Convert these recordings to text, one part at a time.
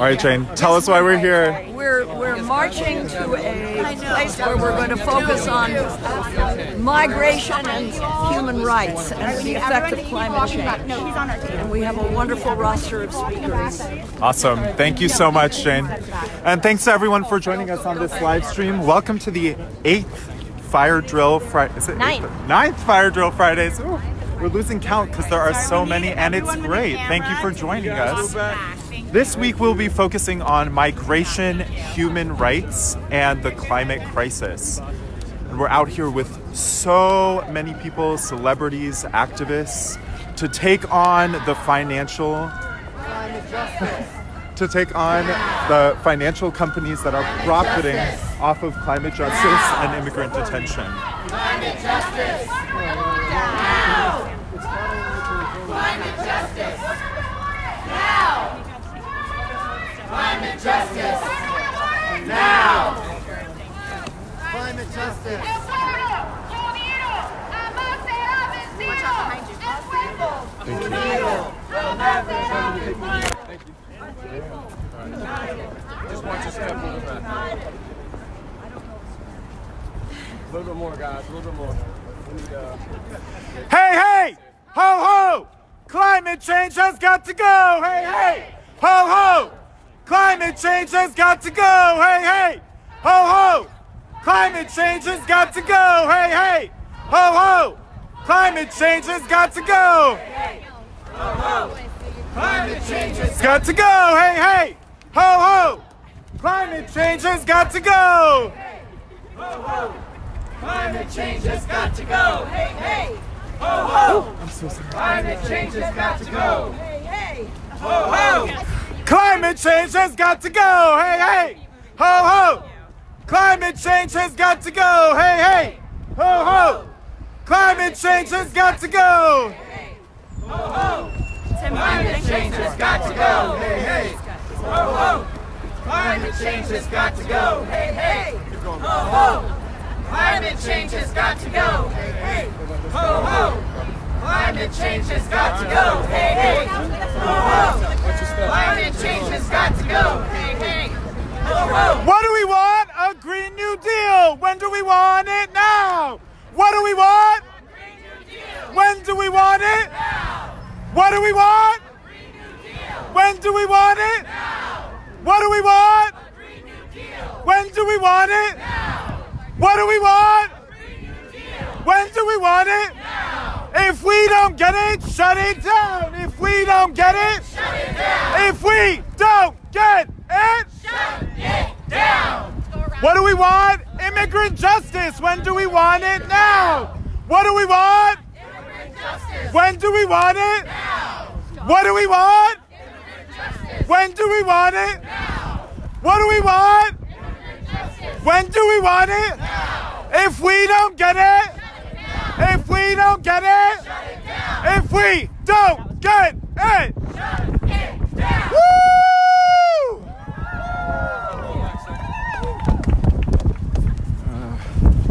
right, Jane, tell us why we're here. We're marching to a place where we're going to focus on migration and human rights and the effect of climate change. And we have a wonderful roster of speakers. Awesome. Thank you so much, Jane. And thanks to everyone for joining us on this live stream. Welcome to the 8th FireDrill Friday. Is it 9th FireDrill Fridays. Ooh, we're losing count because there are so many, and it's great. Thank you for joining us. This week we'll be focusing on migration, human rights, and the climate crisis. And we're out here with so many people, celebrities, activists, to take on the financial companies that are profiting off of climate justice and immigrant detention. Climate justice! Now! Climate justice! Now! Climate justice! Now! Climate justice! Thank you. Just watch your step a little bit. A little bit more, guys. A little bit more. Hey, hey! Ho, ho! Climate change has got to go! Hey, hey! Ho, ho! Climate change has got to go! Hey, hey! Ho, ho! Climate change has got to go! Hey, hey! Ho, ho! Climate change has got to go! Ho, ho! Climate change has got to go! Hey, hey! Ho, ho! Climate change has got to go! Ho, ho! Climate change has got to go! Hey, hey! Ho, ho! I'm so sorry. Climate change has got to go! Hey, hey! Ho, ho! Climate change has got to go! Hey, hey! Ho, ho! Climate change has got to go! Hey, hey! Ho, ho! Climate change has got to go! Ho, ho! Climate change has got to go! Hey, hey! Ho, ho! Climate change has got to go! Hey, hey! Ho, ho! Climate change has got to go! Hey, hey! Ho, ho! Climate change has got to go! Hey, hey! Ho, ho! Climate change has got to go! Hey, hey! Ho, ho! What do we want? A Green New Deal! When do we want it? Now! What do we want? Green New Deal! When do we want it? Now! What do we want? Green New Deal! When do we want it? Now! What do we want? Green New Deal! When do we want it? Now! What do we want? Green New Deal! When do we want it? Now! If we don't get it, shut it down. If we don't get it, Shut it down! if we don't get it, Shut it down! what do we want? Immigrant justice. When do we want it? Now. What do we want? Immigrant justice! When do we want it? Now! What do we want? Immigrant justice! When do we want it? Now! What do we want? Immigrant justice! When do we want it? Now! If we don't get it, if we don't get it, Shut it down! if we don't get it, Shut it down! woo!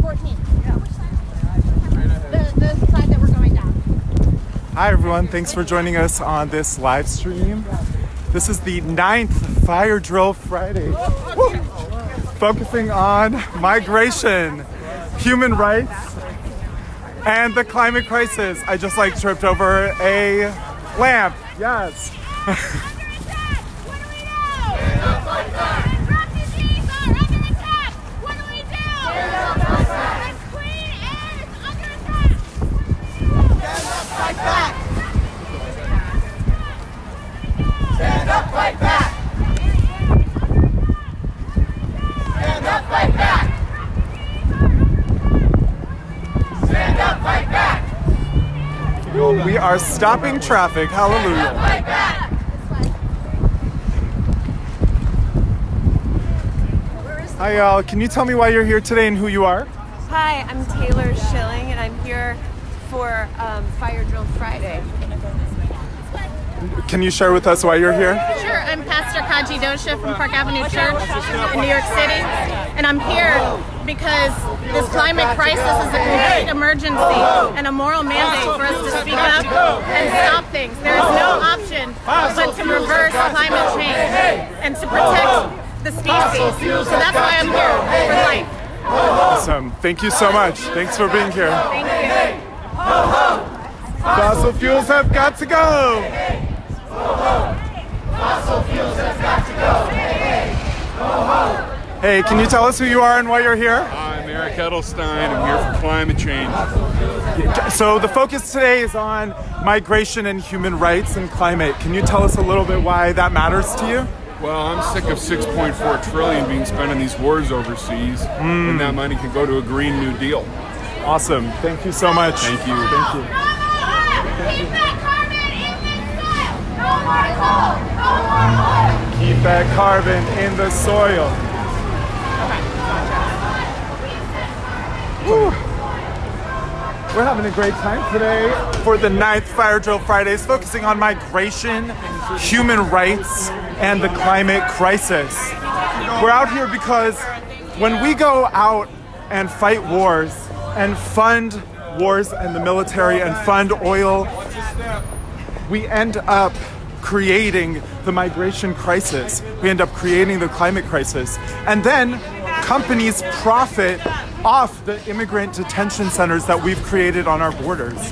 14. The side that we're going down. Hi everyone, thanks for joining us on this live stream. This is the 9th FireDrill Friday. Woo! Focusing on migration, human rights, and the climate crisis. I just tripped over a lamp. Yes. Stand up, fight back! Refugees are under attack. What do we do? Stand up, fight back! The Queen is under attack. Stand up, fight back! Stand up, fight back! Stand up, fight back! Stand up, fight back! We are stopping traffic. Hallelujah. Fight back! Hi y'all, can you tell me why you're here today and who you are? Hi, I'm Taylor Schilling, and I'm here for FireDrill Friday. Can you share with us why you're here? Sure, I'm Pastor Kaji Dosha from Park Avenue Church in New York City, and I'm here because this climate crisis is a complete emergency and a moral mandate for us to speak up and stop things. There is no option but to reverse climate change. And and to protect the species. So that's why I'm here for life. Awesome. Thank you so much. Thanks for being here. Thank you. Fossil fuels have got to go. Fossil fuels have got to go. Hey, can you tell us who you are and why you're here? I'm Eric Edelstein. I'm here for climate change. So the focus today is on migration and human rights and climate. Can you tell us a little bit why that matters to you? Well, I'm sick of 6.4 trillion being spent on these wars overseas, and that money can go to a Green New Deal. Awesome. Thank you so much. Thank you. Thank you. Keep that carbon in the soil. No more coal. No more oil. Keep that carbon in the soil. Woo. We're having a great time today for the 9th FireDrill Fridays, focusing on migration, human rights, and the climate crisis. We're out here because when we go out and fight wars and fund wars and the military and fund oil, we end up creating the migration crisis. We end up creating the climate crisis. And then companies profit off the immigrant detention centers that we've created on our borders.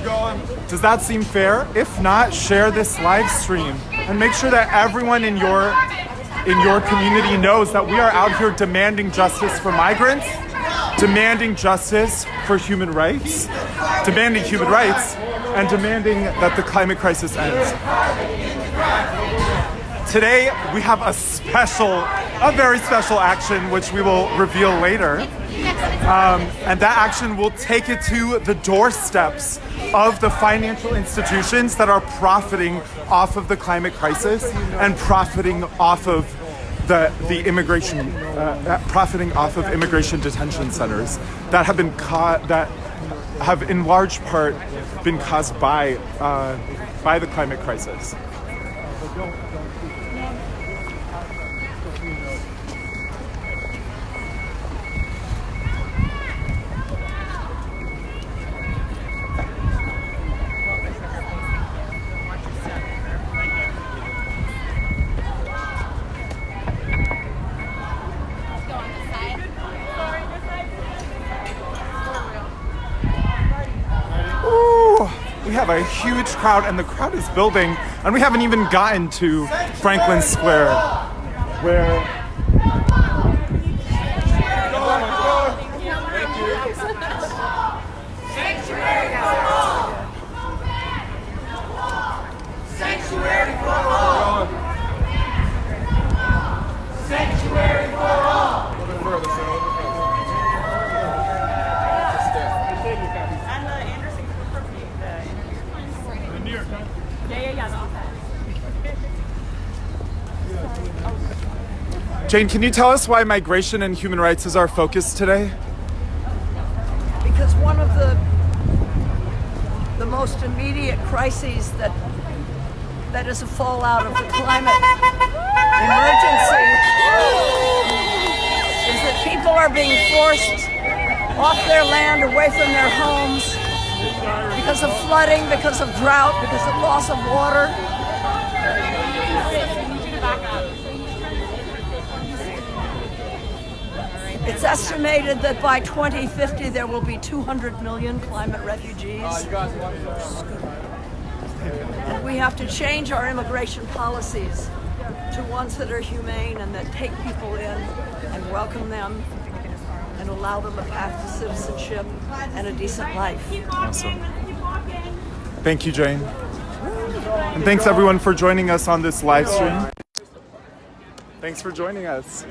Does that seem fair? If not, share this live stream and make sure that everyone in your community knows that we are out here demanding justice for migrants, demanding justice for human rights, demanding human rights, and demanding that the climate crisis ends. Today, we have a very special action, which we will reveal later. And that action will take it to the doorsteps of the financial institutions that are profiting off of the climate crisis and profiting off of the immigration, profiting off of immigration detention centers that have been that have in large part been caused by the climate crisis. We have a huge crowd, and the crowd is building, and we haven't even gotten to Franklin Square, where Sanctuary for all. Sanctuary for all. Jane, can you tell us why migration and human rights is our focus today? Because one of the most immediate crises that is a fallout of the climate emergency is that people are being forced off their land, away from their homes, because of flooding, because of drought, because of loss of water. It's estimated that by 2050 there will be 200 million climate refugees. And we have to change our immigration policies to ones that are humane and that take people in and welcome them and allow them a path to citizenship and a decent life. Awesome. Thank you, Jane. And thanks everyone for joining us on this live stream. Thanks for joining us.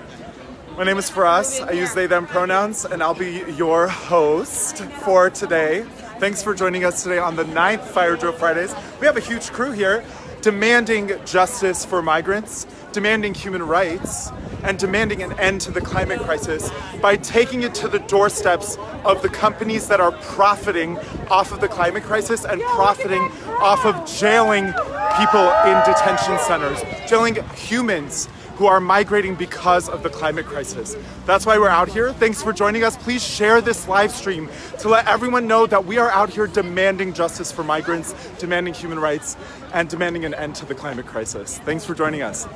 My name is Faraz. I use they, them pronouns, and I'll be your host for today. Thanks for joining us today on the 9th FireDrill Fridays. We have a huge crew here demanding justice for migrants, demanding human rights, and demanding an end to the climate crisis by taking it to the doorsteps of the companies that are profiting off of the climate crisis and profiting off of jailing people in detention centers, jailing humans who are migrating because of the climate crisis. That's why we're out here. Thanks for joining us. Please share this live stream to let everyone know that we are out here demanding justice for migrants, demanding human rights, and demanding an end to the climate crisis. Thanks for joining us.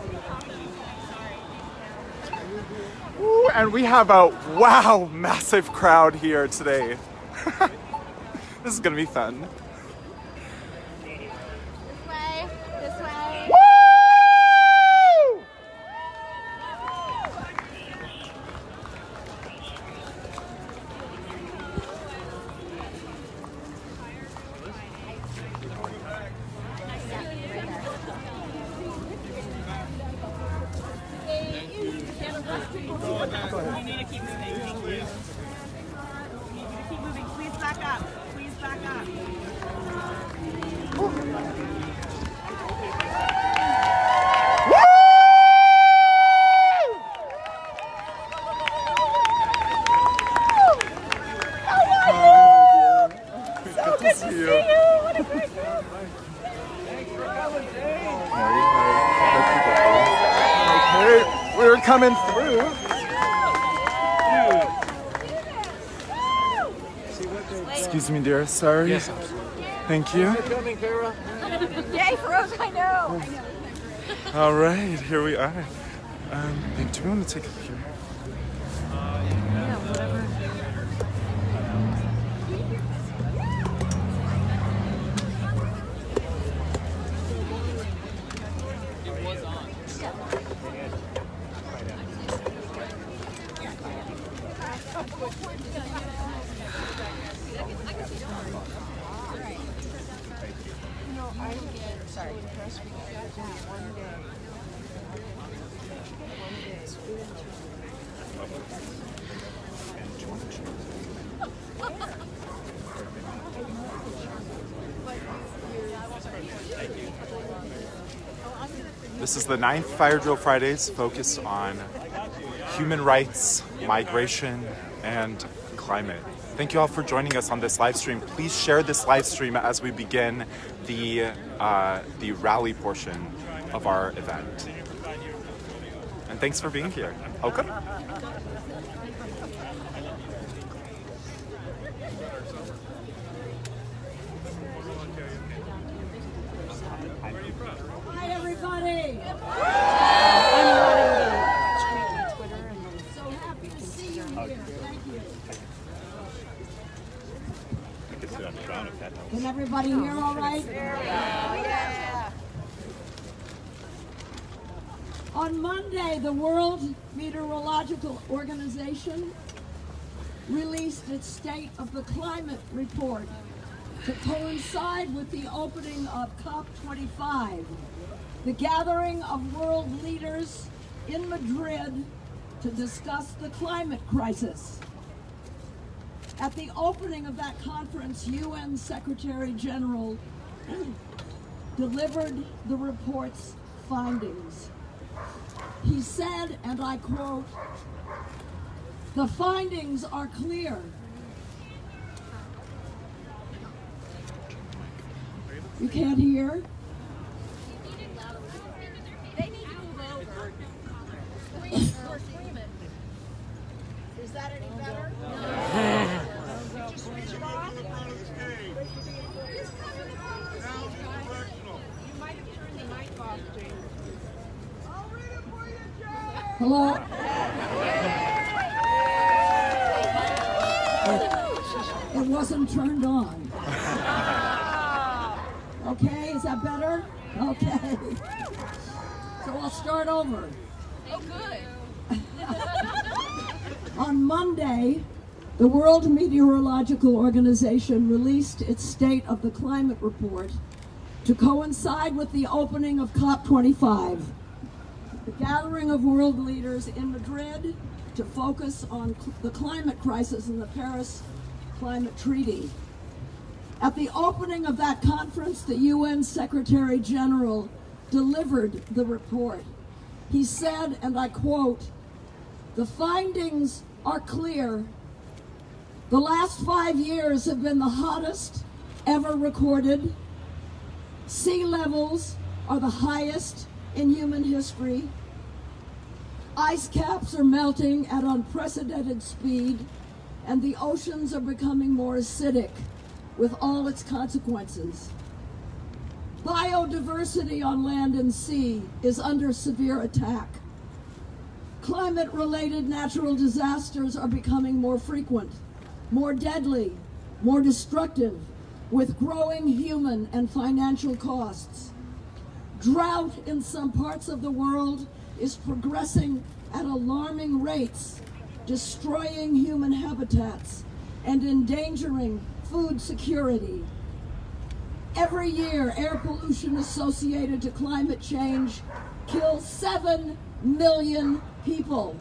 Ooh, and we have a massive crowd here today. This is gonna be fun. This way. Woo! You need to keep moving. Thank you. You need to keep moving. Please back up. Please back up. Good to see you. Okay, we're coming through. Excuse me, dear. Sorry. Yes. Thank you. Yay for us, I know. All right, here we are. Babe, do we want to take a picture? This is the 9th FireDrill Fridays focused on human rights, migration, and climate. Thank you all for joining us on this live stream. Please share this live stream as we begin the rally portion of our event. And thanks for being here. Okay. Hi, everybody. So happy to see you here. Thank you. Can everybody hear all right? Yeah. On Monday, the World Meteorological Organization released its State of the Climate report to coincide with the opening of COP25, the gathering of world leaders in Madrid to discuss the climate crisis. At the opening of that conference, UN Secretary General delivered the report's findings. He said, and I quote, "The findings are clear. You can't hear? They need to move over. We're screaming. Is that any better? No. Just switch it off. You might have turned the mic off, Jane. I'll read it for you, Jane. Hello? It wasn't turned on. Okay, is that better? Okay. So I'll start over. Oh, good. On Monday, the World Meteorological Organization released its State of the Climate report to coincide with the opening of COP25, the gathering of world leaders in Madrid to focus on the climate crisis and the Paris Climate Treaty. At the opening of that conference, the UN Secretary General delivered the report. He said, and I quote, "The findings are clear. The last 5 years have been the hottest ever recorded. Sea levels are the highest in human history. Ice caps are melting at unprecedented speed, and the oceans are becoming more acidic with all its consequences. Biodiversity on land and sea is under severe attack. Climate-related natural disasters are becoming more frequent, more deadly, more destructive, with growing human and financial costs. Drought in some parts of the world is progressing at alarming rates, destroying human habitats and endangering food security. Every year, air pollution associated to climate change kills 7 million people.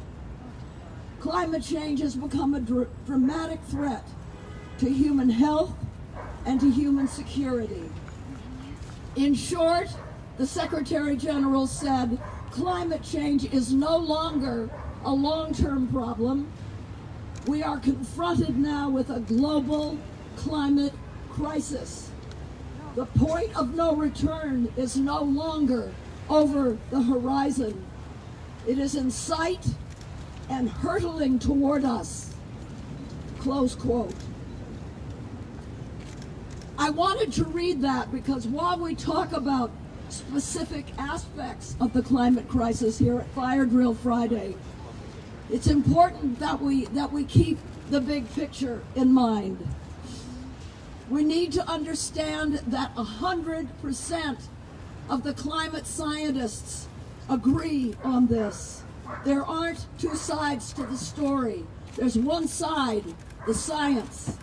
Climate change has become a dramatic threat to human health and to human security. In short, the Secretary General said climate change is no longer a long-term problem. We are confronted now with a global climate crisis. The point of no return is no longer over the horizon. It is in sight and hurtling toward us. Close quote. I wanted to read that because while we talk about specific aspects of the climate crisis here at FireDrill Friday, it's important that we keep the big picture in mind. We need to understand that 100% of the climate scientists agree on this. There aren't two sides to the story. There's one side, the science.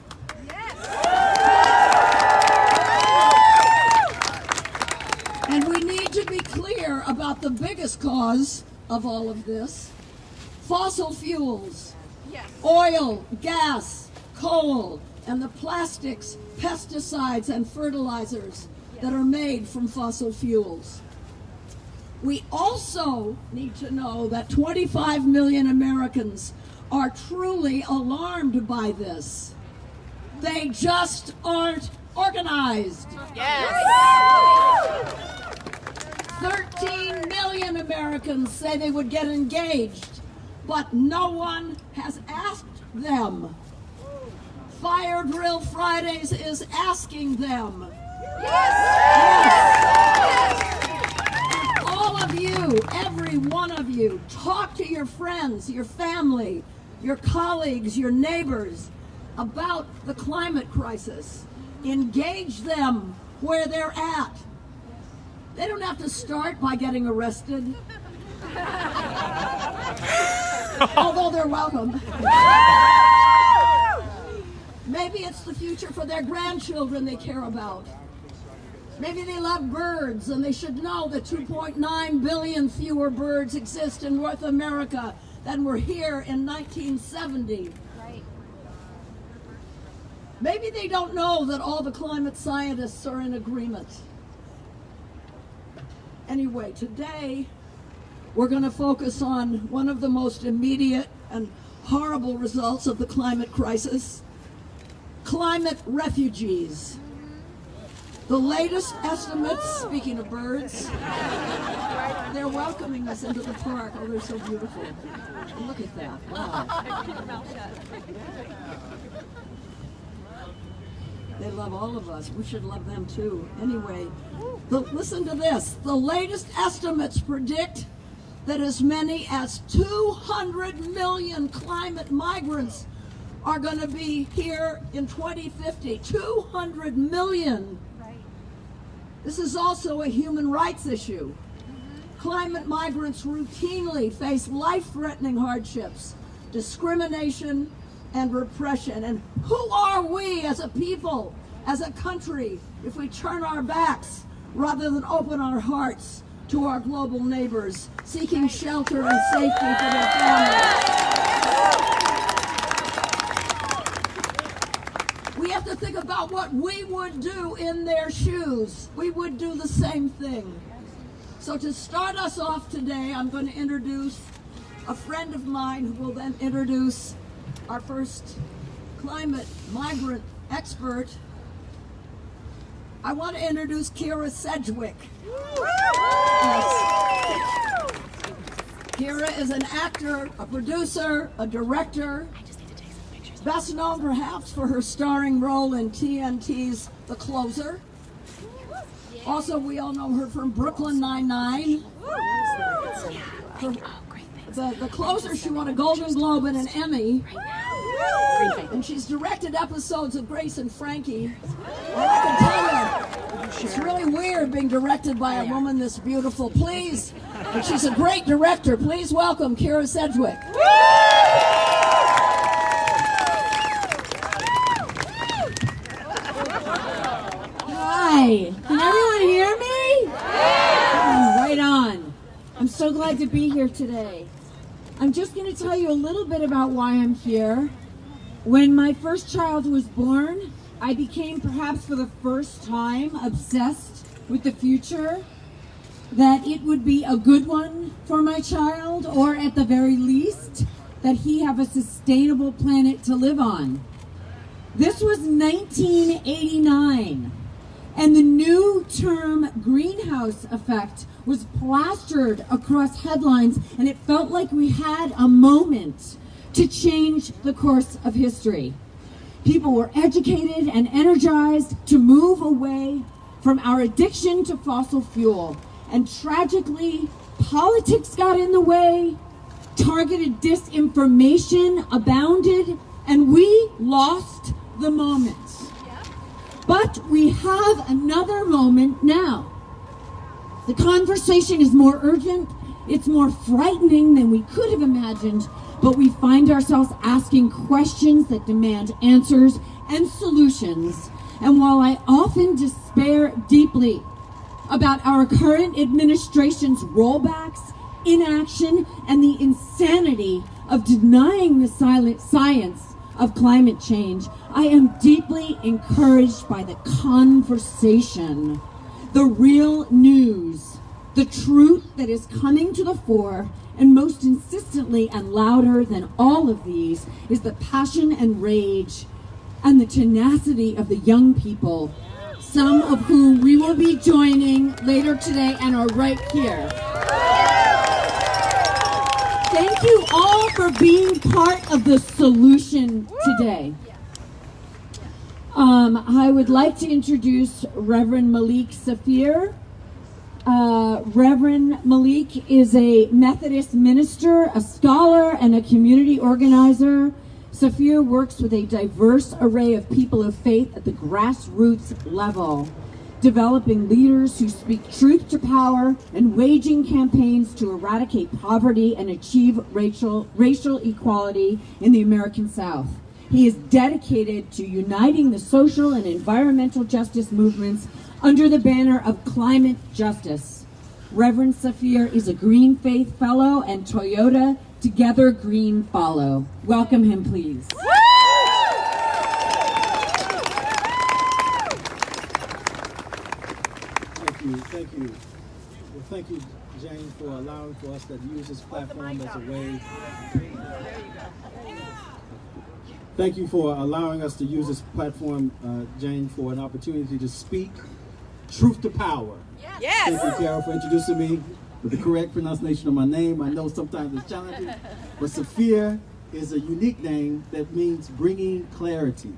And we need to be clear about the biggest cause of all of this. Fossil fuels, oil, gas, coal, and the plastics, pesticides, and fertilizers that are made from fossil fuels. We also need to know that 25 million Americans are truly alarmed by this. They just aren't organized. 13 million Americans say they would get engaged, but no one has asked them. FireDrill Fridays is asking them. All of you, every one of you, talk to your friends, your family, your colleagues, your neighbors about the climate crisis. Engage them where they're at. They don't have to start by getting arrested. Although they're welcome. Maybe it's the future for their grandchildren they care about. Maybe they love birds and they should know that 2.9 billion fewer birds exist in North America than were here in 1970. Right. Maybe they don't know that all the climate scientists are in agreement. Anyway, today we're going to focus on one of the most immediate and horrible results of the climate crisis: climate refugees. The latest estimates, speaking of birds, they're welcoming us into the park. Oh, they're so beautiful. Look at that. Wow. They love all of us. We should love them too. Anyway, listen to this. The latest estimates predict that as many as 200 million climate migrants are going to be here in 2050. 200 million. This is also a human rights issue. Climate migrants routinely face life-threatening hardships, discrimination, and repression. And who are we as a people, as a country, if we turn our backs rather than open our hearts to our global neighbors, seeking shelter and safety for their families? We have to think about what we would do in their shoes. We would do the same thing. So to start us off today, I'm going to introduce a friend of mine who will then introduce our first climate migrant expert. I want to introduce Kira Sedgwick. Yes. Kira is an actor, a producer, a director, best known perhaps for her starring role in TNT's The Closer. Also, we all know her from Brooklyn Nine-Nine. the closer, she won a Golden Globe and an Emmy. And she's directed episodes of Grace and Frankie. And I can tell you, it's really weird being directed by a woman this beautiful. Please, and she's a great director. Please welcome Kira Sedgwick. Hi, can everyone hear me? Oh, right on. I'm so glad to be here today. I'm just going to tell you a little bit about why I'm here. When my first child was born, I became, perhaps for the first time, obsessed with the future, that it would be a good one for my child, or at the very least, that he have a sustainable planet to live on. This was 1989, and the new term greenhouse effect was plastered across headlines, and it felt like we had a moment to change the course of history. People were educated and energized to move away from our addiction to fossil fuel. And tragically, politics got in the way, targeted disinformation abounded, and we lost the moment. But we have another moment now. The conversation is more urgent, it's more frightening than we could have imagined, but we find ourselves asking questions that demand answers and solutions. And while I often despair deeply about our current administration's rollbacks, inaction, and the insanity of denying the silent science of climate change, I am deeply encouraged by the conversation, the real news, the truth that is coming to the fore. And most insistently and louder than all of these is the passion and rage and the tenacity of the young people, some of whom we will be joining later today and are right here. Thank you all for being part of the solution today. I would like to introduce Reverend Malik Saafir. Reverend Malik is a Methodist minister, a scholar, and a community organizer. Saafir works with a diverse array of people of faith at the grassroots level, developing leaders who speak truth to power and waging campaigns to eradicate poverty and achieve racial equality in the American South. He is dedicated to uniting the social and environmental justice movements under the banner of climate justice. Reverend Saafir is a Greenfaith Fellow and Toyota Together Green Follow. Welcome him, please. Thank you. Well, thank you, Jane, for allowing for us to use this platform as a way. Thank you for allowing us to use this platform, Jane, for an opportunity to speak truth to power. Yes. Thank you, Carol, for introducing me with the correct pronunciation of my name. I know sometimes it's challenging, but Saafir is a unique name that means bringing clarity.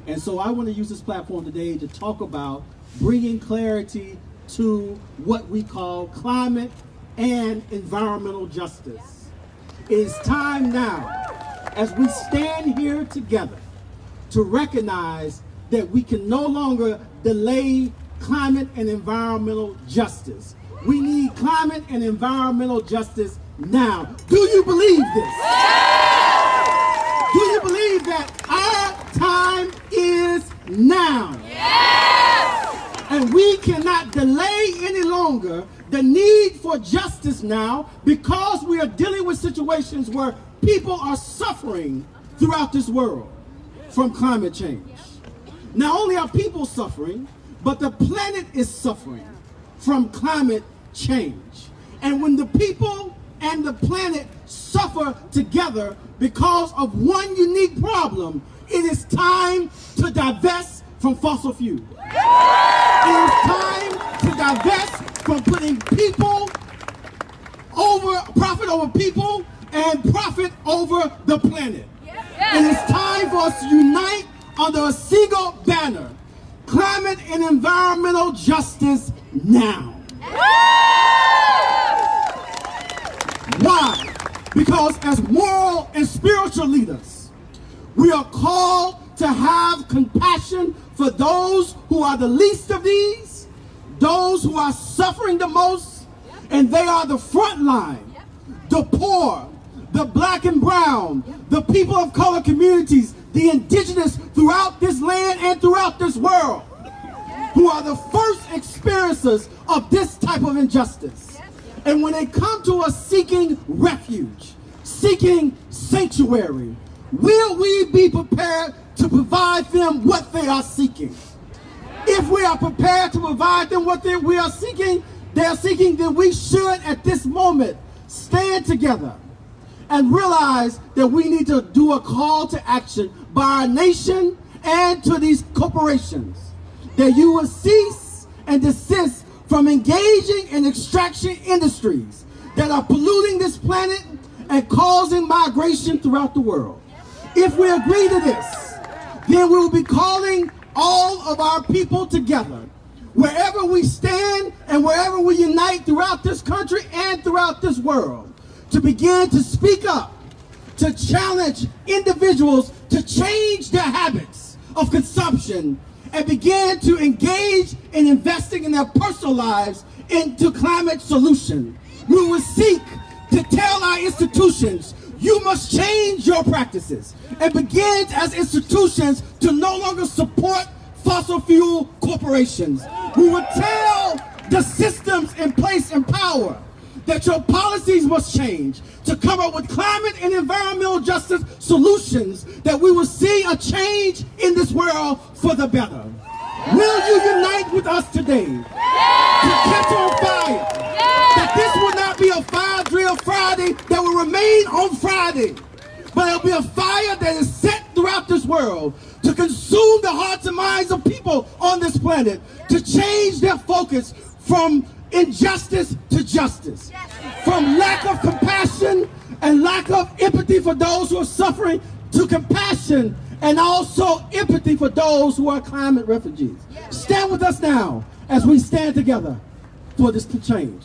And so I want to use this platform today to talk about bringing clarity to what we call climate and environmental justice. It is time now, as we stand here together, to recognize that we can no longer delay climate and environmental justice. We need climate and environmental justice now. Do you believe this? Yes! Do you believe that our time is now? Yes! And we cannot delay any longer the need for justice now, because we are dealing with situations where people are suffering throughout this world from climate change. Not only are people suffering, but the planet is suffering from climate change. And when the people and the planet suffer together because of one unique problem, it is time to divest from fossil fuel. It is time to divest from putting people over, profit over people, and profit over the planet. It is time for us to unite under a single banner: climate and environmental justice now. Why? Because as moral and spiritual leaders, we are called to have compassion for those who are the least of these, those who are suffering the most, and they are the front line, the poor, the black and brown, the people of color communities, the indigenous throughout this land and throughout this world, who are the first experiencers of this type of injustice. And when they come to us seeking refuge, seeking sanctuary, will we be prepared to provide them what they are seeking? If we are prepared to provide them what they are seeking, then we should at this moment stand together and realize that we need to do a call to action by our nation and to these corporations, that you will cease and desist from engaging in extraction industries that are polluting this planet and causing migration throughout the world. If we agree to this, then we will be calling all of our people together, wherever we stand and wherever we unite throughout this country and throughout this world, to begin to speak up, to challenge individuals to change their habits of consumption and begin to engage in investing in their personal lives into climate solution. We will seek to tell our institutions, you must change your practices and begin as institutions to no longer support fossil fuel corporations. We will tell the systems in place in power that your policies must change to come up with climate and environmental justice solutions, that we will see a change in this world for the better. Will you unite with us today to catch on fire? That this will not be a FireDrill Friday that will remain on Friday, but it'll be a fire that is set throughout this world to consume the hearts and minds of people on this planet, to change their focus from injustice to justice, from lack of compassion and lack of empathy for those who are suffering to compassion and also empathy for those who are climate refugees. Stand with us now as we stand together for this to change.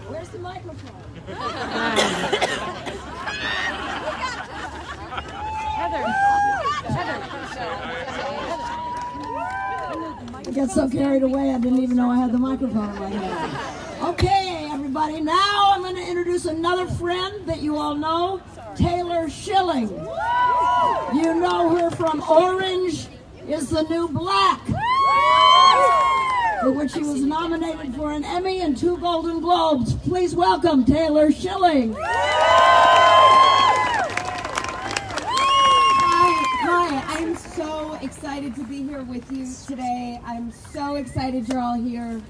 Where's the microphone? I got so carried away I didn't even know I had the microphone in my hand. Okay, everybody, now I'm going to introduce another friend that you all know, Taylor Schilling. You know her from Orange is the New Black, for which she was nominated for an Emmy and 2 Golden Globes. Please welcome Taylor Schilling. Hi, I'm so excited to be here with you today. I'm so excited you're all here.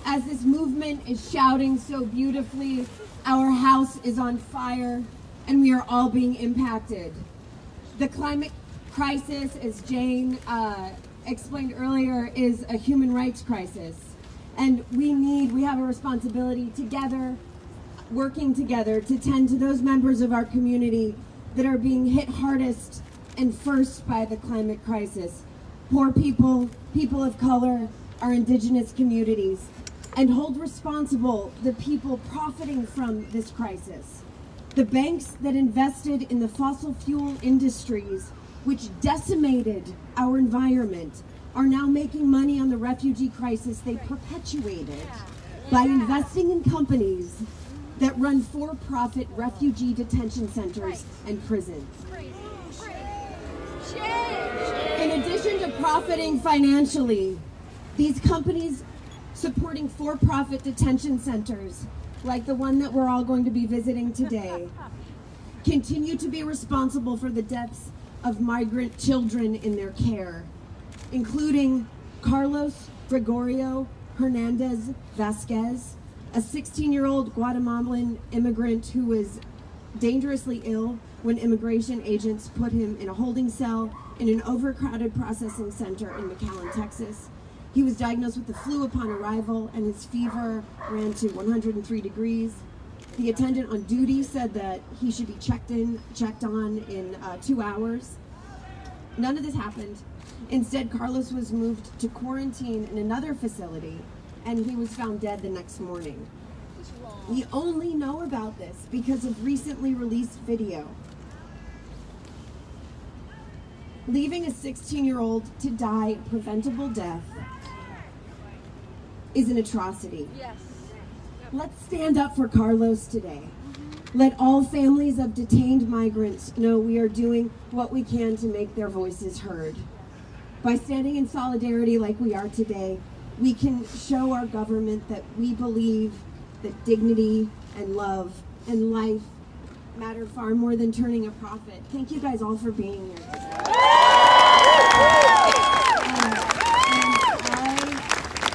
As this movement is shouting so beautifully, our house is on fire and we are all being impacted. The climate crisis, as Jane explained earlier, is a human rights crisis. And we have a responsibility together, working together to tend to those members of our community that are being hit hardest and first by the climate crisis. Poor people, people of color, our indigenous communities, and hold responsible the people profiting from this crisis. The banks that invested in the fossil fuel industries, which decimated our environment, are now making money on the refugee crisis they perpetuated by investing in companies that run for-profit refugee detention centers and prisons. In addition to profiting financially, these companies supporting for-profit detention centers, like the one that we're all going to be visiting today, continue to be responsible for the deaths of migrant children in their care, including Carlos Gregorio Hernandez Vasquez, a 16-year-old Guatemalan immigrant who was dangerously ill when immigration agents put him in a holding cell in an overcrowded processing center in McAllen, Texas. He was diagnosed with the flu upon arrival, and his fever ran to 103 degrees. The attendant on duty said that he should be checked on in 2 hours. None of this happened. Instead, Carlos was moved to quarantine in another facility, and he was found dead the next morning. We only know about this because of recently released video. Leaving a 16-year-old to die a preventable death is an atrocity. Yes. Let's stand up for Carlos today. Let all families of detained migrants know we are doing what we can to make their voices heard. By standing in solidarity like we are today, we can show our government that we believe that dignity and love and life matter far more than turning a profit. Thank you guys all for being here today.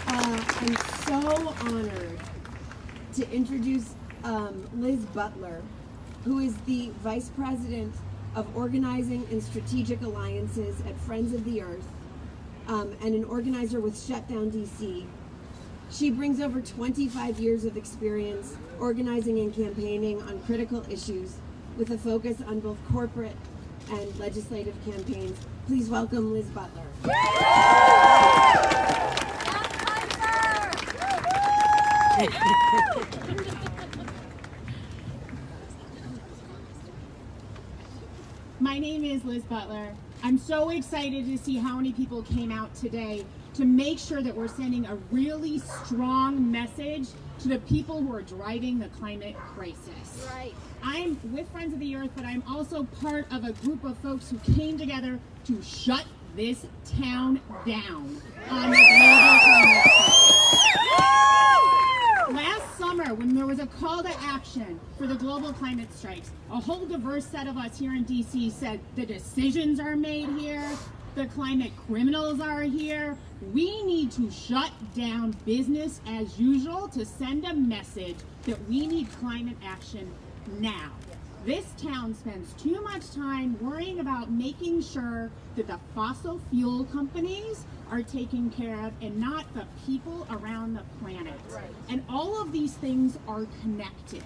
I'm so honored to introduce Liz Butler, who is the Vice President of Organizing and Strategic Alliances at Friends of the Earth, and an organizer with Shutdown DC. She brings over 25 years of experience organizing and campaigning on critical issues with a focus on both corporate and legislative campaigns. Please welcome Liz Butler. My name is Liz Butler. I'm so excited to see how many people came out today to make sure that we're sending a really strong message to the people who are driving the climate crisis. Right. I'm with Friends of the Earth, but I'm also part of a group of folks who came together to shut this town down on the global climate crisis. Last summer, when there was a call to action for the global climate strikes, a whole diverse set of us here in DC said the decisions are made here, the climate criminals are here. We need to shut down business as usual to send a message that we need climate action now. This town spends too much time worrying about making sure that the fossil fuel companies are taken care of and not the people around the planet. Right. And all of these things are connected.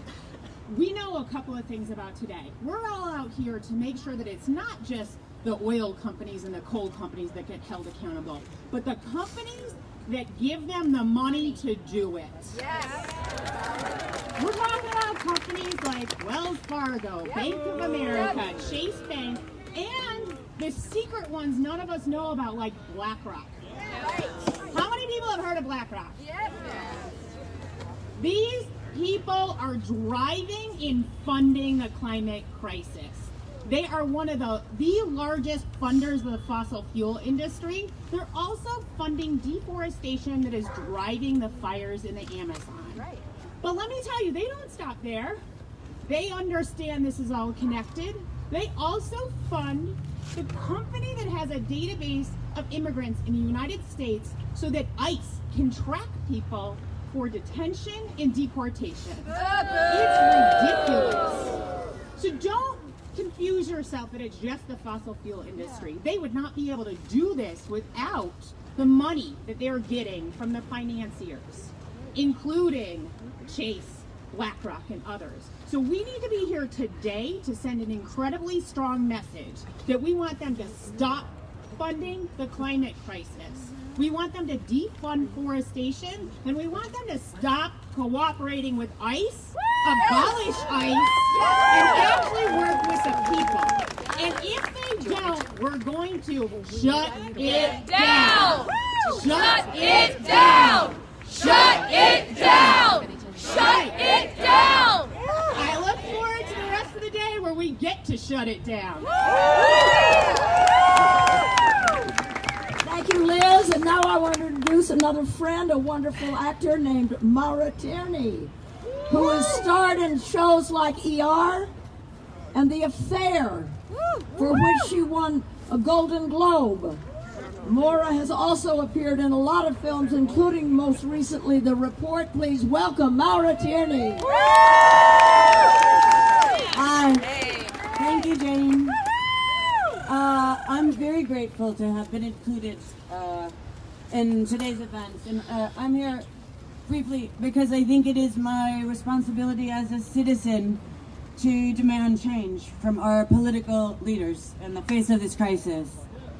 We know a couple of things about today. We're all out here to make sure that it's not just the oil companies and the coal companies that get held accountable, but the companies that give them the money to do it. Yes. We're talking about companies like Wells Fargo, Bank of America, Chase Bank, and the secret ones none of us know about, like BlackRock. How many people have heard of BlackRock? Yep. These people are driving in funding the climate crisis. They are one of the largest funders of the fossil fuel industry. They're also funding deforestation that is driving the fires in the Amazon. Right. But let me tell you, they don't stop there. They understand this is all connected. They also fund the company that has a database of immigrants in the United States so that ICE can track people for detention and deportation. It's ridiculous. So don't confuse yourself that it's just the fossil fuel industry. They would not be able to do this without the money that they're getting from the financiers, including Chase, BlackRock, and others. So we need to be here today to send an incredibly strong message that we want them to stop funding the climate crisis. We want them to defund forestation, and we want them to stop cooperating with ICE, abolish ICE, and actually work with the people. And if they don't, we're going to shut it down. Shut it down. Shut it down. Shut it down. I look forward to the rest of the day where we get to shut it down. Thank you, Liz. And now I want to introduce another friend, a wonderful actor named Maura Tierney, who has starred in shows like ER and The Affair, for which she won a Golden Globe. Maura has also appeared in a lot of films, including most recently The Report. Please welcome Maura Tierney. Hi. Thank you, Jane. I'm very grateful to have been included in today's event. And I'm here briefly, because I think it is my responsibility as a citizen to demand change from our political leaders in the face of this crisis.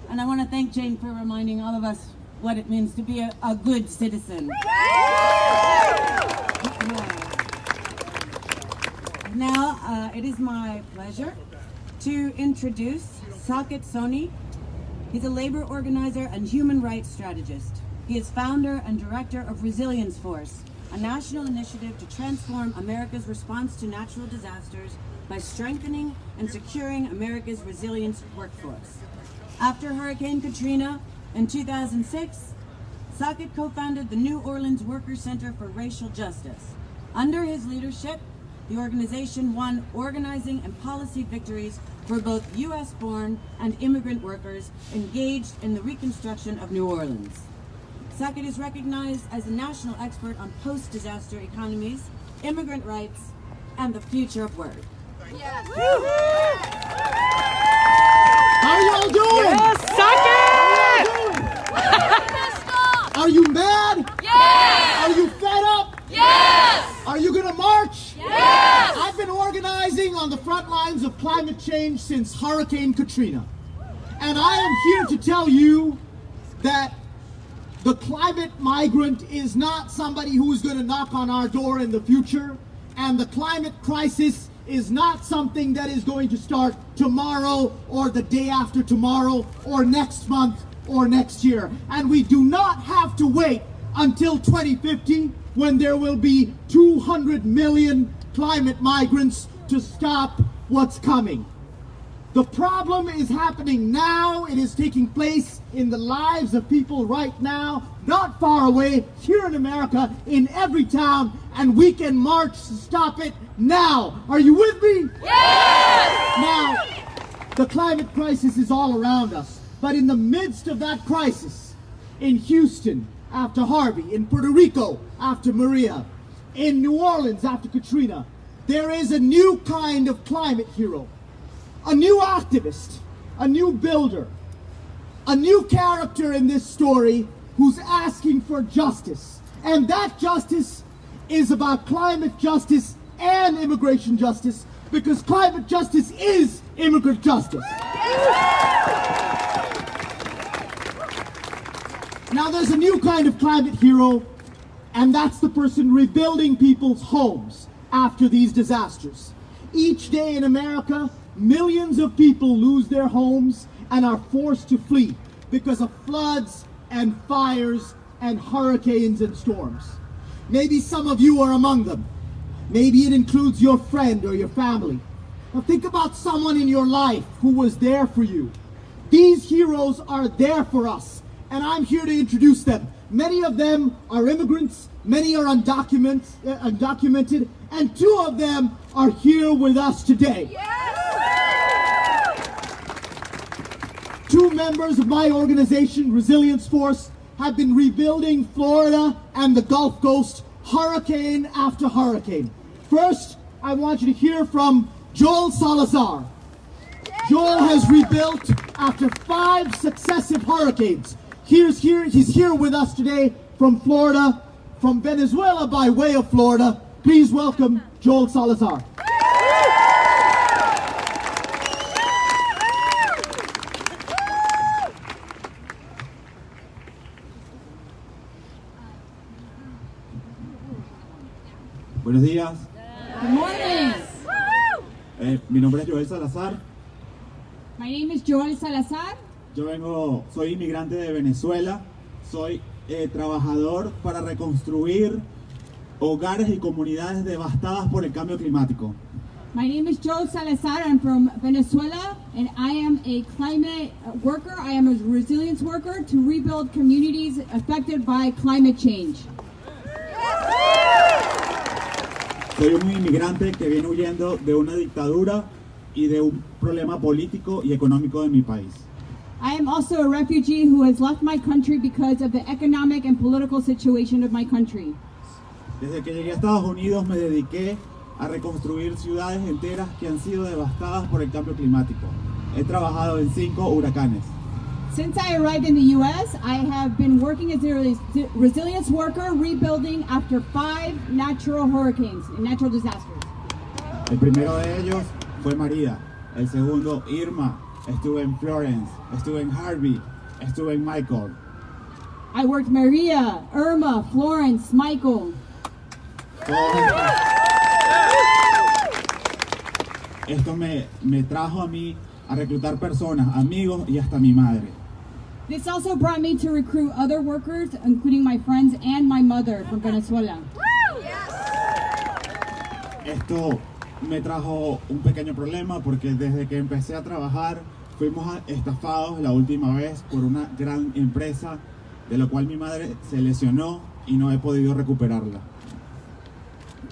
And I want to thank Jane for reminding all of us what it means to be a good citizen. Now, it is my pleasure to introduce Saket Soni. He's a labor organizer and human rights strategist. He is founder and director of Resilience Force, a national initiative to transform America's response to natural disasters by strengthening and securing America's resilience workforce. After Hurricane Katrina in 2006, Saket co-founded the New Orleans Workers Center for Racial Justice. Under his leadership, the organization won organizing and policy victories for both U.S.-born and immigrant workers engaged in the reconstruction of New Orleans. Saket is recognized as a national expert on post-disaster economies, immigrant rights, and the future of work. Yes. How y'all doing? Yes, Saket! Are you mad? Yes! Are you fed up? Yes! Are you gonna march? Yes! I've been organizing on the front lines of climate change since Hurricane Katrina. And I am here to tell you that the climate migrant is not somebody who's going to knock on our door in the future, and the climate crisis is not something that is going to start tomorrow or the day after tomorrow or next month or next year. And we do not have to wait until 2050 when there will be 200 million climate migrants to stop what's coming. The problem is happening now. It is taking place in the lives of people right now, not far away, here in America, in every town, and we can march to stop it now. Are you with me? Yes! Now, the climate crisis is all around us, but in the midst of that crisis, in Houston after Harvey, in Puerto Rico after Maria, in New Orleans after Katrina, there is a new kind of climate hero. A new activist, a new builder, a new character in this story who's asking for justice. And that justice is about climate justice and immigration justice, because climate justice is immigrant justice. Now there's a new kind of climate hero, and that's the person rebuilding people's homes after these disasters. Each day in America, millions of people lose their homes and are forced to flee because of floods and fires and hurricanes and storms. Maybe some of you are among them. Maybe it includes your friend or your family. Now think about someone in your life who was there for you. These heroes are there for us, and I'm here to introduce them. Many of them are immigrants, many are undocumented, and two of them are here with us today. Two members of my organization, Resilience Force, have been rebuilding Florida and the Gulf Coast hurricane after hurricane. First, I want you to hear from Joel Salazar. Joel has rebuilt after 5 successive hurricanes. He's here with us today from Florida, from Venezuela by way of Florida. Please welcome Joel Salazar. Buenos días. Good morning. Mi nombre es Joel Salazar. My name is Joel Salazar. Soy inmigrante de Venezuela. Soy trabajador para reconstruir hogares y comunidades devastadas por el cambio climático. My name is Joel Salazar. I'm from Venezuela, and I am a climate worker. I am a resilience worker to rebuild communities affected by climate change. Soy un inmigrante que viene huyendo de una dictadura y de un problema político y económico de mi país. I am also a refugee who has left my country because of the economic and political situation of my country. Desde que llegué a Estados Unidos me dediqué a reconstruir ciudades enteras que han sido devastadas por el cambio climático. He trabajado en 5 huracanes. Since I arrived in the U.S., I have been working as a resilience worker rebuilding after 5 natural hurricanes and natural disasters. El primero de ellos fue María, el segundo Irma, estuve en Florence, estuve en Harvey, estuve en Michael. I worked Maria, Irma, Florence, Michael. Esto me trajo a mí a reclutar personas, amigos y hasta mi madre. This also brought me to recruit other workers, including my friends and my mother from Venezuela. Esto me trajo un pequeño problema porque desde que empecé a trabajar fuimos estafados la última vez por una gran empresa, de lo cual mi madre se lesionó y no he podido recuperarla.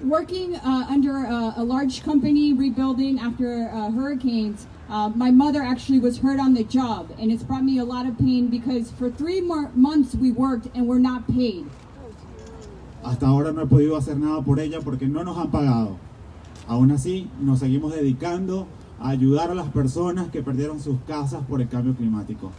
Working under a large company rebuilding after hurricanes, my mother actually was hurt on the job, and it's brought me a lot of pain because for 3 more months we worked and we're not paid. Hasta ahora no he podido hacer nada por ella porque no nos han pagado. Aún así, nos seguimos dedicando a ayudar a las personas que perdieron sus casas por el cambio climático.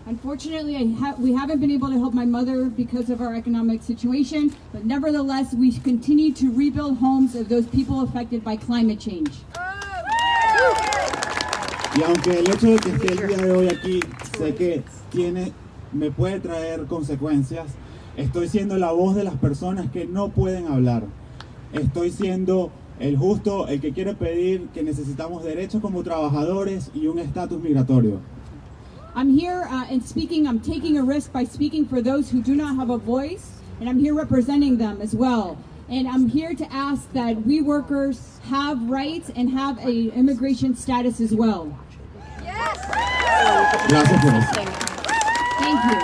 Unfortunately, we haven't been able to help my mother because of our economic situation, but nevertheless, we continue to rebuild homes of those people affected by climate change. Y aunque el hecho de que esté el día de hoy aquí, sé que me puede traer consecuencias, estoy siendo la voz de las personas que no pueden hablar. Estoy siendo el justo, el que quiere pedir que necesitamos derechos como trabajadores y un estatus migratorio. I'm here and speaking, I'm taking a risk by speaking for those who do not have a voice, and I'm here representing them as well. And I'm here to ask that we workers have rights and have an immigration status as well. Yes! Gracias por eso. Thank you.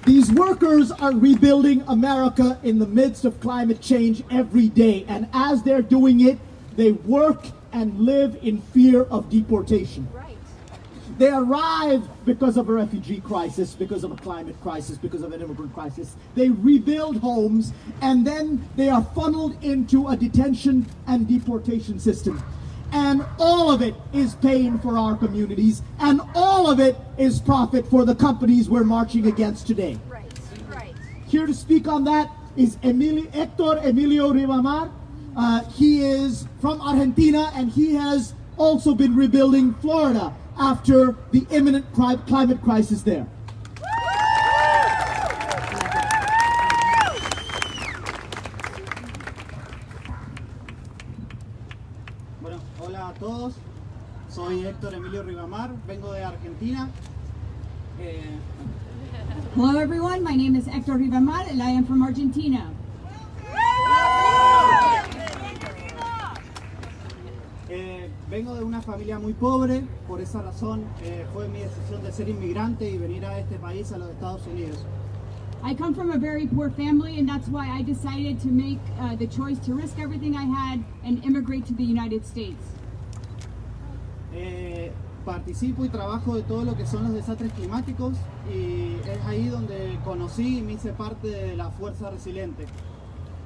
These workers are rebuilding America in the midst of climate change every day. And as they're doing it, they work and live in fear of deportation. Right. They arrive because of a refugee crisis, because of a climate crisis, because of an immigrant crisis. They rebuild homes, and then they are funneled into a detention and deportation system. And all of it is pain for our communities, and all of it is profit for the companies we're marching against today. Right. Right. Here to speak on that is Héctor Emilio Ribamar. He is from Argentina, and he has also been rebuilding Florida after the imminent climate crisis there. Bueno, hola a todos. Soy Héctor Emilio Ribamar, vengo de Argentina. Hello everyone, my name is Héctor Ribamar and I am from Argentina. Vengo de una familia muy pobre, por esa razón fue mi decisión de ser inmigrante y venir a este país, a los Estados Unidos. I come from a very poor family, and that's why I decided to make the choice to risk everything I had and immigrate to the United States. Participo y trabajo de todo lo que son los desastres climáticos y es ahí donde conocí y me hice parte de la Fuerza Resiliente.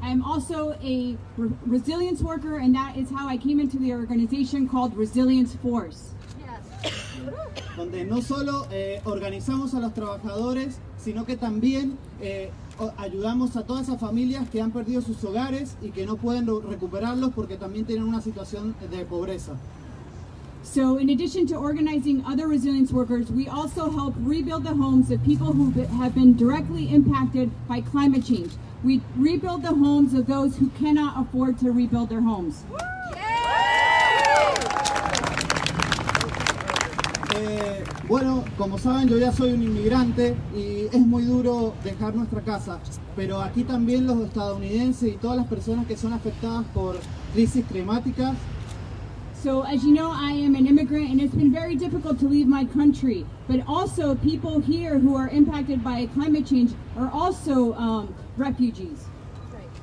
I'm also a resilience worker, and that is how I came into the organization called Resilience Force. Donde no solo organizamos a los trabajadores, sino que también ayudamos a todas esas familias que han perdido sus hogares y que no pueden recuperarlos porque también tienen una situación de pobreza. So in addition to organizing other resilience workers, we also help rebuild the homes of people who have been directly impacted by climate change. We rebuild the homes of those who cannot afford to rebuild their homes. Bueno, como saben, yo ya soy un inmigrante y es muy duro dejar nuestra casa, pero aquí también los estadounidenses y todas las personas que son afectadas por crisis climáticas. So as you know, I am an immigrant, and it's been very difficult to leave my country. But also, people here who are impacted by climate change are also refugees.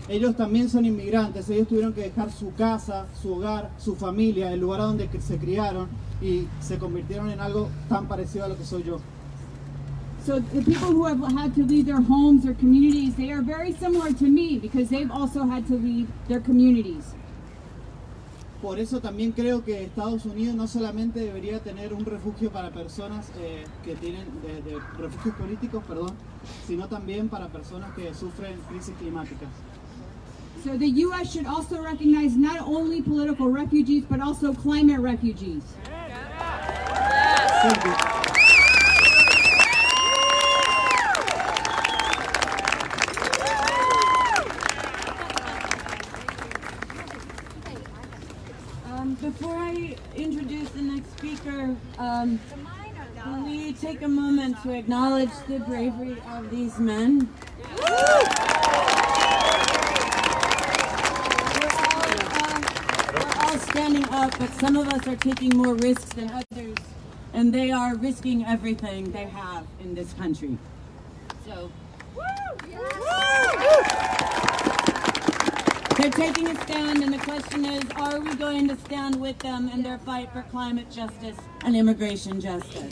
Ellos también son inmigrantes, ellos tuvieron que dejar su casa, su hogar, su familia, el lugar donde se criaron y se convirtieron en algo tan parecido a lo que soy yo. So the people who have had to leave their homes or communities, they are very similar to me because they've also had to leave their communities. Por eso también creo que Estados Unidos no solamente debería tener un refugio para personas que tienen de refugios políticos, perdón, sino también para personas que sufren crisis climáticas. So the U.S. should also recognize not only political refugees, but also climate refugees. Thank you. Before I introduce the next speaker, let me take a moment to acknowledge the bravery of these men. We're all standing up, but some of us are taking more risks than others, and they are risking everything they have in this country. So, they're taking a stand, and the question is, are we going to stand with them in their fight for climate justice and immigration justice?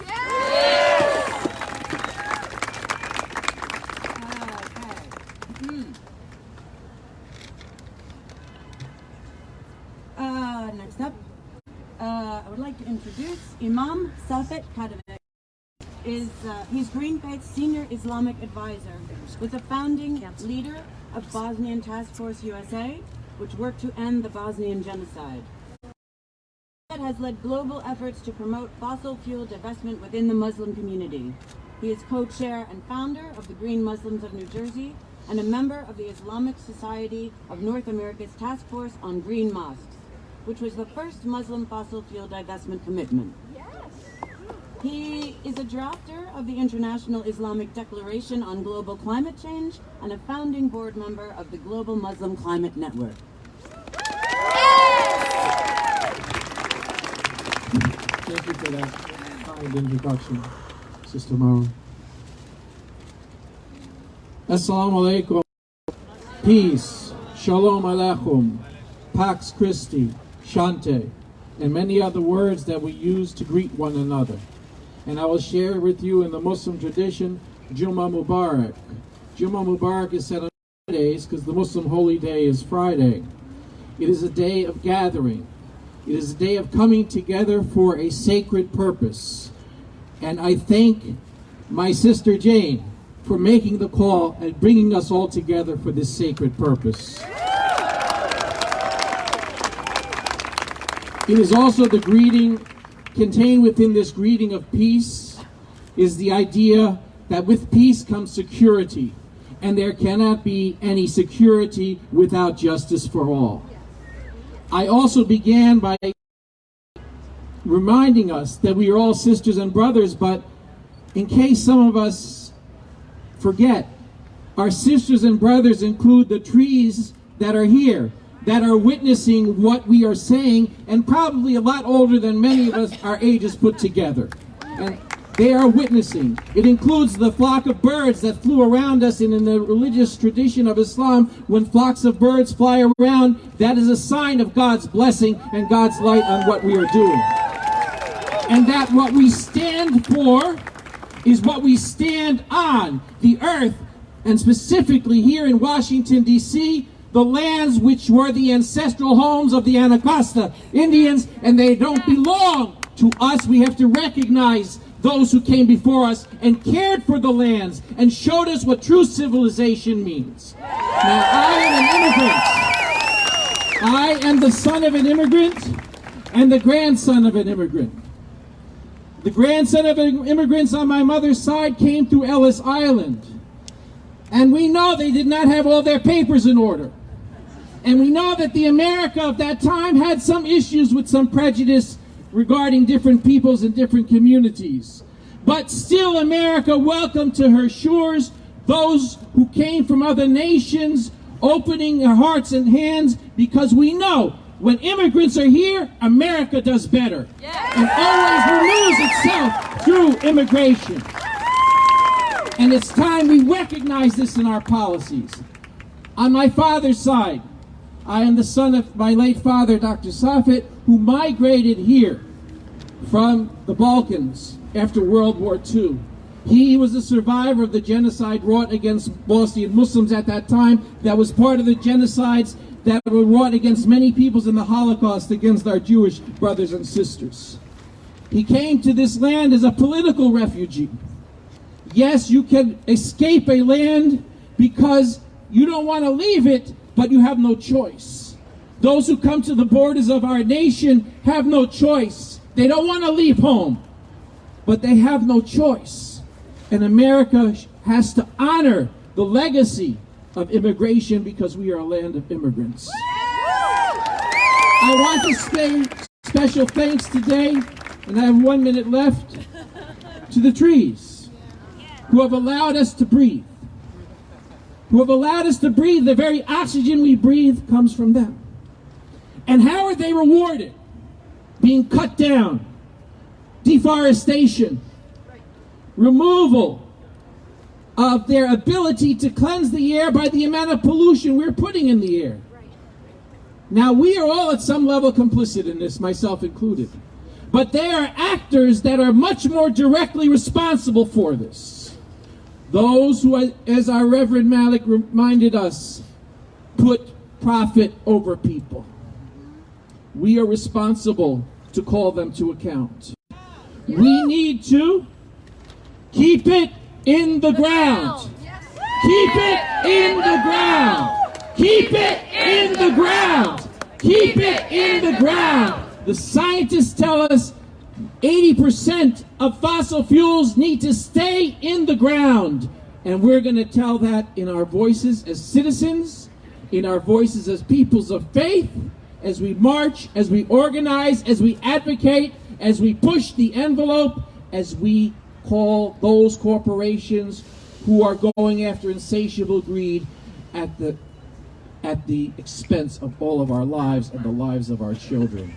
Next up, I would like to introduce Imam Safet Kadavik. He's Greenfaith's senior Islamic advisor, was a founding leader of Bosnian Task Force USA, which worked to end the Bosnian genocide. It has led global efforts to promote fossil fuel divestment within the Muslim community. He is co-chair and founder of the Green Muslims of New Jersey and a member of the Islamic Society of North America's Task Force on Green Mosques, which was the first Muslim fossil fuel divestment commitment. He is a drafter of the International Islamic Declaration on Global Climate Change and a founding board member of the Global Muslim Climate Network. Thank you for that kind introduction, Sister Mara. Assalamu alaikum. Peace, Shalom Aleichem, Pax Christi, Shante, and many other words that we use to greet one another. And I will share with you in the Muslim tradition, Juma Mubarak. Juma Mubarak is said on Fridays because the Muslim holy day is Friday. It is a day of gathering. It is a day of coming together for a sacred purpose. And I thank my sister Jane for making the call and bringing us all together for this sacred purpose. It is also the greeting, contained within this greeting of peace, is the idea that with peace comes security, and there cannot be any security without justice for all. I also began by reminding us that we are all sisters and brothers, but in case some of us forget, our sisters and brothers include the trees that are here, that are witnessing what we are saying, and probably a lot older than many of us, our ages put together. And they are witnessing. It includes the flock of birds that flew around us, and in the religious tradition of Islam, when flocks of birds fly around, that is a sign of God's blessing and God's light on what we are doing. And that what we stand for is what we stand on, the earth, and specifically here in Washington, D.C., the lands which were the ancestral homes of the Anacostia Indians, and they don't belong to us. We have to recognize those who came before us and cared for the lands and showed us what true civilization means. Now, I am an immigrant. I am the son of an immigrant and the grandson of an immigrant. The grandson of immigrants on my mother's side came through Ellis Island. And we know they did not have all their papers in order. And we know that the America of that time had some issues with some prejudice regarding different peoples and different communities. But still America welcomed to her shores those who came from other nations, opening their hearts and hands, because we know when immigrants are here, America does better. And always renews itself through immigration. And it's time we recognize this in our policies. On my father's side, I am the son of my late father, Dr. Saafir, who migrated here from the Balkans after World War II. He was a survivor of the genocide wrought against Bosnian Muslims at that time. That was part of the genocides that were wrought against many peoples in the Holocaust against our Jewish brothers and sisters. He came to this land as a political refugee. Yes, you can escape a land because you don't want to leave it, but you have no choice. Those who come to the borders of our nation have no choice. They don't want to leave home, but they have no choice. And America has to honor the legacy of immigration because we are a land of immigrants. I want to say special thanks today, and I have 1 minute left, to the trees who have allowed us to breathe. Who have allowed us to breathe. The very oxygen we breathe comes from them. And how are they rewarded? Being cut down, deforestation, removal of their ability to cleanse the air by the amount of pollution we're putting in the air. Now, we are all at some level complicit in this, myself included. But they are actors that are much more directly responsible for this. Those who, as our Reverend Malik reminded us, put profit over people. We are responsible to call them to account. We need to keep it in the ground. Keep it in the ground. Keep it in the ground. Keep it in the ground. The scientists tell us 80% of fossil fuels need to stay in the ground. And we're going to tell that in our voices as citizens, in our voices as peoples of faith, as we march, as we organize, as we advocate, as we push the envelope, as we call those corporations who are going after insatiable greed at the expense of all of our lives and the lives of our children.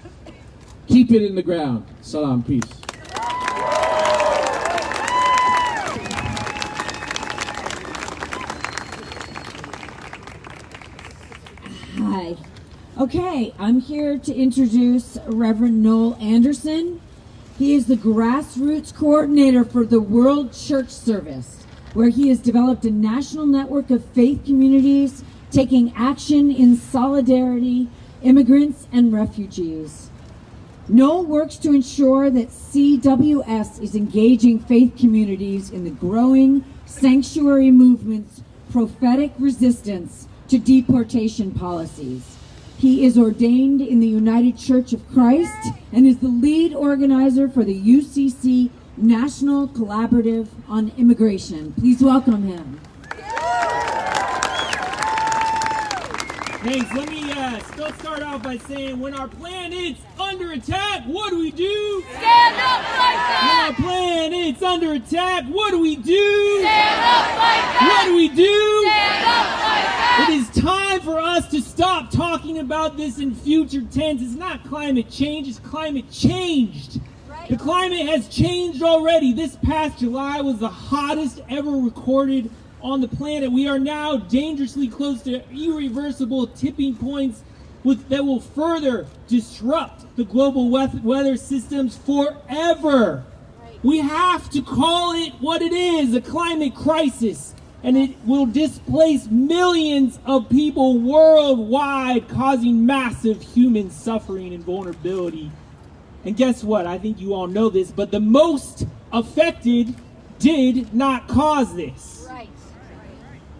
Keep it in the ground. Salam, peace. Hi. Okay, I'm here to introduce Reverend Noel Anderson. He is the grassroots coordinator for the World Church Service, where he has developed a national network of faith communities taking action in solidarity, immigrants and refugees. Noel works to ensure that CWS is engaging faith communities in the growing sanctuary movement's prophetic resistance to deportation policies. He is ordained in the United Church of Christ and is the lead organizer for the UCC National Collaborative on Immigration. Please welcome him. Thanks. Let me still start off by saying, when our planet's under attack, what do? Stand up, fight back! When our planet's under attack, what do? Stand up, fight back! What do? Stand up, fight back! It is time for us to stop talking about this in future tense. It's not climate change, it's climate changed. Right. The climate has changed already. This past July was the hottest ever recorded on the planet. We are now dangerously close to irreversible tipping points that will further disrupt the global weather systems forever. Right. We have to call it what it is, a climate crisis. And it will displace millions of people worldwide, causing massive human suffering and vulnerability. And guess what? I think you all know this, but the most affected did not cause this. Right.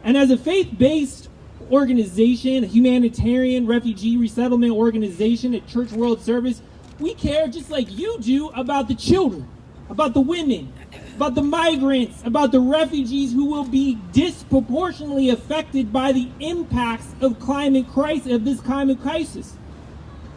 And as a faith-based organization, a humanitarian refugee resettlement organization at Church World Service, we care just like you do about the children, about the women, about the migrants, about the refugees who will be disproportionately affected by the impacts of this climate crisis.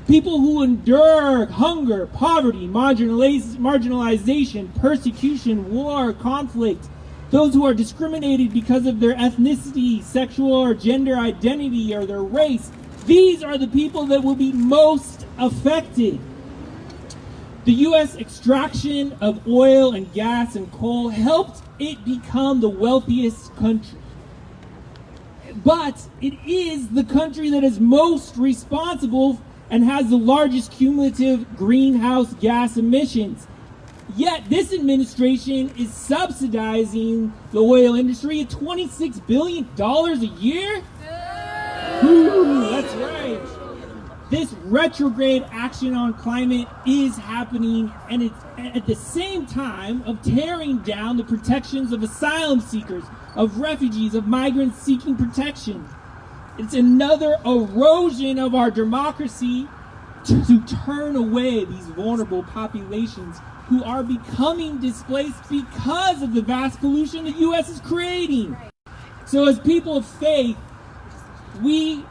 People who endure hunger, poverty, marginalization, persecution, war, conflict, those who are discriminated because of their ethnicity, sexual or gender identity, or their race. These are the people that will be most affected. The U.S. extraction of oil and gas and coal helped it become the wealthiest country. But it is the country that is most responsible and has the largest cumulative greenhouse gas emissions. Yet this administration is subsidizing the oil industry at $26 billion a year? Ooh, that's right. This retrograde action on climate is happening, and it's at the same time of tearing down the protections of asylum seekers, of refugees, of migrants seeking protection. It's another erosion of our democracy to turn away these vulnerable populations who are becoming displaced because of the vast pollution the U.S. is creating. So as people of faith, we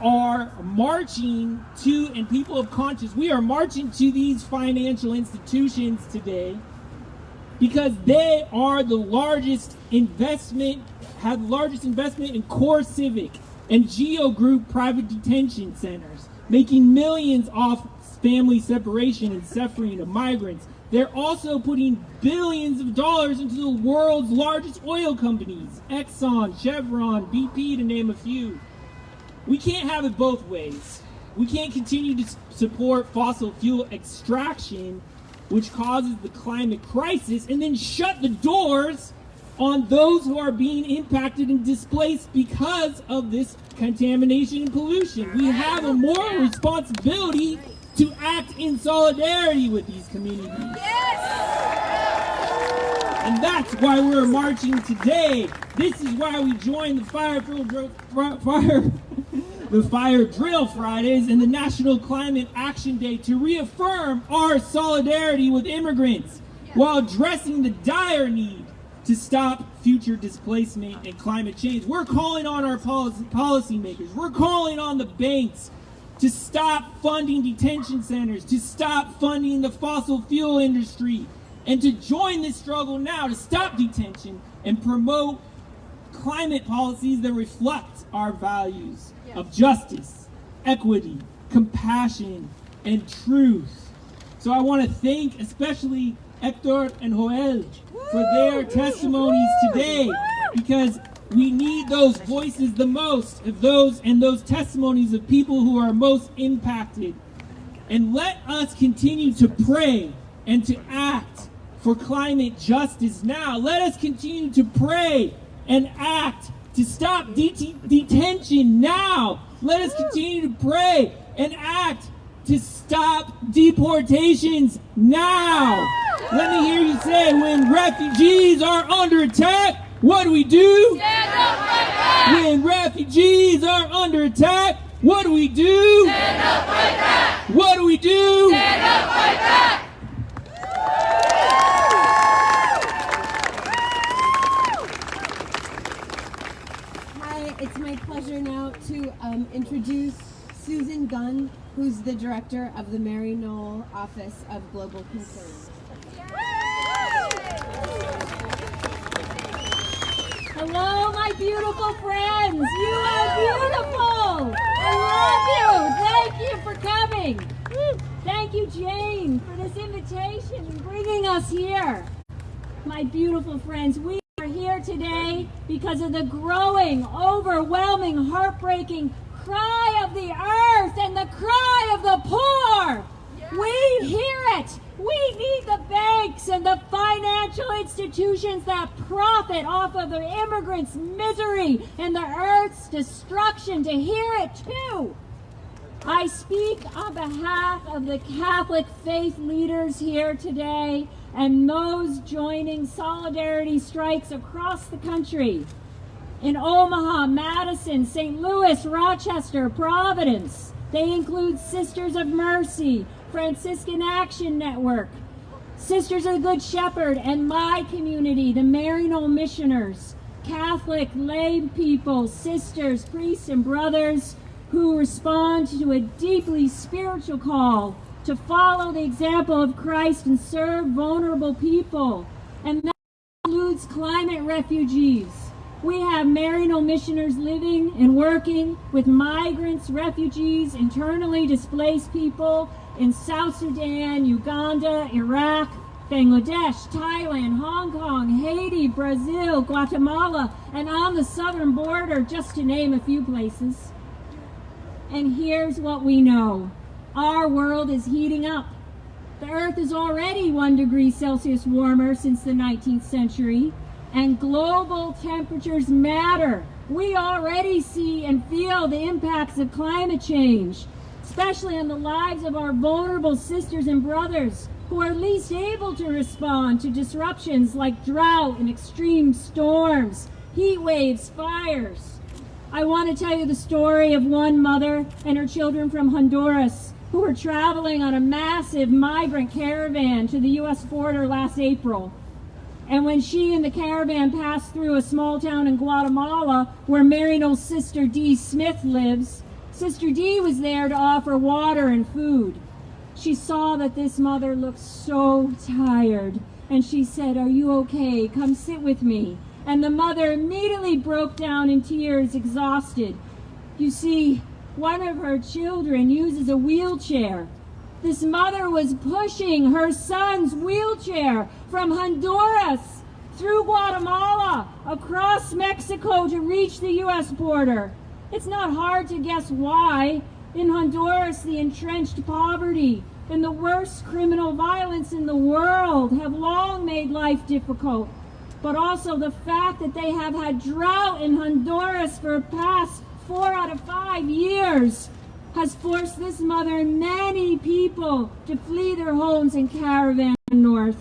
are marching to, and people of conscience, we are marching to these financial institutions today because they are the largest investment, have the largest investment in core civic and geo group private detention centers, making millions off family separation and suffering of migrants. They're also putting billions of dollars into the world's largest oil companies, Exxon, Chevron, BP, to name a few. We can't have it both ways. We can't continue to support fossil fuel extraction, which causes the climate crisis, and then shut the doors on those who are being impacted and displaced because of this contamination and pollution. We have a moral responsibility to act in solidarity with these communities. And that's why we're marching today. This is why we joined the FireDrill Fridays and the National Climate Action Day to reaffirm our solidarity with immigrants while addressing the dire need to stop future displacement and climate change. We're calling on our policymakers. We're calling on the banks to stop funding detention centers, to stop funding the fossil fuel industry, and to join this struggle now to stop detention and promote climate policies that reflect our values of justice, equity, compassion, and truth. So I want to thank especially Hector and Joel for their testimonies today, because we need those voices the most, of those testimonies of people who are most impacted. And let us continue to pray and to act for climate justice now. Let us continue to pray and act to stop detention now. Let us continue to pray and act to stop deportations now. Let me hear you say, when refugees are under attack, what do we do? Stand up, fight back. When refugees are under attack, what do we do? Stand up, fight back. What do we do? Stand up, fight back. Hi, it's my pleasure now to introduce Susan Gunn, who's the director of the Mary Knoll Office of Global Concerns. Hello, my beautiful friends. You are beautiful. I love you. Thank you for coming. Thank you, Jane, for this invitation and bringing us here. My beautiful friends, we are here today because of the growing, overwhelming, heartbreaking cry of the earth and the cry of the poor. We hear it. We need the banks and the financial institutions that profit off of the immigrants' misery and the earth's destruction to hear it too. I speak on behalf of the Catholic faith leaders here today and those joining solidarity strikes across the country. In Omaha, Madison, St. Louis, Rochester, Providence. They include Sisters of Mercy, Franciscan Action Network, Sisters of the Good Shepherd, and my community, the Mary Knoll Missioners, Catholic lay people, sisters, priests, and brothers who respond to a deeply spiritual call to follow the example of Christ and serve vulnerable people. And that includes climate refugees. We have Mary Knoll Missioners living and working with migrants, refugees, internally displaced people in South Sudan, Uganda, Iraq, Bangladesh, Thailand, Hong Kong, Haiti, Brazil, Guatemala, and on the southern border, just to name a few places. And here's what we know. Our world is heating up. The Earth is already 1 degree Celsius warmer since the 19th century, and global temperatures matter. We already see and feel the impacts of climate change, especially on the lives of our vulnerable sisters and brothers who are least able to respond to disruptions like drought and extreme storms, heat waves, fires. I want to tell you the story of one mother and her children from Honduras who were traveling on a massive migrant caravan to the U.S. border last April. And when she and the caravan passed through a small town in Guatemala where Marino's sister Dee Smith lives, Sister Dee was there to offer water and food. She saw that this mother looked so tired, and she said, "Are you okay? Come sit with me." And the mother immediately broke down in tears, exhausted. You see, one of her children uses a wheelchair. This mother was pushing her son's wheelchair from Honduras through Guatemala, across Mexico to reach the U.S. border. It's not hard to guess why. In Honduras, the entrenched poverty and the worst criminal violence in the world have long made life difficult. But also the fact that they have had drought in Honduras for the past 4 out of 5 years has forced this mother and many people to flee their homes and caravan north.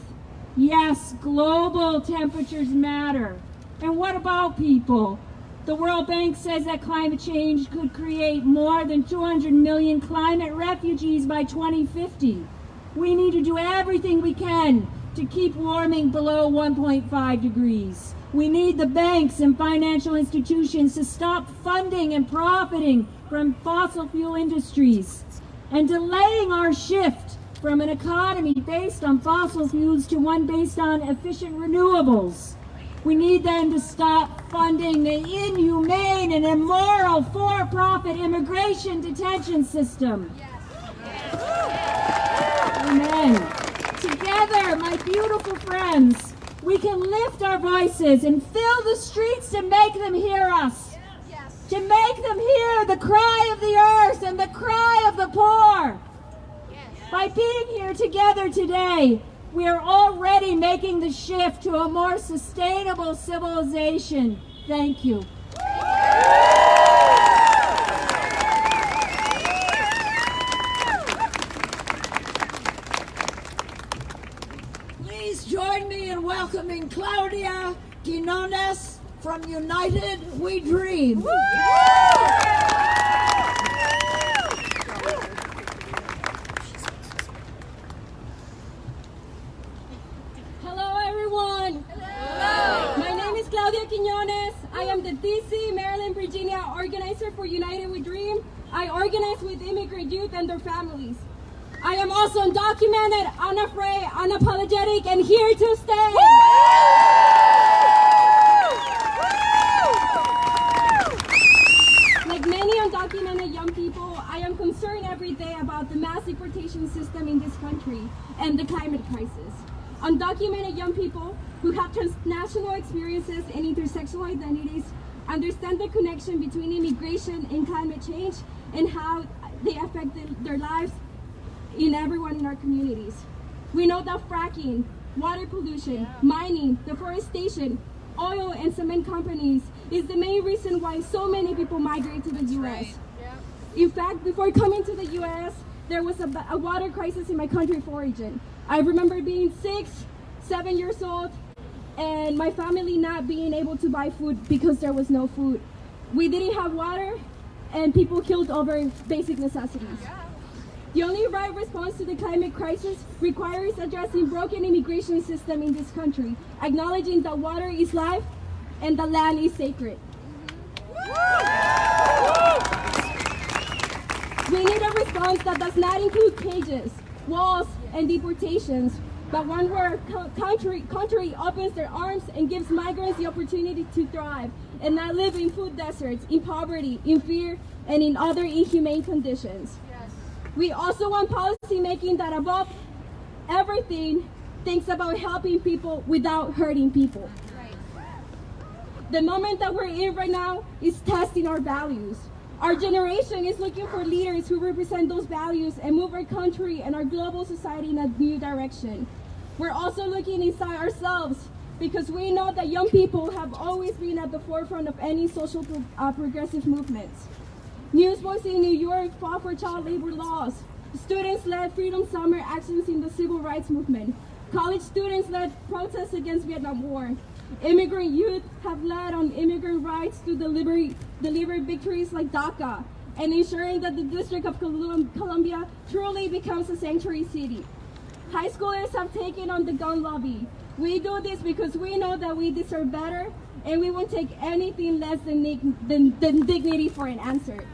Yes, global temperatures matter. And what about people? The World Bank says that climate change could create more than 200 million climate refugees by 2050. We need to do everything we can to keep warming below 1.5 degrees. We need the banks and financial institutions to stop funding and profiting from fossil fuel industries and delaying our shift from an economy based on fossil fuels to one based on efficient renewables. We need them to stop funding the inhumane and immoral for-profit immigration detention system. Amen. Together, my beautiful friends, we can lift our voices and fill the streets to make them hear us. To make them hear the cry of the earth and the cry of the poor. By being here together today, we are already making the shift to a more sustainable civilization. Thank you. Please join me in welcoming Claudia Quinones from United We Dream. Quinones. I am the DC, Maryland, Virginia organizer for United We Dream. I organize with immigrant youth and their families. I am also undocumented, unafraid, unapologetic, and here to stay. Like many undocumented young people, I am concerned every day about the mass deportation system in this country and the climate crisis. Undocumented young people who have transnational experiences and intersectional identities understand the connection between immigration and climate change and how they affect their lives in everyone in our communities. We know that fracking, water pollution, mining, deforestation, oil and cement companies is the main reason why so many people migrate to the U.S. In fact, before coming to the U.S., there was a water crisis in my country of origin. I remember being 6, 7 years old, and my family not being able to buy food because there was no food. We didn't have water, and people killed over basic necessities. The only right response to the climate crisis requires addressing broken immigration system in this country, acknowledging that water is life and the land is sacred. We need a response that does not include cages, walls, and deportations, but one where country opens their arms and gives migrants the opportunity to thrive and not live in food deserts, in poverty, in fear, and in other inhumane conditions. Yes. We also want policy making that above everything thinks about helping people without hurting people. Right. The moment that we're in right now is testing our values. Our generation is looking for leaders who represent those values and move our country and our global society in a new direction. We're also looking inside ourselves because we know that young people have always been at the forefront of any social progressive movements. Newsboys in New York fought for child labor laws. Students led Freedom Summer actions in the civil rights movement. College students led protests against Vietnam War. Immigrant youth have led on immigrant rights to deliver victories like DACA and ensuring that the District of Columbia truly becomes a sanctuary city. High schoolers have taken on the gun lobby. We do this because we know that we deserve better and we won't take anything less than dignity for an answer.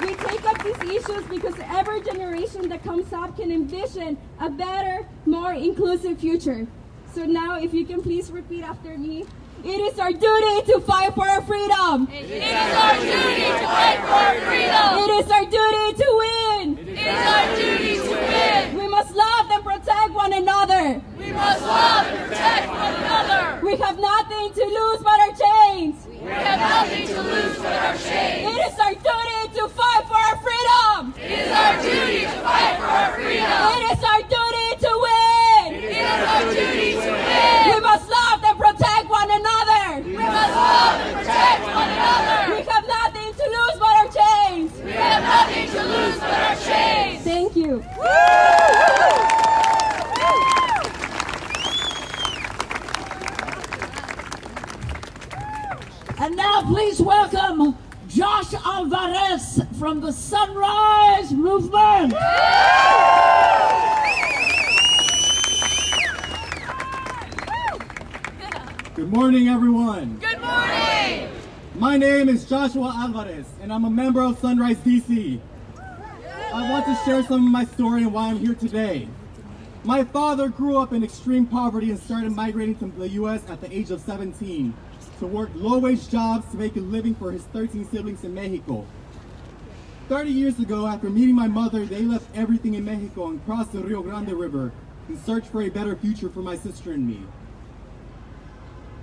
We take up these issues because every generation that comes up can envision a better, more inclusive future. So now, if you can please repeat after me. It is our duty to fight for our freedom. It is our duty to fight for our freedom. It is our duty to win. It is our duty to win. We must love and protect one another. We must love and protect one another. We have nothing to lose but our chains. We have nothing to lose but our chains. It is our duty to fight for our freedom. It is our duty to fight for our freedom. It is our duty to win. It is our duty to win. We must love and protect one another. We must love and protect one another. We have nothing to lose but our chains. We have nothing to lose but our chains. Thank you. And now please welcome Josh Alvarez from the Sunrise Movement. Good morning, everyone. Good morning. My name is Joshua Alvarez, and I'm a member of Sunrise DC. I want to share some of my story and why I'm here today. My father grew up in extreme poverty and started migrating to the U.S. at the age of 17 to work low-wage jobs to make a living for his 13 siblings in Mexico. 30 years ago, after meeting my mother, they left everything in Mexico and crossed the Rio Grande River in search for a better future for my sister and me.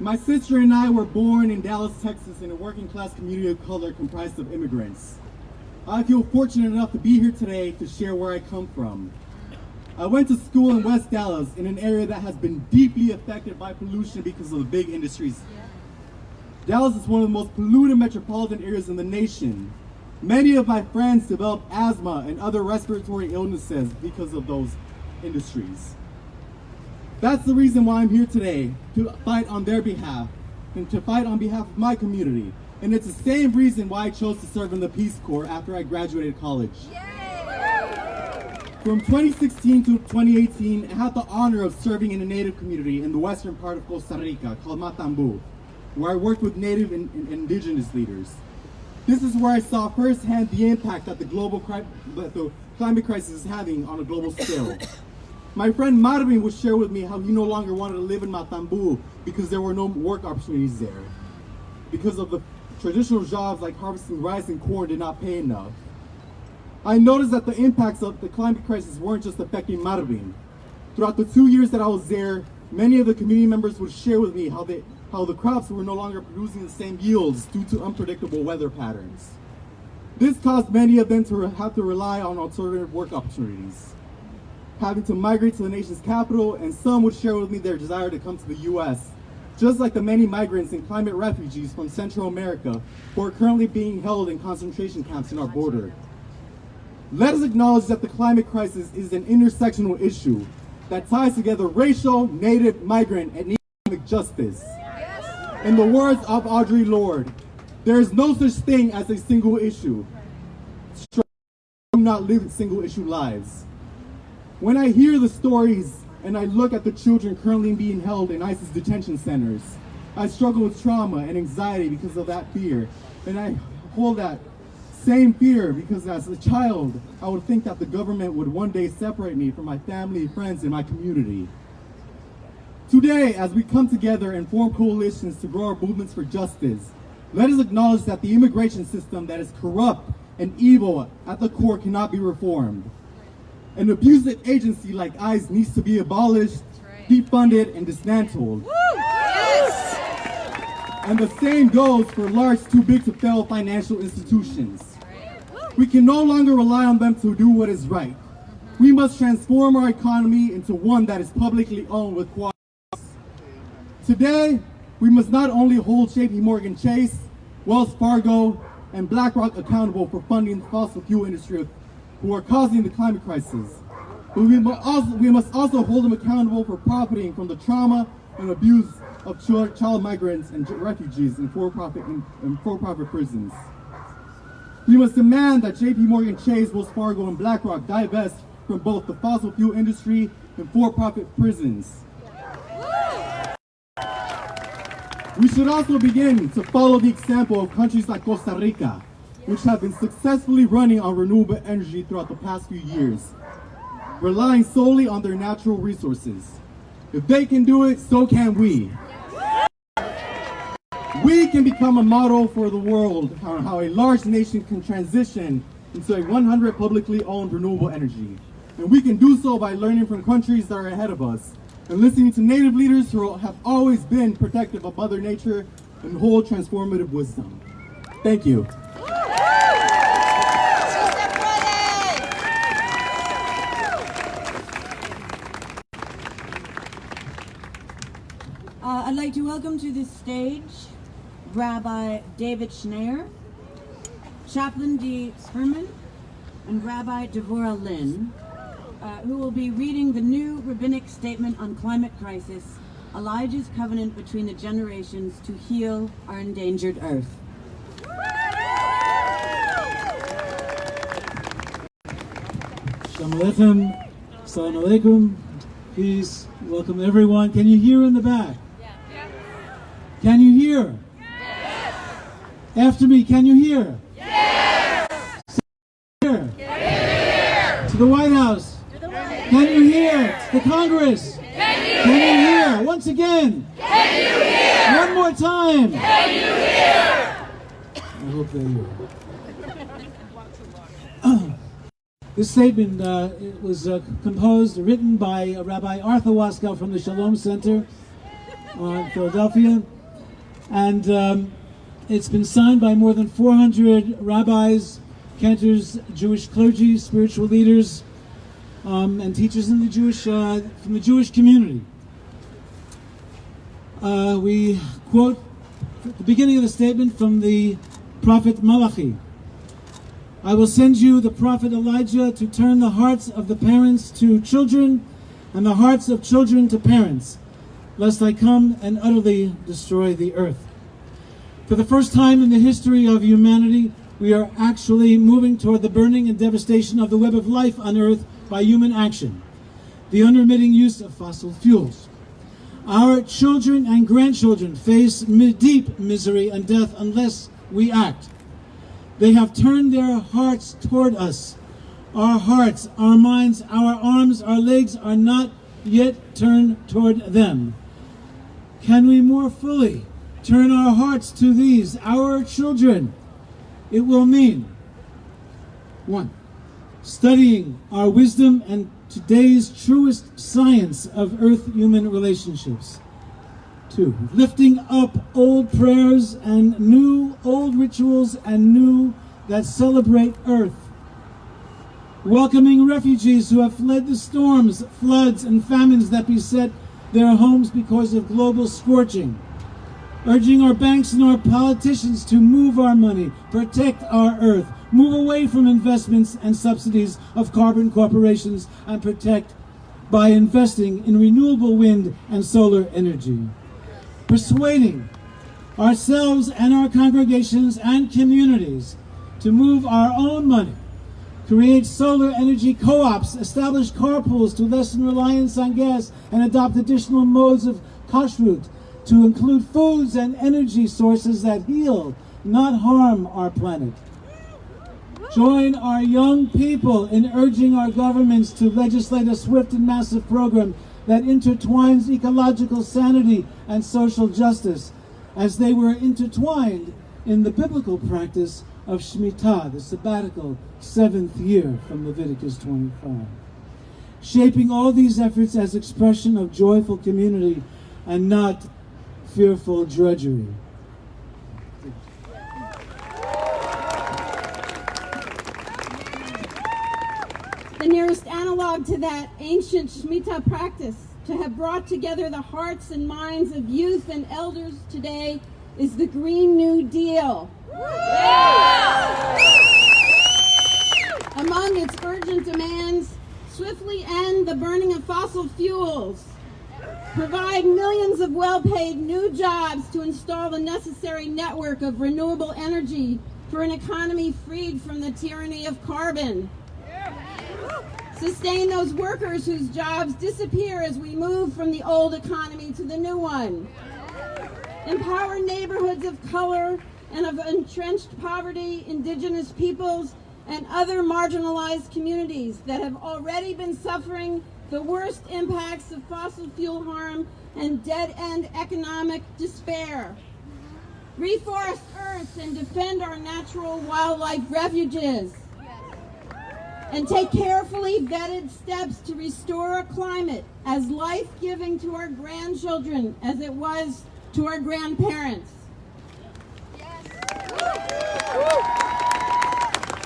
My sister and I were born in Dallas, Texas, in a working-class community of color comprised of immigrants. I feel fortunate enough to be here today to share where I come from. I went to school in West Dallas, in an area that has been deeply affected by pollution because of the big industries. Dallas is one of the most polluted metropolitan areas in the nation. Many of my friends developed asthma and other respiratory illnesses because of those industries. That's the reason why I'm here today, to fight on their behalf and to fight on behalf of my community. And it's the same reason why I chose to serve in the Peace Corps after I graduated college. From 2016 to 2018, I had the honor of serving in a Native community in the western part of Costa Rica called Matambu, where I worked with Native and indigenous leaders. This is where I saw firsthand the impact that the climate crisis is having on a global scale. My friend Marvin would share with me how he no longer wanted to live in Matambu because there were no work opportunities there. Because of the traditional jobs like harvesting rice and corn did not pay enough. I noticed that the impacts of the climate crisis weren't just affecting Marvin. Throughout the 2 years that I was there, many of the community members would share with me how the crops were no longer producing the same yields due to unpredictable weather patterns. This caused many of them to have to rely on alternative work opportunities, having to migrate to the nation's capital, and some would share with me their desire to come to the U.S., just like the many migrants and climate refugees from Central America who are currently being held in concentration camps in our border. Let us acknowledge that the climate crisis is an intersectional issue that ties together racial, native, migrant, and economic justice. In the words of Audre Lorde, there is no such thing as a single issue. Do not live single issue lives. When I hear the stories and I look at the children currently being held in ISIS detention centers, I struggle with trauma and anxiety because of that fear. And I hold that same fear because as a child, I would think that the government would one day separate me from my family, friends, and my community. Today, as we come together and form coalitions to grow our movements for justice, let us acknowledge that the immigration system that is corrupt and evil at the core cannot be reformed. An abusive agency like ICE needs to be abolished, defunded, and dismantled. And the same goes for large, too big to fail financial institutions. We can no longer rely on them to do what is right. We must transform our economy into one that is publicly owned with quality. Today, we must not only hold JP Morgan Chase, Wells Fargo, and BlackRock accountable for funding the fossil fuel industry who are causing the climate crisis, but we must also hold them accountable for profiting from the trauma and abuse of child migrants and refugees in for-profit prisons. We must demand that JP Morgan Chase, Wells Fargo, and BlackRock divest from both the fossil fuel industry and for-profit prisons. We should also begin to follow the example of countries like Costa Rica, which have been successfully running on renewable energy throughout the past few years, relying solely on their natural resources. If they can do it, so can we. We can become a model for the world on how a large nation can transition into a 100% publicly owned renewable energy. And we can do so by learning from countries that are ahead of us and listening to native leaders who have always been protective of Mother Nature and hold transformative wisdom. Thank you. I'd like to welcome to this stage Rabbi David Schneier, Chaplain D. Sperman, and Rabbi Devorah Lynn, who will be reading the new rabbinic statement on climate crisis, Elijah's covenant between the generations to heal our endangered earth. Shalom Aleichem, Salam Alaikum, peace, welcome everyone. Can you hear in the back? Can you hear? Yes. After me, can you hear? Yes. Here. To the White House. Can you hear? To the Congress. Can you hear? Once again. Can you hear? One more time. Can you hear? I hope they hear. This statement it was written by Rabbi Arthur Waskow from the Shalom Center in Philadelphia. And it's been signed by more than 400 rabbis, cantors, Jewish clergy, spiritual leaders, and teachers in the from the Jewish community. We quote the beginning of the statement from the prophet Malachi. I will send you the prophet Elijah to turn the hearts of the parents to children and the hearts of children to parents, lest I come and utterly destroy the earth. For the first time in the history of humanity, we are actually moving toward the burning and devastation of the web of life on earth by human action, the unremitting use of fossil fuels. Our children and grandchildren face deep misery and death unless we act. They have turned their hearts toward us. Our hearts, our minds, our arms, our legs are not yet turned toward them. Can we more fully turn our hearts to these, our children? It will mean, 1, studying our wisdom and today's truest science of earth-human relationships. 2, lifting up old prayers and new old rituals and new that celebrate earth. Welcoming refugees who have fled the storms, floods, and famines that beset their homes because of global scorching. Urging our banks and our politicians to move our money, protect our earth, move away from investments and subsidies of carbon corporations, and protect by investing in renewable wind and solar energy. Persuading ourselves and our congregations and communities to move our own money, create solar energy co-ops, establish carpools to lessen reliance on gas, and adopt additional modes of kashrut to include foods and energy sources that heal, not harm our planet. Join our young people in urging our governments to legislate a swift and massive program that intertwines ecological sanity and social justice as they were intertwined in the biblical practice of Shemitah, the sabbatical 7th year from Leviticus 25. Shaping all these efforts as expression of joyful community and not fearful drudgery. analog to that ancient Shemitah practice, to have brought together the hearts and minds of youth and elders today, is the Green New Deal. Among its urgent demands, swiftly end the burning of fossil fuels, provide millions of well-paid new jobs to install the necessary network of renewable energy for an economy freed from the tyranny of carbon, sustain those workers whose jobs disappear as we move from the old economy to the new one, empower neighborhoods of color and of entrenched poverty, indigenous peoples, and other marginalized communities that have already been suffering the worst impacts of fossil fuel harm and dead-end economic despair. Reforest Earth and defend our natural wildlife refuges. And take carefully vetted steps to restore a climate as life-giving to our grandchildren as it was to our grandparents.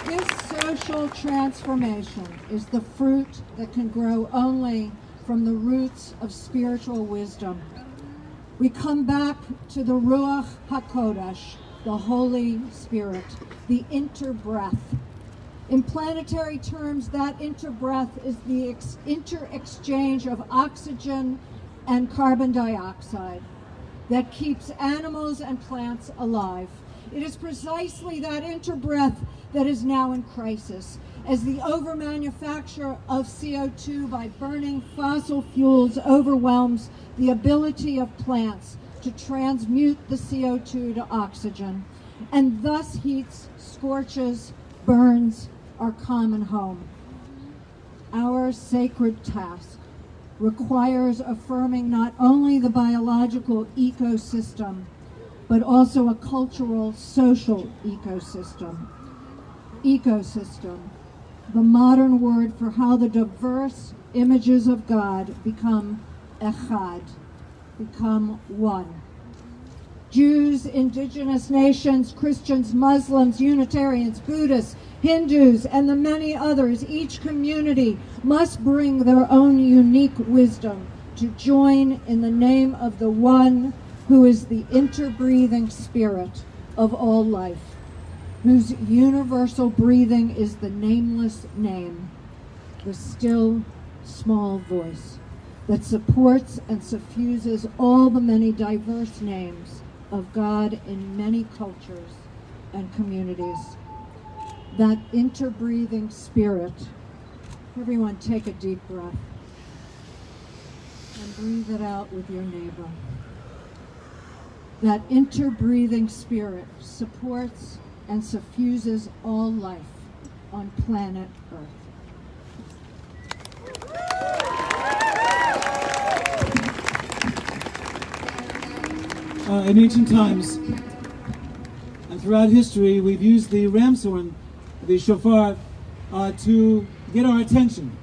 This social transformation is the fruit that can grow only from the roots of spiritual wisdom. We come back to the Ruach HaKodesh, the Holy Spirit, the interbreath. In planetary terms, that interbreath is the inter-exchange of oxygen and carbon dioxide that keeps animals and plants alive. It is precisely that interbreath that is now in crisis, as the overmanufacture of CO2 by burning fossil fuels overwhelms the ability of plants to transmute the CO2 to oxygen, and thus heats, scorches, burns our common home. Our sacred task requires affirming not only the biological ecosystem, but also a cultural, social ecosystem. Ecosystem, the modern word for how the diverse images of God become echad, become one. Jews, indigenous nations, Christians, Muslims, Unitarians, Buddhists, Hindus, and the many others, each community must bring their own unique wisdom to join in the name of the one who is the interbreathing spirit of all life, whose universal breathing is the nameless name, the still, small voice that supports and suffuses all the many diverse names of God in many cultures and communities. That interbreathing spirit. Everyone take a deep breath and breathe it out with your neighbor. That interbreathing spirit supports and suffuses all life on planet Earth. In ancient times and throughout history, we've used the ram's horn, the shofar, to get our attention,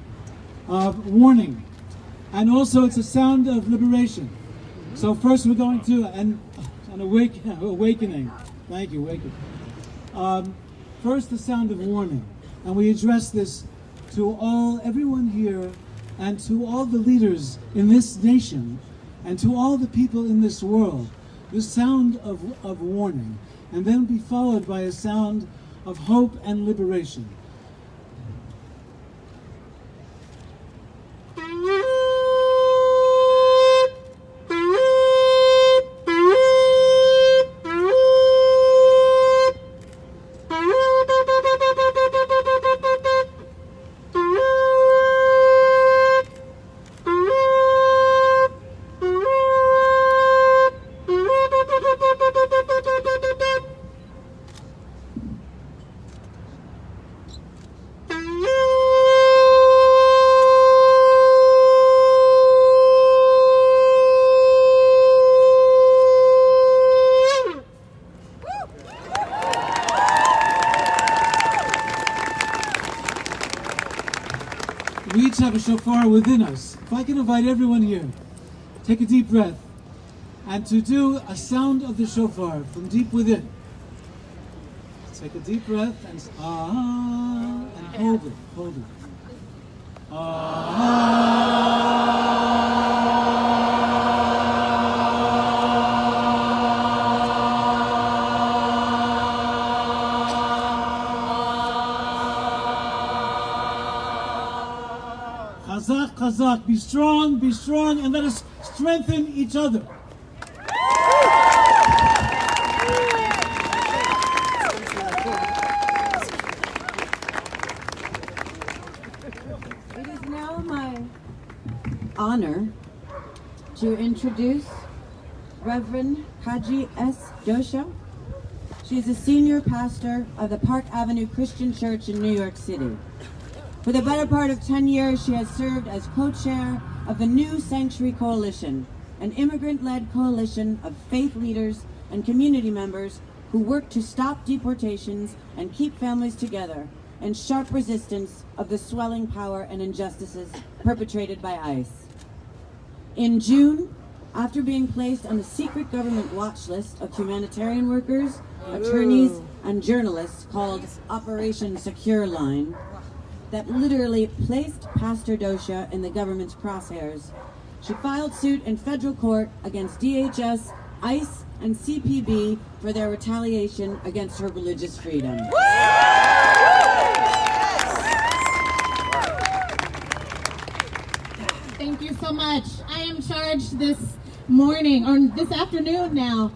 warning, and also it's a sound of liberation. So first we're going to an awakening. Thank you, awakening. First, the sound of warning, and we address this to everyone here, and to all the leaders in this nation, and to all the people in this world. The sound of warning, and then be followed by a sound of hope and liberation. We each have a shofar within us. If I can invite everyone here, take a deep breath, and to do a sound of the shofar from deep within. Take a deep breath and hold it, hold it. Chazak, chazak, be strong, and let us strengthen each other. It is now my honor to introduce Reverend Kaji S. Dosha. She is a senior pastor of the Park Avenue Christian Church in New York City. For the better part of 10 years, she has served as co-chair of the New Sanctuary Coalition, an immigrant-led coalition of faith leaders and community members who work to stop deportations and keep families together in sharp resistance of the swelling power and injustices perpetrated by ICE. In June, after being placed on a secret government watch list of humanitarian workers, attorneys, and journalists called Operation Secure Line, that literally placed Pastor Dosha in the government's crosshairs, she filed suit in federal court against DHS, ICE, and CPB for their retaliation against her religious freedom. Thank you so much. I am charged this morning, or this afternoon now,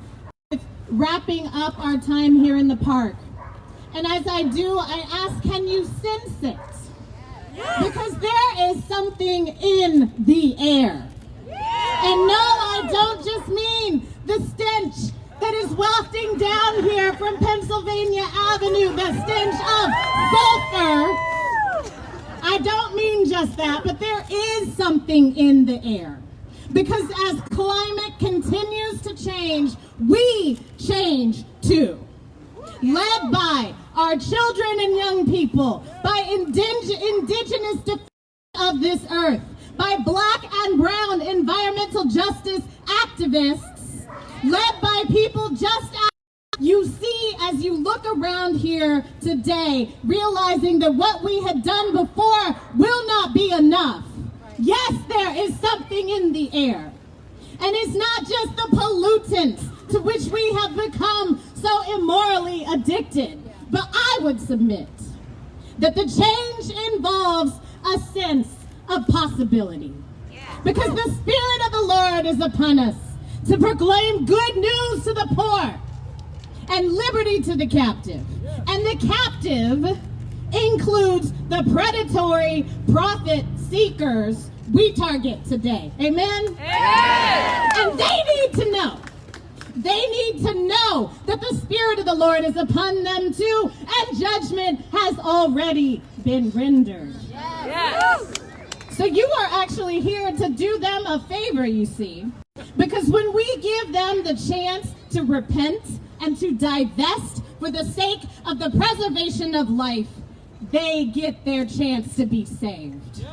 with wrapping up our time here in the park. And as I do, I ask, can you sense it? Because there is something in the air. And no, I don't just mean the stench that is wafting down here from Pennsylvania Avenue, the stench of sulfur. I don't mean just that, but there is something in the air. Because as climate continues to change, we change too. Led by our children and young people, by indigenous defenders of this earth, by black and brown environmental justice activists, led by people just as you see as you look around here today, realizing that what we had done before will not be enough. Yes, there is something in the air. And it's not just the pollutants to which we have become so immorally addicted. But I would submit that the change involves a sense of possibility. Because the Spirit of the Lord is upon us to proclaim good news to the poor and liberty to the captive. And the captive includes the predatory profit seekers we target today. Amen? Amen. And they need to know. They need to know that the Spirit of the Lord is upon them too, and judgment has already been rendered. Yes. So you are actually here to do them a favor, you see. Because when we give them the chance to repent and to divest for the sake of the preservation of life, they get their chance to be saved.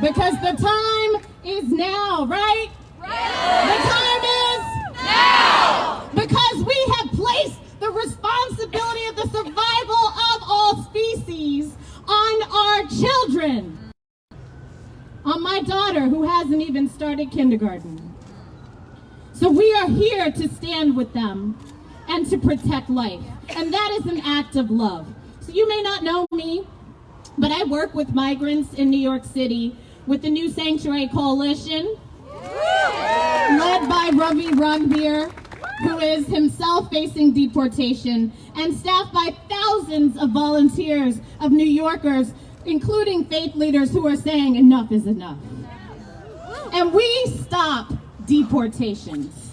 Because the time is now, right? The time is now! Because we have placed the responsibility of the survival of all species on our children. On my daughter, who hasn't even started kindergarten. So we are here to stand with them and to protect life. And that is an act of love. So you may not know me, but I work with migrants in New York City with the New Sanctuary Coalition, led by Ravi Ranbir, who is himself facing deportation, and staffed by thousands of volunteers of New Yorkers, including faith leaders who are saying enough is enough. And we stop deportations.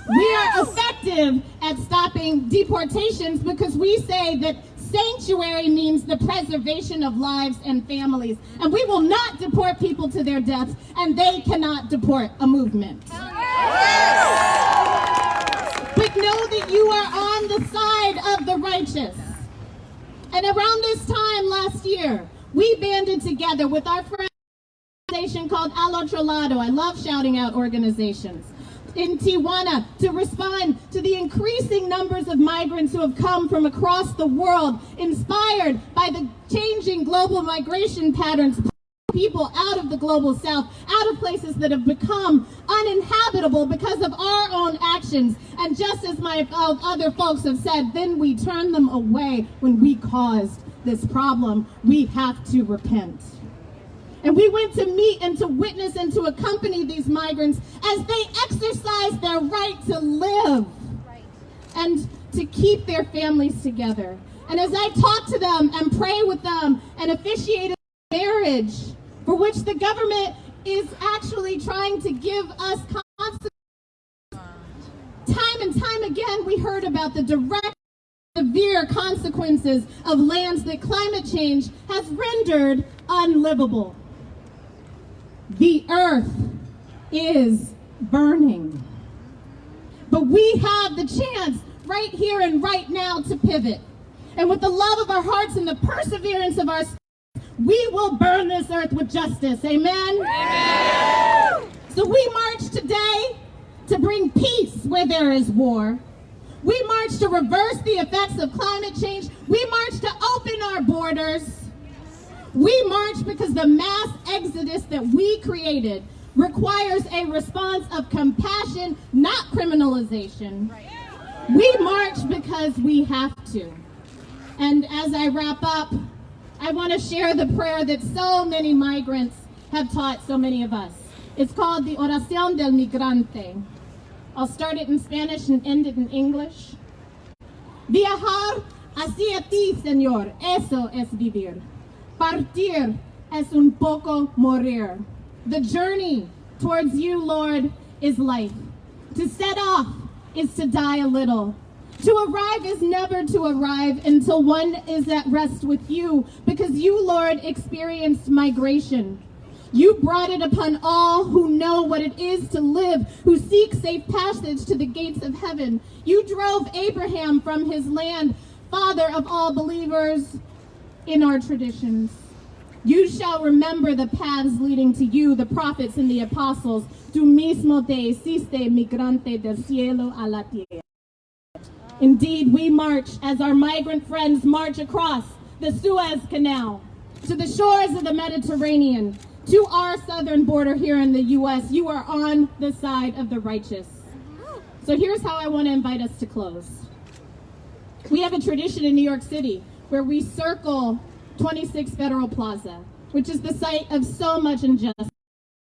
We are effective at stopping deportations because we say that sanctuary means the preservation of lives and families. And we will not deport people to their deaths, and they cannot deport a movement. But know that you are on the side of the righteous. And around this time last year, we banded together with our friend organization called Al Otro Lado. I love shouting out organizations. In Tijuana, to respond to the increasing numbers of migrants who have come from across the world, inspired by the changing global migration patterns people out of the global south, out of places that have become uninhabitable because of our own actions. And just as my other folks have said, then we turn them away when we caused this problem. We have to repent. And we went to meet and to witness and to accompany these migrants as they exercise their right to live and to keep their families together. And as I talk to them and pray with them and officiate a marriage for which the government is actually trying to give us consequences, time and time again we heard about the direct, severe consequences of lands that climate change has rendered unlivable. The earth is burning. But we have the chance right here and right now to pivot. And with the love of our hearts and the perseverance of our spirits, we will burn this earth with justice. Amen? Amen. So we march today to bring peace where there is war. We march to reverse the effects of climate change. We march to open our borders. We march because the mass exodus that we created requires a response of compassion, not criminalization. We march because we have to. And as I wrap up, I want to share the prayer that so many migrants have taught so many of us. It's called the Oración del Migrante. I'll start it in Spanish and end it in English. Viajar hacia ti, Señor, eso es vivir. Partir es un poco morir. The journey towards you, Lord, is life. To set off is to die a little. To arrive is never to arrive until one is at rest with you, because you, Lord, experienced migration. You brought it upon all who know what it is to live, who seek safe passage to the gates of heaven. You drove Abraham from his land, father of all believers in our traditions. You shall remember the paths leading to you, the prophets and the apostles. Tú mismo te hiciste migrante del cielo a la tierra. Indeed, we march as our migrant friends march across the Suez Canal to the shores of the Mediterranean, to our southern border here in the U.S. You are on the side of the righteous. So here's how I want to invite us to close. We have a tradition in New York City where we circle 26 Federal Plaza, which is the site of so much injustice,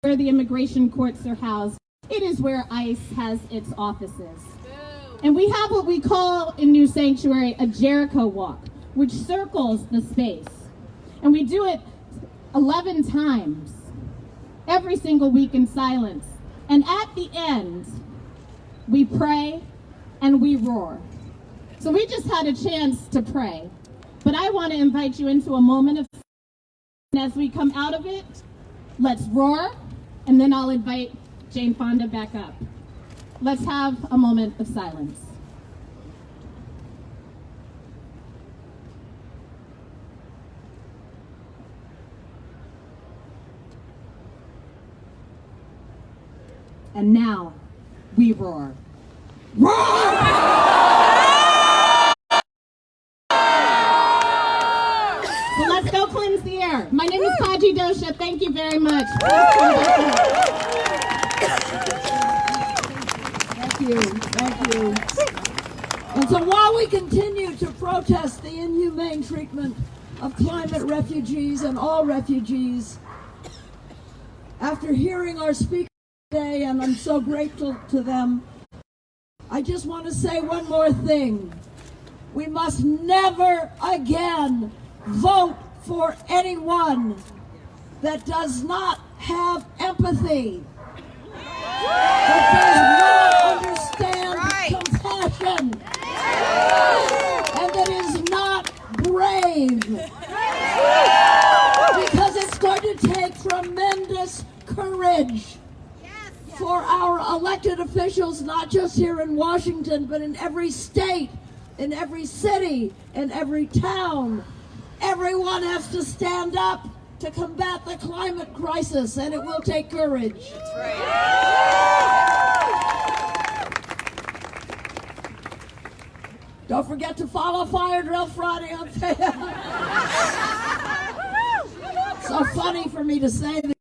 where the immigration courts are housed. It is where ICE has its offices. And we have what we call in New Sanctuary a Jericho walk, which circles the space. And we do it 11 times, every single week in silence. And at the end, we pray and we roar. So we just had a chance to pray. But I want to invite you into a moment of silence. And as we come out of it, let's roar, and then I'll invite Jane Fonda back up. Let's have a moment of silence. And now, we roar. Roar! So let's go cleanse the air. My name is Kaji Dosha. Thank you very much. Thank you. And so while we continue to protest the inhumane treatment of climate refugees and all refugees, after hearing our speaker today, and I'm so grateful to them, I just want to say one more thing. We must never again vote for anyone that does not have empathy, that does not understand compassion, and that is not brave. Because it's going to take tremendous courage for our elected officials, not just here in Washington, but in every state, in every city, in every town. Everyone has to stand up to combat the climate crisis, and it will take courage. That's right. Don't forget to follow FireDrill Friday on Facebook. So so funny for me to say the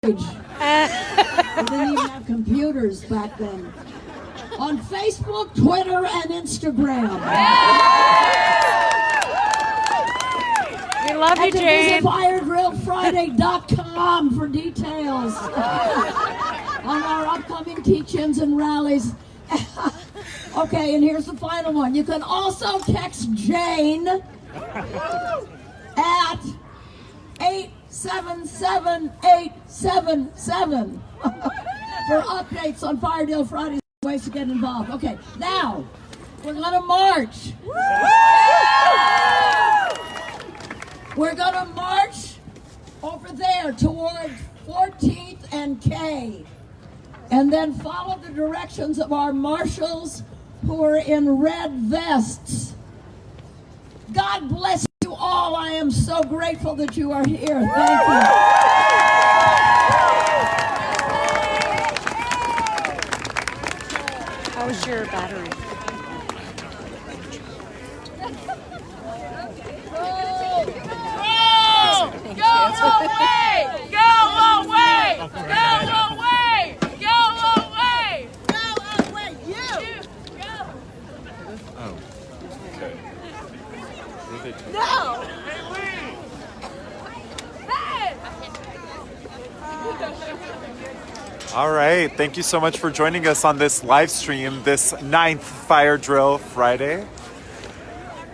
age. We didn't even have computers back then. On Facebook, Twitter, and Instagram. We love you, Jane. Visit FireDrillFriday.com for details on our upcoming teach-ins and rallies. Okay, and here's the final one. You can also text Jane at 877-877 for updates on FireDrill Fridays and ways to get involved. Okay, now we're gonna march. We're gonna march over there towards 14th and K, and then follow the directions of our marshals who are in red vests. God bless you all. I am so grateful that you are here. Thank you. How's your battery? Go away! Go away! Go away! Go away! Go away! You! Go! Oh. Okay. No! All right. Thank you so much for joining us on this live stream, this 9th FireDrill Friday.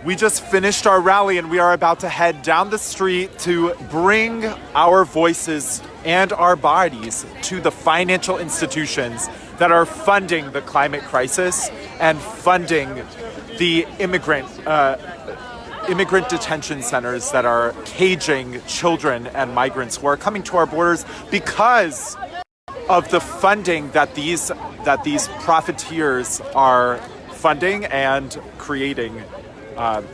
We just finished our rally and we are about to head down the street to bring our voices and our bodies to the financial institutions that are funding the climate crisis and funding the immigrant detention centers that are caging children and migrants who are coming to our borders because of the funding that these profiteers are funding and creating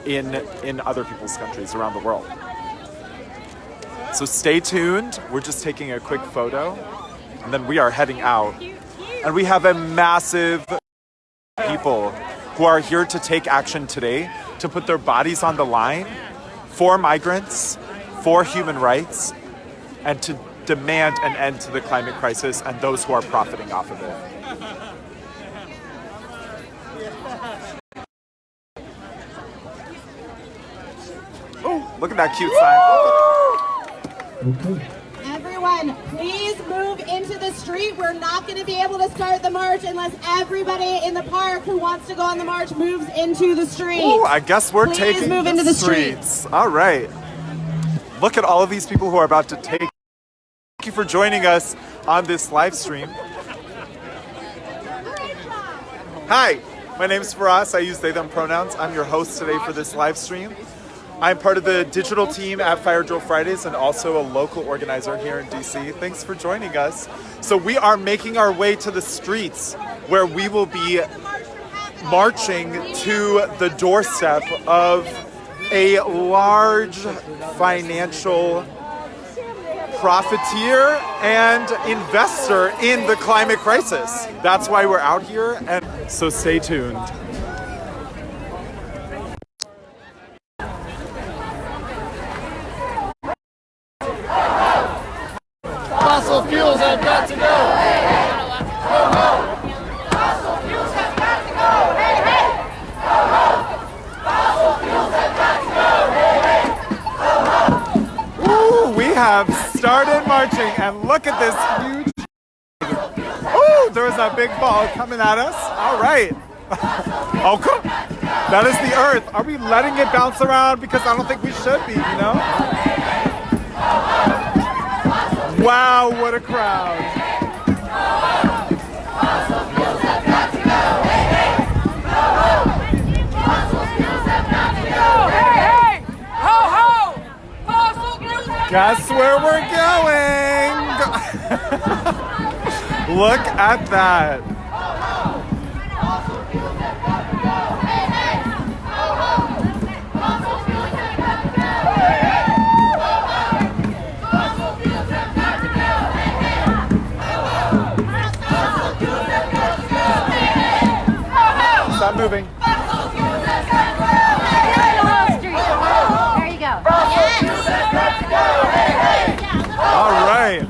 in other people's countries around the world. So stay tuned. We're just taking a quick photo and then we are heading out. And we have a massive people who are here to take action today, to put their bodies on the line for migrants, for human rights, and to demand an end to the climate crisis and those who are profiting off of it. Oh, look at that cute sign. Okay. Everyone, please move into the street. We're not going to be able to start the march unless everybody in the park who wants to go on the march moves into the street. Ooh, I guess we're Please taking move the into the streets. All right. Look at all of these people who are about to take. Thank you for joining us on this live stream. Hi, my name is Faraz. I use they, them pronouns. I'm your host today for this live stream. I'm part of the digital team at FireDrill Fridays and also a local organizer here in DC. Thanks for joining us. So we are making our way to the streets where we will be marching to the doorstep of a large financial profiteer and investor in the climate crisis. That's why we're out here, and so stay tuned. Fossil fuels have got to go! Hey, hey! Ho, ho! Fossil fuels have got to go! Hey, hey! Ho, ho! Fossil fuels have got to go! Hey, hey! Ho, ho! Ooh, we have started marching, and look at this huge... Ooh, there's a big ball coming at us. All right. Oh, cool. That is the earth. Are we letting it bounce around? Because I don't think we should be, you know? Wow, what a crowd. Guess where we're going? Look at that. Stop moving. There you go. All right.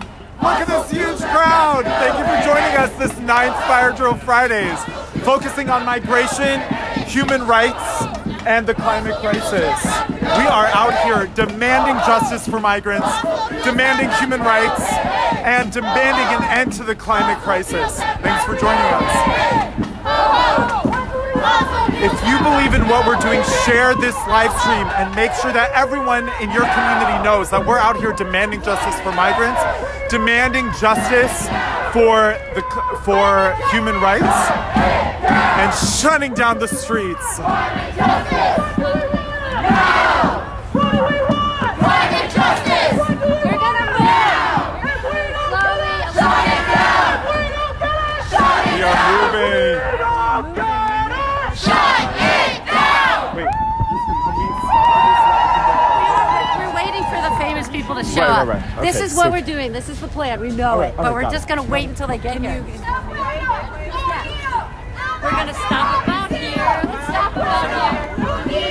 Look at this huge crowd. Thank you for joining us this 9th FireDrill Fridays, focusing on migration, human rights, and the climate crisis. We are out here demanding justice for migrants, demanding human rights, and demanding an end to the climate crisis. Thanks for joining us. If you believe in what we're doing, share this live stream and make sure that everyone in your community knows that we're out here demanding justice for migrants, demanding justice for human rights, and shutting down the streets. We are moving. We're waiting for the famous people to show up. Right. Okay, This is what we're doing. This is the plan. We know it. But we're just going to wait until they get here. We're going to stop about here. Let's stop about here.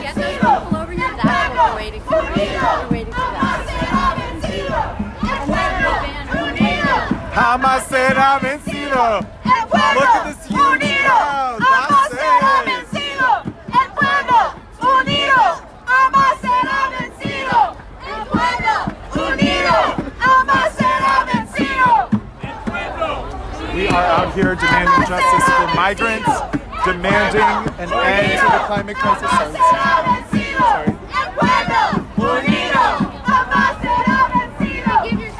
Get those people over here. That's what we're waiting for. We're waiting for that. Jamás será vencido. Look at this huge crowd. That's it. El pueblo unido jamás será vencido. El pueblo unido jamás será vencido. We are out here demanding justice for migrants, demanding an end to the climate crisis. Sorry.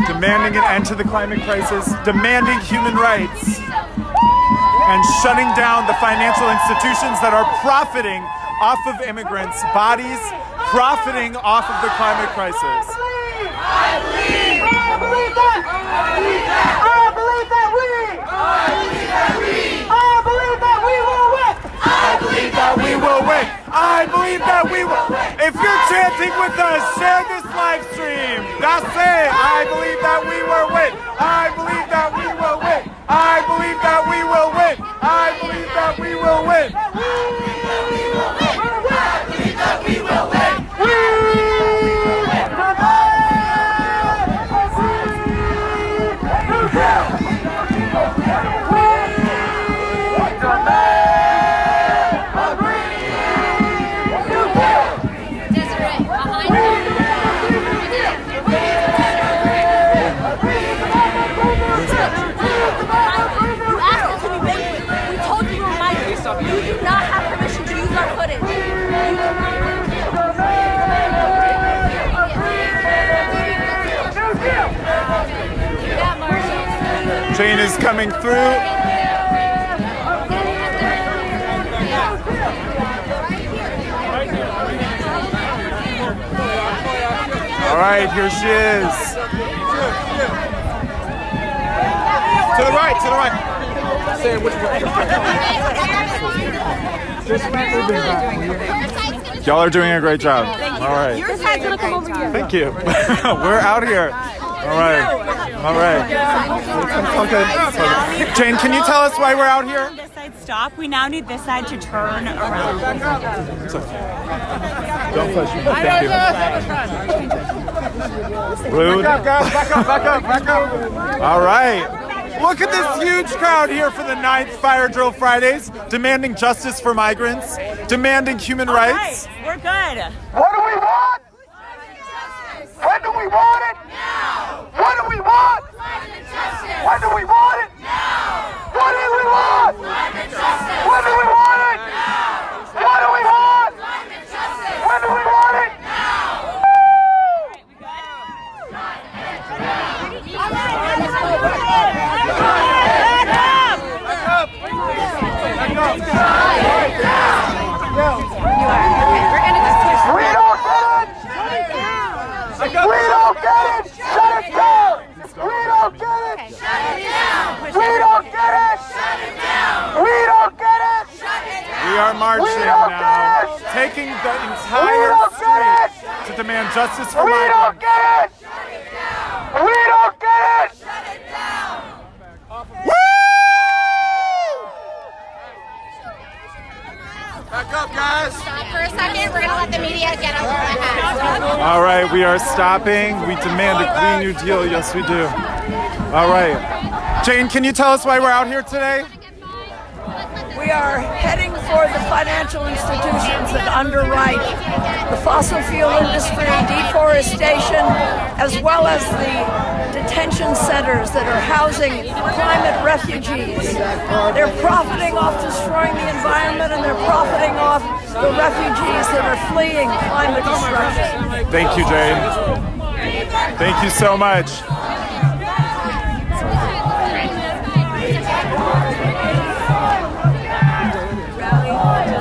Demanding an end to the climate crisis, demanding human rights, and shutting down the financial institutions that are profiting off of immigrants' bodies, profiting off of the climate crisis. I believe that we will win. I believe that we will. If you're chanting with us, share this live stream. That's it. I believe that we will win. I believe that we will win. I believe that we will win. I believe that we will win. I believe that we will win. You do not have permission to use our footage. Jane is coming through. All right, here she is. To the right, to the right. Say which way. Y'all are doing a great job. All right. Your side's gonna come over here. Thank you. We're out here. All right. All right. Okay. Jane, can you tell us why we're out here? This side stop. We now need this side to turn around. Don't push me. Thank you. Rude. Back up, guys. Back up, back up, back up. All right. Look at this huge crowd here for the 9th FireDrill Fridays, demanding justice for migrants, demanding human rights. Right, we're good. What do we want? When do we want it? Now. What do we want? When do we want it? Now. What do we want? When do we want it? Now. What do we want? When do we want it? Now. We don't get it! Shut it down! We don't get it! Shut it down! We don't get it! Shut it down! We don't get it! Shut it down! We are marching now, taking the entire street to demand justice for migrants. We don't get it! We don't get it! Shut it down! Back up, guys. Stop for a second. We're going to let the media get over ahead. All right, we are stopping. We demand a Green New Deal. Yes, we do. All right. Jane, can you tell us why we're out here today? We are heading for the financial institutions that underwrite the fossil fuel industry, deforestation, as well as the detention centers that are housing climate refugees. They're profiting off destroying the environment, and they're profiting off the refugees that are fleeing climate destruction. Thank you, Jane. Thank you so much.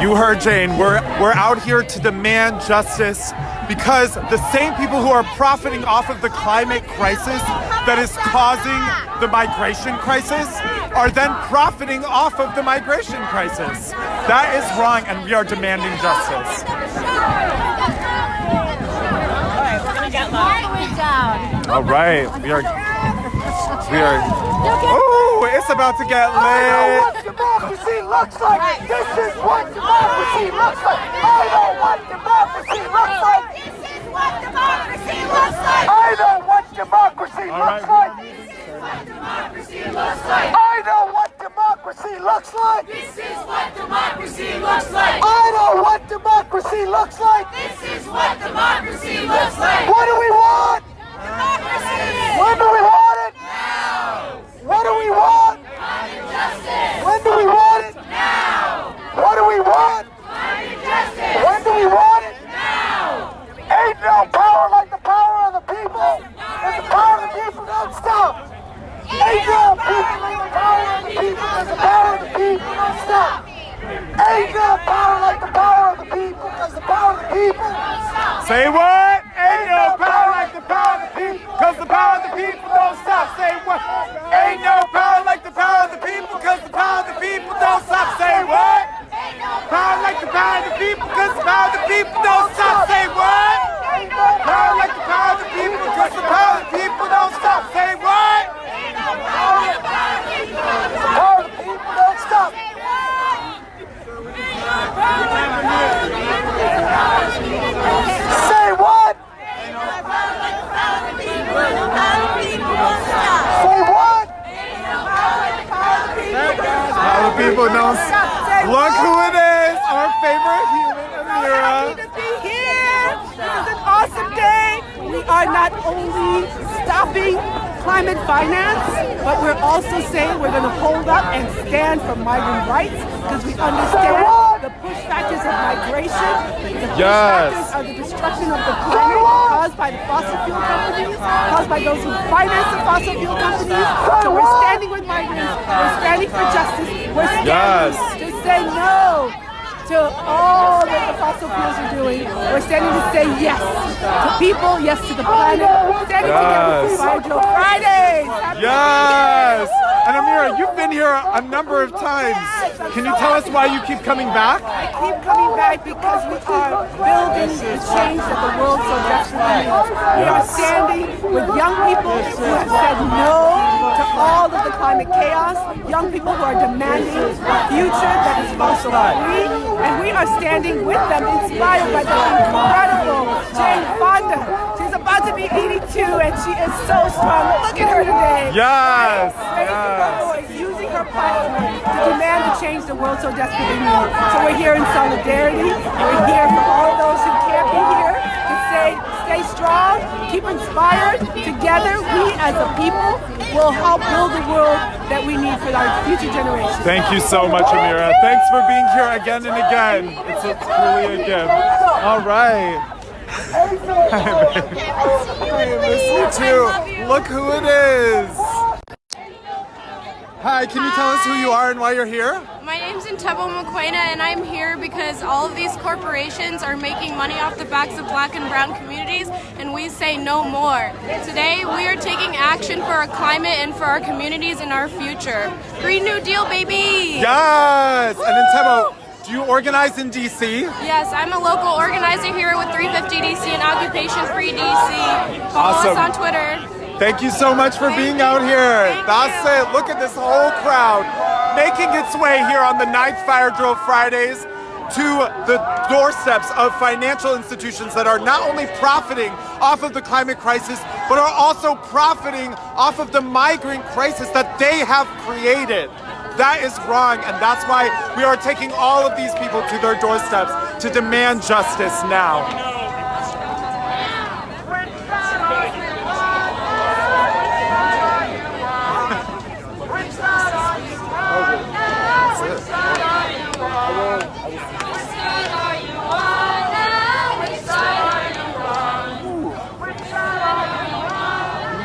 You heard Jane. We're out here to demand justice because the same people who are profiting off of the climate crisis that is causing the migration crisis are then profiting off of the migration crisis. That is wrong, and we are demanding justice. All right, we are. Oh, it's about to get lit. Democracy looks like. This is what democracy looks like. I know what democracy looks like. This is what democracy looks like. I know what democracy looks like. This is what democracy looks like. I know what democracy looks like. This is what democracy looks like. I know what democracy looks like. This is what democracy looks like. What do we want? Democracy. When do we want it? Now. What do we want? Justice. When do we want it? Now. What do we want? Justice. When do we want it? Now. Ain't no power like the power of the people. And the power of the people don't stop. Ain't no people like the power of the people. And the power of the people don't stop. Ain't no power like the power of the people. Because the power of the people don't stop. Say what? Ain't no power like the power of the people. Because the power of the people don't stop. Say what? Ain't no power like the power of the people. Because the power of the people don't stop. Say what? Power like the power of the people. Because the power of the people don't stop. Say what? Power like the power of the people. Because the power of the people don't stop. Say what? Power like the power of the people. The power of the people don't stop. Say what? How the people don't stop. Look who it is, our favorite human, Amira. Happy to be here. This is an awesome day. We are not only stopping climate finance, but we're also saying we're going to hold up and stand for migrant rights because we understand the push factors of migration, the push factors of the destruction of the planet caused by the fossil fuel companies, caused by those who finance the fossil fuel companies. So we're standing with migrants, we're standing for justice, we're standing to say no to all that the fossil fuels are doing. We're standing to say yes to people, yes to the planet, standing together for FireDrill Fridays. Yes! And Amira, you've been here a number of times. Can you tell us why you keep coming back? I keep coming back because we are building the change that the world so desperately needs. We are standing with young people who have said no to all of the climate chaos, young people who are demanding a future that is fossil free, and we are standing with them, inspired by the incredible Jane Fonda. She's about to be 82 and she is so strong. Look at her today. Yes. Using her platform to demand the change the world so desperately needs. So we're here in solidarity. We're here for all those who can't be here to say, stay strong, keep inspired. Together, we as a people will help build the world that we need for our future generations. Thank you so much, Amira. Thanks for being here again and again. It's truly a gift. All right. I miss you too. Look who it is. Hi, can you tell us who you are and why you're here? My name's Ntebo Mokoena, and I'm here because all of these corporations are making money off the backs of black and brown communities, and we say no more. Today, we are taking action for our climate and for our communities and our future. Green New Deal, baby! Yes! And Ntebo, do you organize in DC? Yes, I'm a local organizer here with 350 DC and Occupation Free DC. Follow us on Twitter. Thank you so much for being out here. That's it. Look at this whole crowd making its way here on the 9th FireDrill Fridays. to the doorsteps of financial institutions that are not only profiting off of the climate crisis, but are also profiting off of the migrant crisis that they have created. That is wrong, and that's why we are taking all of these people to their doorsteps to demand justice now.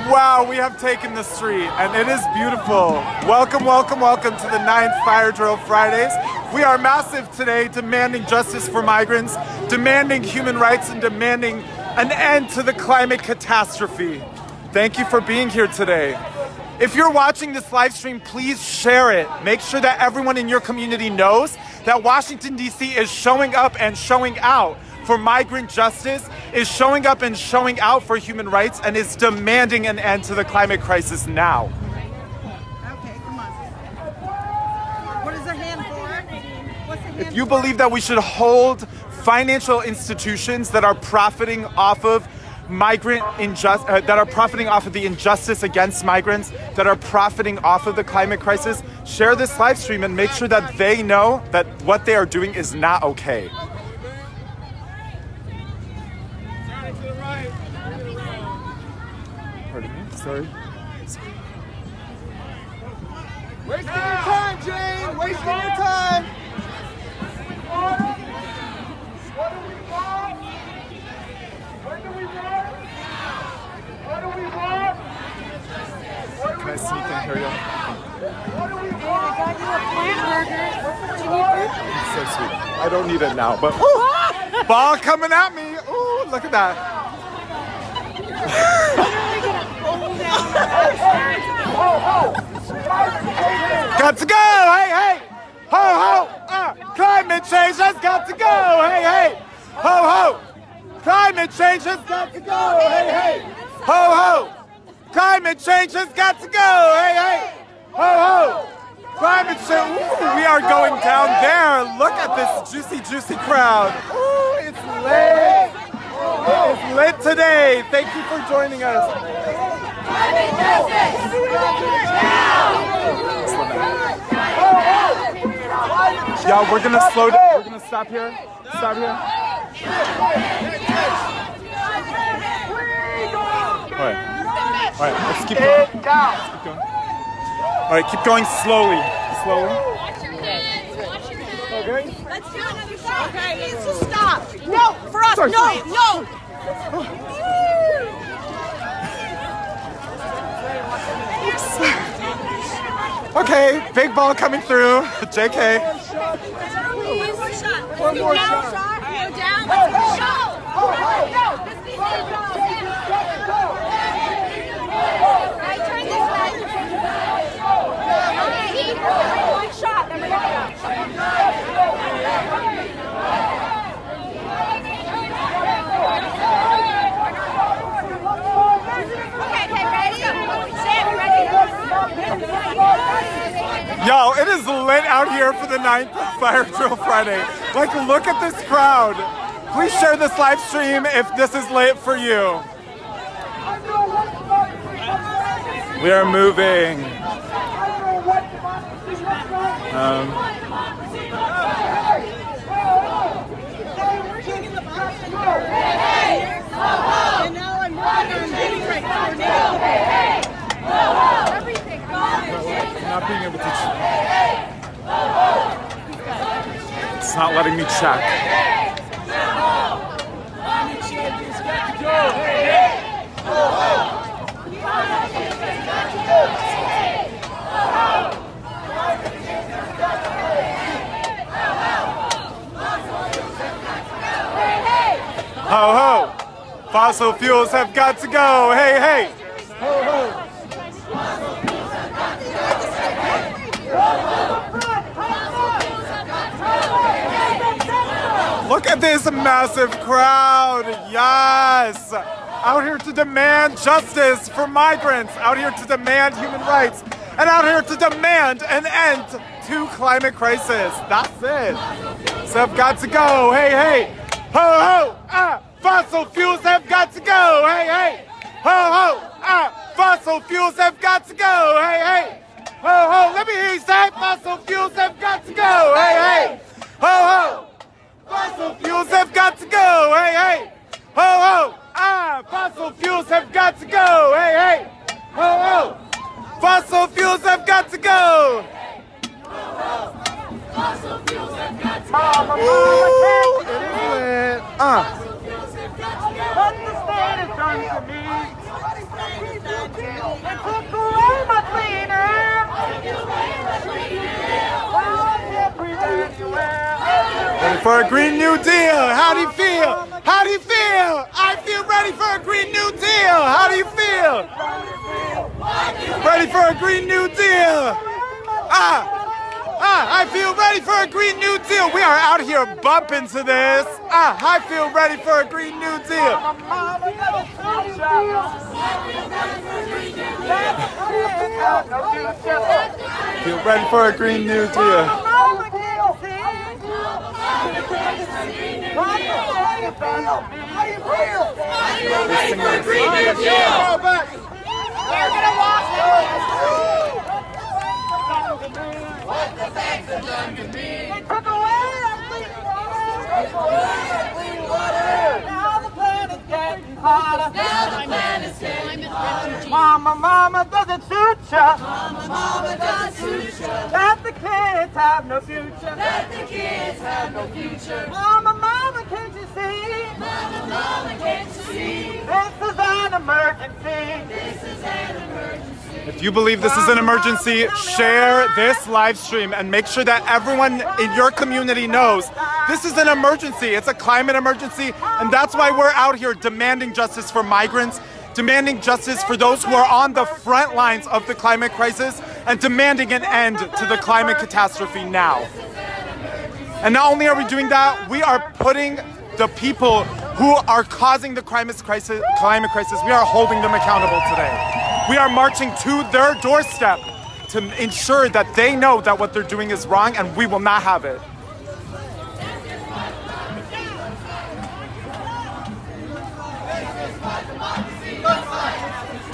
Wow, we have taken the street, and it is beautiful. Welcome, welcome, welcome to the 9th FireDrill Fridays. We are massive today, demanding justice for migrants, demanding human rights, and demanding an end to the climate catastrophe. Thank you for being here today. If you're watching this live stream, please share it. Make sure that everyone in your community knows that Washington, D.C. is showing up and showing out for migrant justice, is showing up and showing out for human rights, and is demanding an end to the climate crisis now. Okay, come on. What is the hand for? What's the hand If you believe that we should hold financial institutions that are profiting off of that are profiting off of the injustice against migrants, that are profiting off of the climate crisis, share this live stream and make sure that they know that what they are doing is not okay. Pardon me, sorry. Wasting your time, Jane! Wasting your time! What do we want? When do we want? What do we want? Can I sneak in here, y'all? What do we want? I got you a plant burger. Do you need food? It's so sweet. I don't need it now, but ooh, ball coming at me. Ooh, look at that. Got to go, hey, hey! Ho, ho! Climate change has got to go, hey, hey! Ho, ho! Climate change has got to go, hey, hey! Ho, ho! Climate change has got to go, hey, hey! Ho, ho! Climate change, ooh, we are going down there. Look at this juicy, juicy crowd. Ooh, it's lit. It's lit today. Thank you for joining us. Yeah, we're gonna slow down. We're gonna stop here. Stop here. All right, let's keep going. Let's keep going. All right, keep going slowly. Slowly. Okay. Let's do another shot. Okay, let's just stop. No, for us, Sorry, no, sorry. no. Okay, big ball coming through. JK. One more shot. One more shot. Go down. Let's go. Go. This needs to go. I turn this way. One shot. Then we're gonna Okay, ready? Sam, ready? Yo, it is lit out here for the 9th FireDrill Friday. Like, look at this crowd. Please share this live stream if this is lit for you. We are moving. Not being able to it's not letting me check. Ho ho! Fossil fuels have got to go! Hey, hey! Ho ho! Look at this massive crowd! Yes! Out here to demand justice for migrants, out here to demand human rights, and out here to demand an end to climate crisis. That's it. So have got to go. Hey, hey. Ho, ho, ah. Fossil fuels have got to go. Hey, hey. Ho, ho, ah. Fossil fuels have got to go. Hey, hey. Ho, ho. Let me hear you say fossil fuels have got to go. Hey, hey. Ho, ho. Fossil fuels have got to go. Hey, hey. Ho, ho. Ah. Fossil fuels have got to go. Hey, hey. Ho, ho. Fossil fuels have got to go. Fossil fuels have got to go. Ooh, it is lit. What the state has done to me. It took away my clean air. Ready for a Green New Deal. How do you feel? How do you feel? I feel ready for a Green New Deal. How do you feel? Ready for a Green New Deal. I feel ready for a Green New Deal. We are out here bumping to this. I feel ready for a Green New Deal. Feel ready for a Green New Deal. They're gonna walk what the banks have done to me. They took away our clean water. Now the planet's getting hotter. Mama, does it suit ya? Mama, does it suit ya? That the kids have no future. That the kids have no future. Mama, can't you see? Mama, can't you see? This is an emergency. This is an emergency. If you believe this is an emergency, share this live stream and make sure that everyone in your community knows this is an emergency. It's a climate emergency, and that's why we're out here demanding justice for migrants, demanding justice for those who are on the front lines of the climate crisis, and demanding an end to the climate catastrophe now. And not only are we doing that, we are putting the people who are causing the climate crisis, we are holding them accountable today. We are marching to their doorstep to ensure that they know that what they're doing is wrong, and we will not have it.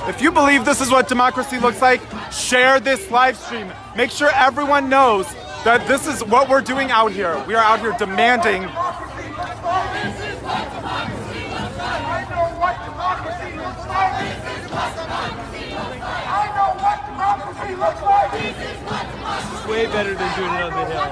If you believe this is what democracy looks like, share this live stream. Make sure everyone knows that this is what we're doing out here. We are out here demanding. This is way better than doing it on the hill,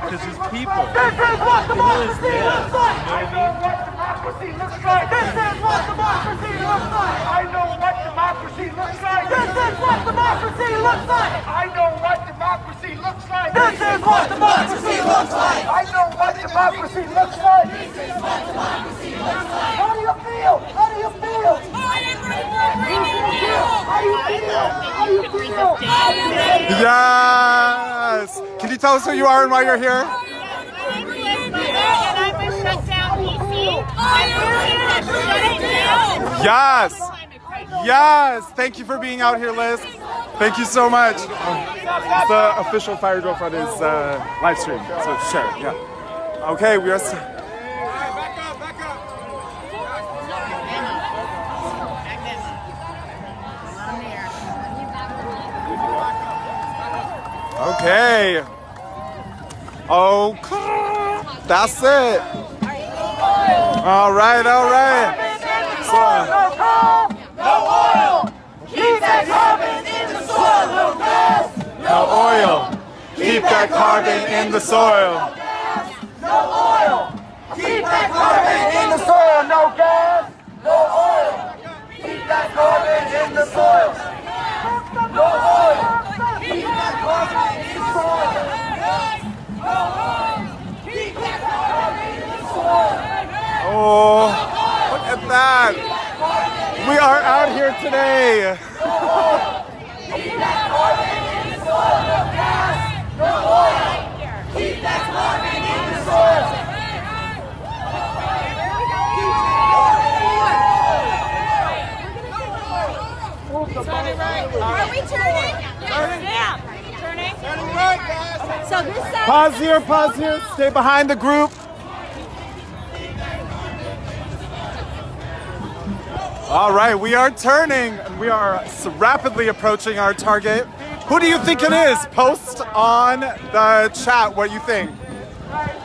because there's people. This is what democracy looks like. I know what democracy looks like. This is what democracy looks like. I know what democracy looks like. This is what democracy looks like. I know what democracy looks like. This is what democracy looks like. I know what democracy looks like. This is what democracy looks like. How do you feel? How do you feel? How do you feel? How do you feel? Yes! Can you tell us who you are and why you're here? Yes! Yes! Thank you for being out here, Liz. Thank you so much. It's the official FireDrill Friday's live stream, so share, yeah. Okay, we are... Okay. Oh, that's it. All right, all right. No oil. Keep that carbon in the soil. No gas. No oil. Keep that carbon in the soil. No oil. Keep that carbon in the soil. No gas. No oil. Keep that carbon in the soil. No oil. Keep that carbon in the soil. No oil. Keep that carbon in the soil. Oh, look at that. We are out here today. Keep that carbon in the soil. No gas. No oil. Keep that carbon in the soil. Are we turning? Yeah. So this side. Pause here. Stay behind the group. All right, we are turning and we are rapidly approaching our target. Who do you think it is? Post on the chat what you think.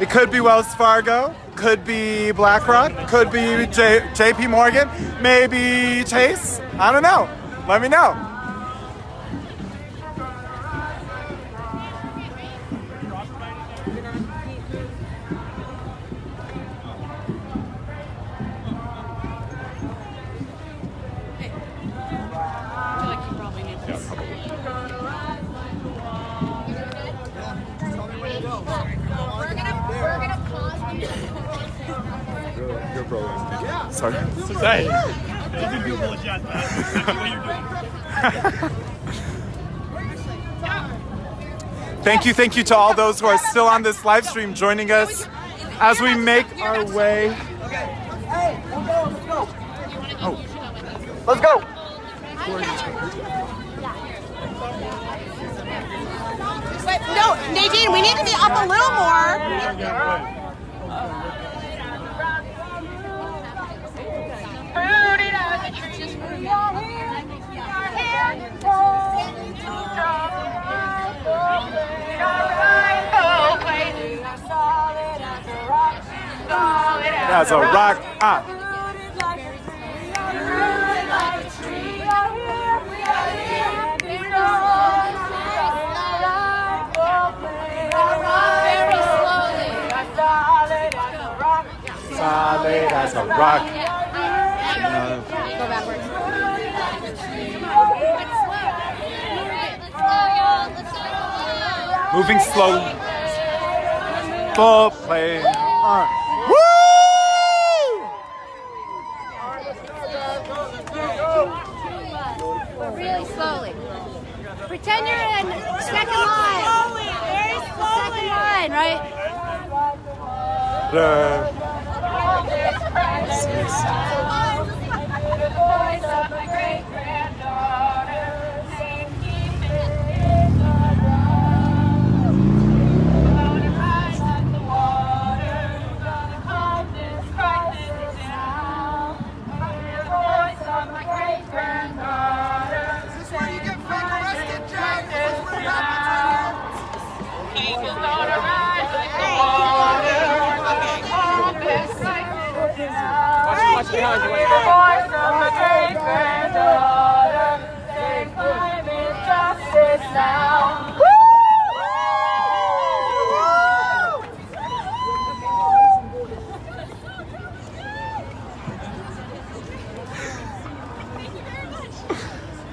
It could be Wells Fargo, could be BlackRock, could be JP Morgan, maybe Chase. I don't know. Let me know. Sorry. Thank you to all those who are still on this live stream joining us as we make our way. Let's go. But no, Nadine, we need to be up a little more. Rooted out the trees, we are here, we are here, holding strong, solid as a rock, solid as a rock. Rooted like a tree, rooted like a tree, we are here, we are here, we are very slowly, solid as a rock, Solid as a rock. Go backwards. Moving slowly. Full play. Woo! Really slowly. Pretend you're in second line. Very slowly. Second line, right?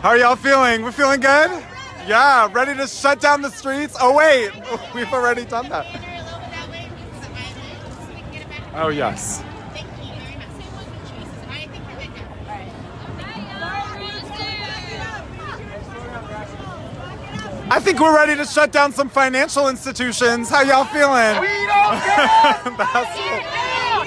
How are y'all feeling? We're feeling good? Yeah, ready to shut down the streets? Oh wait, we've already done that. Oh yes. I think we're ready to shut down some financial institutions. How y'all feeling? We don't get it! That's it.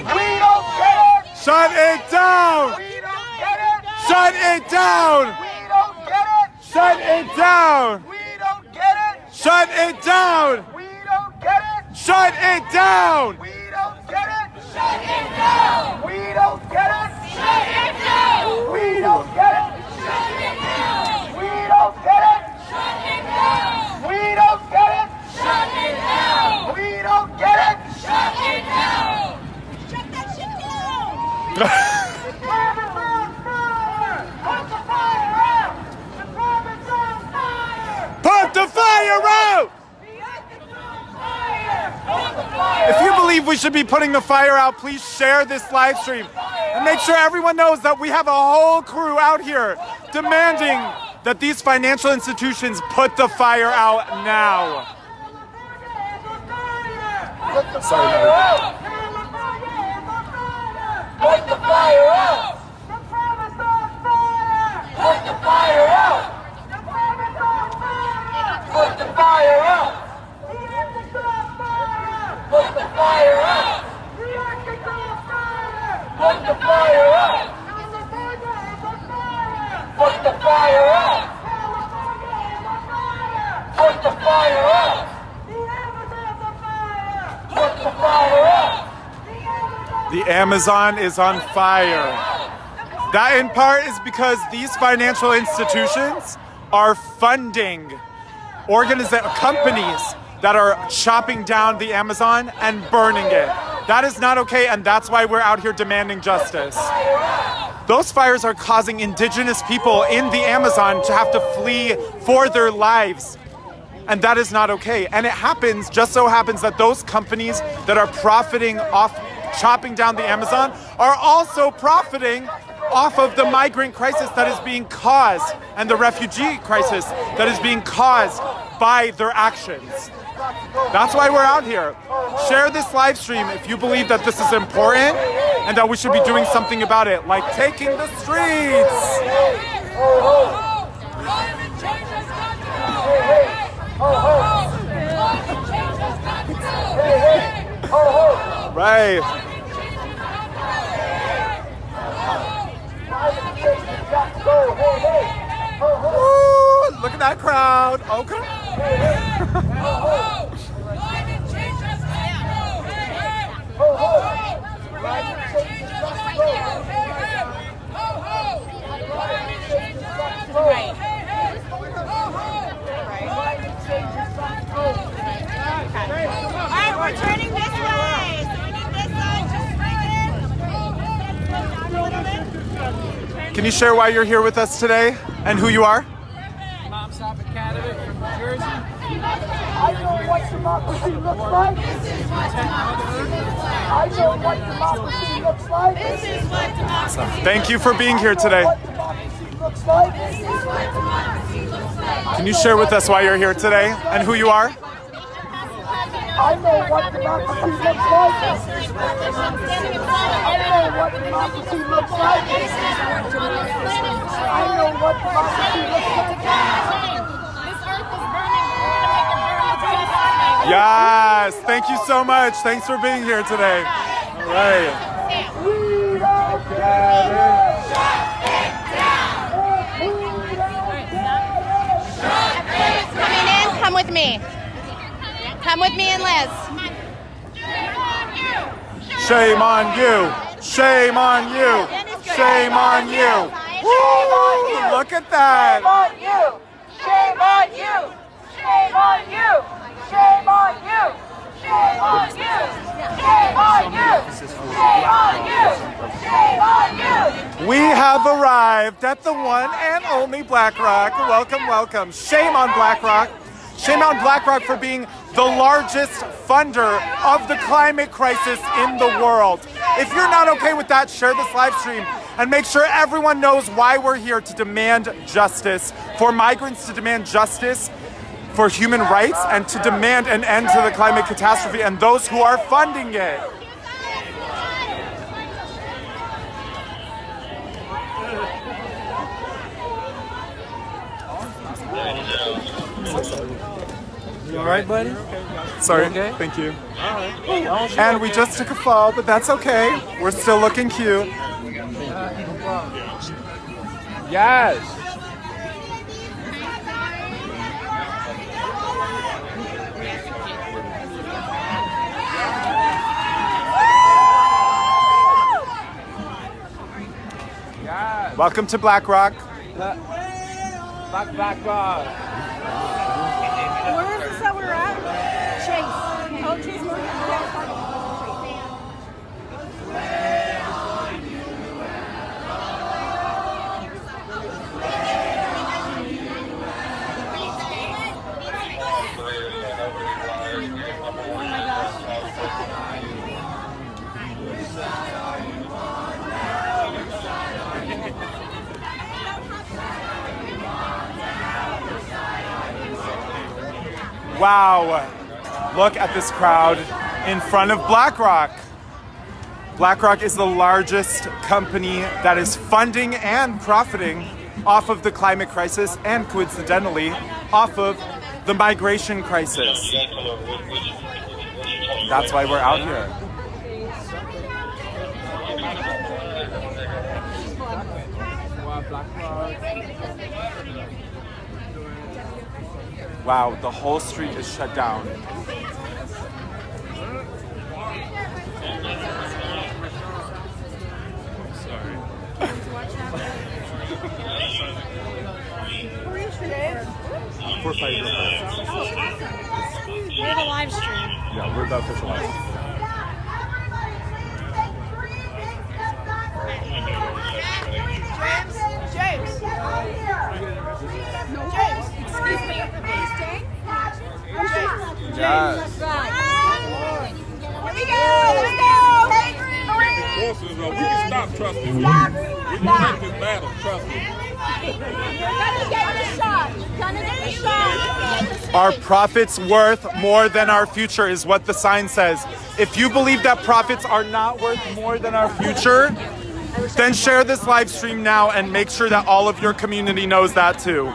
We don't get it! Shut it down! We don't get it! Shut it down! We don't get it! Shut it down! We don't get it! Shut it down! We don't get it! Shut it down! We don't get it! Shut it down! We don't get it! Shut it down! We don't get it! Shut it down! We don't get it! Shut it down! We don't get it! Shut it down! We don't get it! Shut it down! Shut that shit down! The climate on fire! Put the fire out! The climate's on fire! Put the fire out! If you believe we should be putting the fire out, please share this live stream and make sure everyone knows that we have a whole crew out here demanding that these financial institutions put the fire out now. Sorry, Malik. Put the fire out! The climate's on fire! Put the fire out! The climate's on fire! Put the fire out! The Arctic's on fire! Put the fire out! The Arctic's on fire! Put the fire out! California is on fire! Put the fire out! California is on fire! Put the fire out! The The Amazon is on fire. That in part is because these financial institutions are funding companies that are chopping down the Amazon and burning it. That is not okay, and that's why we're out here demanding justice. Those fires are causing indigenous people in the Amazon to have to flee for their lives. And that is not okay. And it just so happens that those companies that are profiting off chopping down the Amazon are also profiting off of the migrant crisis that is being caused and the refugee crisis that is being caused by their actions. That's why we're out here. Share this live stream if you believe that this is important and that we should be doing something about it, like taking the streets. Right. Woo, look at that crowd. Okay. Alright, we're turning this way. So we need this side just bring it. Can you share why you're here with us today and who you are? Malik Saafir candidate from New Jersey. I know what democracy looks like. This is what democracy looks like. I know what democracy looks like. This is what democracy Thank you for being here today. looks like. This is what democracy looks like. Can you share with us why you're here today and who you are? I know what democracy looks like. I know what democracy looks like. I know what democracy looks like. This earth is burning. Yes, thank you so much. Thanks for being here today. All right. Coming in, come with me. Come with me and Liz. Shame on you. Shame on you. Shame on you. Woo, look at that. Shame on you. Shame on you. Shame on you. Shame on you. Shame on you. Shame on you. Shame on you. We have arrived at the one and only BlackRock. Welcome, welcome. Shame on BlackRock. Shame on BlackRock for being the largest funder of the climate crisis in the world. If you're not okay with that, share this live stream and make sure everyone knows why we're here to demand justice, for migrants to demand justice for human rights and to demand an end to the climate catastrophe and those who are funding it. You all right, buddy? Sorry, okay? Thank you. All right. And we just took a fall, but that's okay. We're still looking cute. Yes. Welcome to BlackRock. BlackRock. Where is this that we're at? Chase. Oh, Chase Morgan. Wow, look at this crowd in front of BlackRock. BlackRock is the largest company that is funding and profiting off of the climate crisis and coincidentally off of the migration crisis. That's why we're out here. Wow, the whole street is shut down. the official one. James, excuse me. Yes. Here we go. Let's go. Forces, we can stop, trust me. We can take this battle, trust me. You're gonna get the shot. You're gonna get the shot. Our profits worth more than our future is what the sign says. If you believe that profits are not worth more than our future, then share this live stream now and make sure that all of your community knows that too.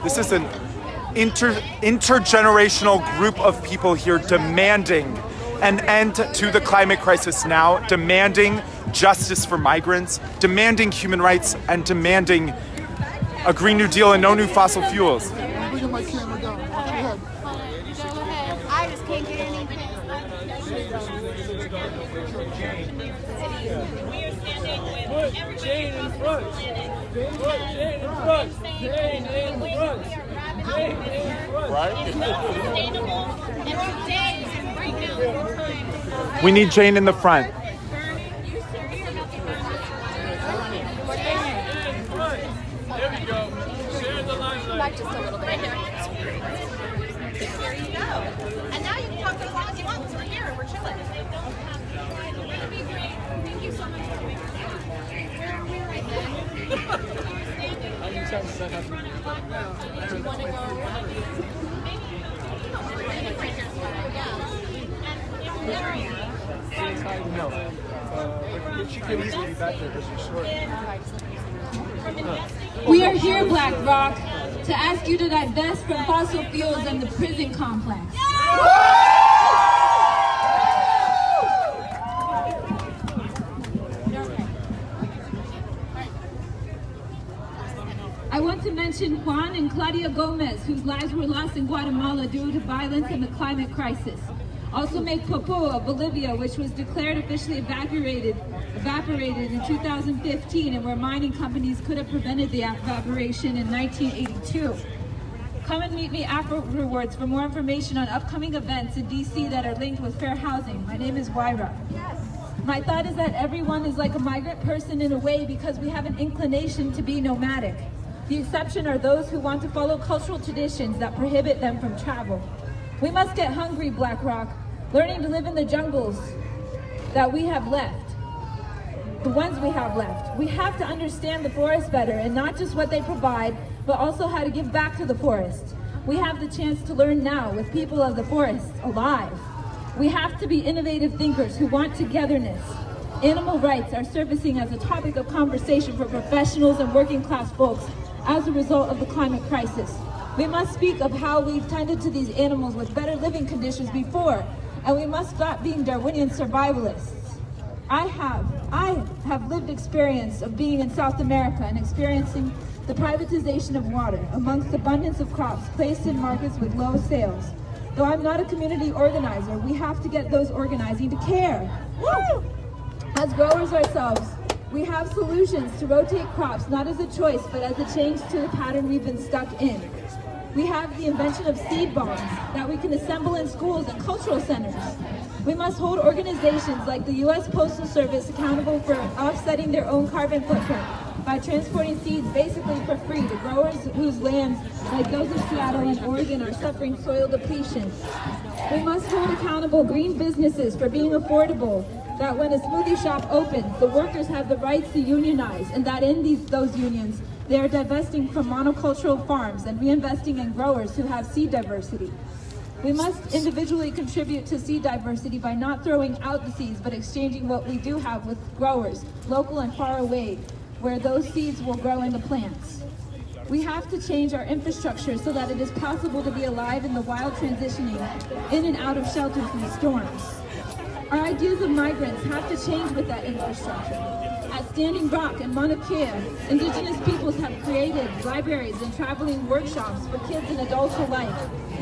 This is an intergenerational group of people here demanding an end to the climate crisis now, demanding justice for migrants, demanding human rights, and demanding a Green New Deal and no new fossil fuels. I just can't get anything. Put Jane in front. Put Jane in front. Jane in front. Jane in front. We need Jane in the front. There we go. Share the limelight. Back just a little bit. Here you go. And now you can talk for as long as you want because we're here and we're chilling. Thank you so much for being here. We're right there. How many times does that happen? Do you want to go around? It's hard to know. She could easily be back there because she's short. We are here, Black Rock, to ask you to divest from fossil fuels and the prison complex. I want to mention Juan and Claudia Gomez, whose lives were lost in Guatemala due to violence and the climate crisis. Also make Popo of Bolivia, which was declared officially evaporated in 2015, and where mining companies could have prevented the evaporation in 1982. Come and meet me afterwards for more information on upcoming events in DC that are linked with fair housing. My name is Wyra. My thought is that everyone is like a migrant person in a way because we have an inclination to be nomadic. The exception are those who want to follow cultural traditions that prohibit them from travel. We must get hungry, Black Rock, learning to live in the jungles that we have left, the ones we have left. We have to understand the forest better, and not just what they provide, but also how to give back to the forest. We have the chance to learn now with people of the forest alive. We have to be innovative thinkers who want togetherness. Animal rights are surfacing as a topic of conversation for professionals and working class folks as a result of the climate crisis. We must speak of how we've tended to these animals with better living conditions before, and we must stop being Darwinian survivalists. I have lived experience of being in South America and experiencing the privatization of water amongst abundance of crops placed in markets with low sales. Though I'm not a community organizer, we have to get those organizing to care. Woo! As growers ourselves, we have solutions to rotate crops not as a choice, but as a change to the pattern we've been stuck in. We have the invention of seed bombs that we can assemble in schools and cultural centers. We must hold organizations like the U.S. Postal Service accountable for offsetting their own carbon footprint by transporting seeds basically for free to growers whose lands, like those of Seattle and Oregon, are suffering soil depletion. We must hold accountable green businesses for being affordable, that when a smoothie shop opens, the workers have the rights to unionize, and that in those unions, they are divesting from monocultural farms and reinvesting in growers who have seed diversity. We must individually contribute to seed diversity by not throwing out the seeds, but exchanging what we do have with growers, local and far away, where those seeds will grow into plants. We have to change our infrastructure so that it is possible to be alive in the wild, transitioning in and out of shelters from storms. Our ideas of migrants have to change with that infrastructure. At Standing Rock and Mauna Kea, indigenous peoples have created libraries and traveling workshops for kids and adults alike.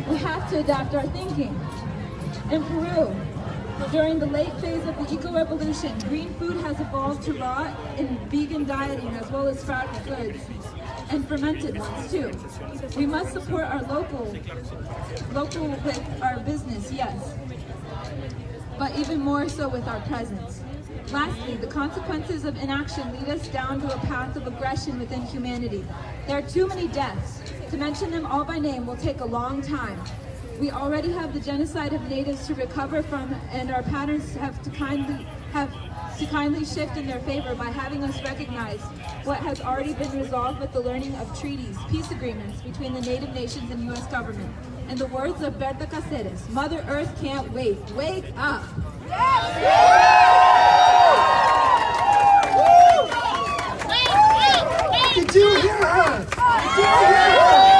We have to adapt our thinking. In Peru, during the late phase of the eco-revolution, green food has evolved to raw and vegan dieting as well as sprouted foods. and fermented ones too. We must support our local with our business, yes, but even more so with our presence. Lastly, the consequences of inaction lead us down to a path of aggression within humanity. There are too many deaths. To mention them all by name will take a long time. We already have the genocide of natives to recover from, and our patterns have to kindly shift in their favor by having us recognize what has already been resolved with the learning of treaties, peace agreements between the native nations and U.S. government. In the words of Berta Cáceres, Mother Earth can't wait. Wake up! Did you hear her? Did you hear her?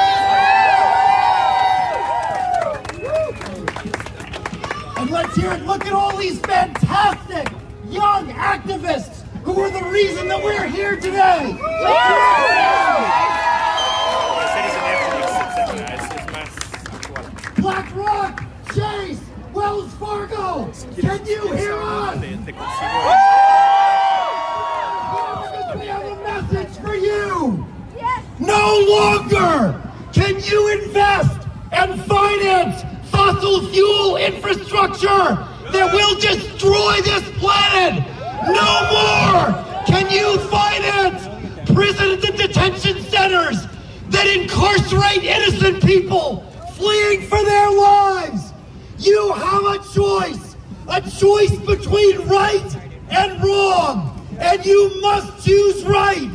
And let's hear it. Look at all these fantastic young activists who are the reason that we're here today. BlackRock, Chase, Wells Fargo, can you hear us? We have a message for you. No longer can you invest and finance fossil fuel infrastructure that will destroy this planet. No more can you finance prisons and detention centers that incarcerate innocent people fleeing for their lives. You have a choice between right and wrong, and you must choose right.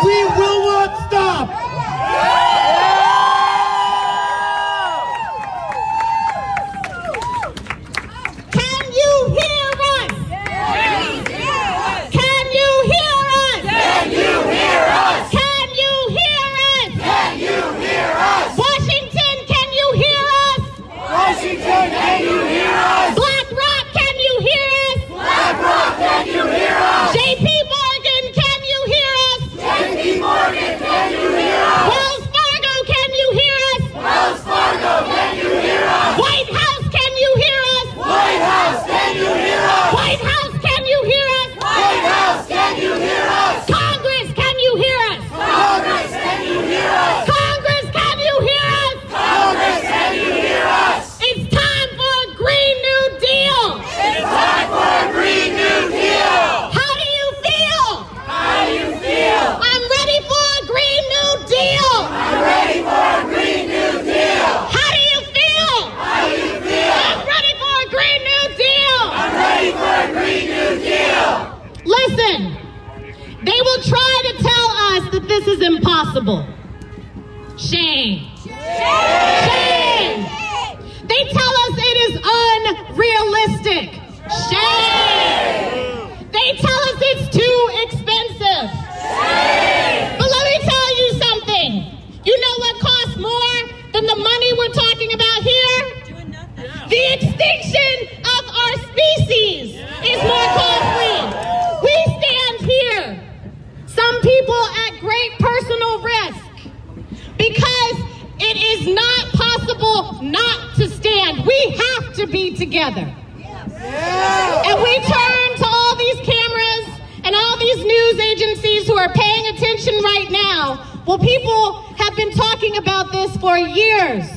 We will not stop. Can you hear us? Can you hear us? Can you hear us? Can you hear us? Can you hear us? Washington, can you hear us? Washington, can you hear us? BlackRock, can you hear us? BlackRock, can you hear us? JP Morgan, can you hear us? JP Morgan, can you hear us? Wells Fargo, can you hear us? Wells Fargo, can you hear us? White House, can you hear us? White House, can you hear us? White House, can you hear us? White House, can you hear us? Congress, can you hear us? Congress, can you hear us? Congress, can you hear us? Congress, can you hear us? It's time for a Green New Deal. It's time for a Green New Deal. How do you feel? How do you feel? I'm ready for a Green New Deal. I'm ready for a Green New Deal. How do you feel? How do you feel? I'm ready for a Green New Deal. I'm ready for a Green New Deal. Listen, they will try to tell us that this is impossible. Shame. Shame. They tell us it is unrealistic. Shame. They tell us it's too expensive. But let me tell you something. You know what costs more than the money we're talking about here? The extinction of our species is more costly. We stand here, some people at great personal risk, because it is not possible not to stand. We have to be together. And we turn to all these cameras and all these news agencies who are paying attention right now. Well, people have been talking about this for years.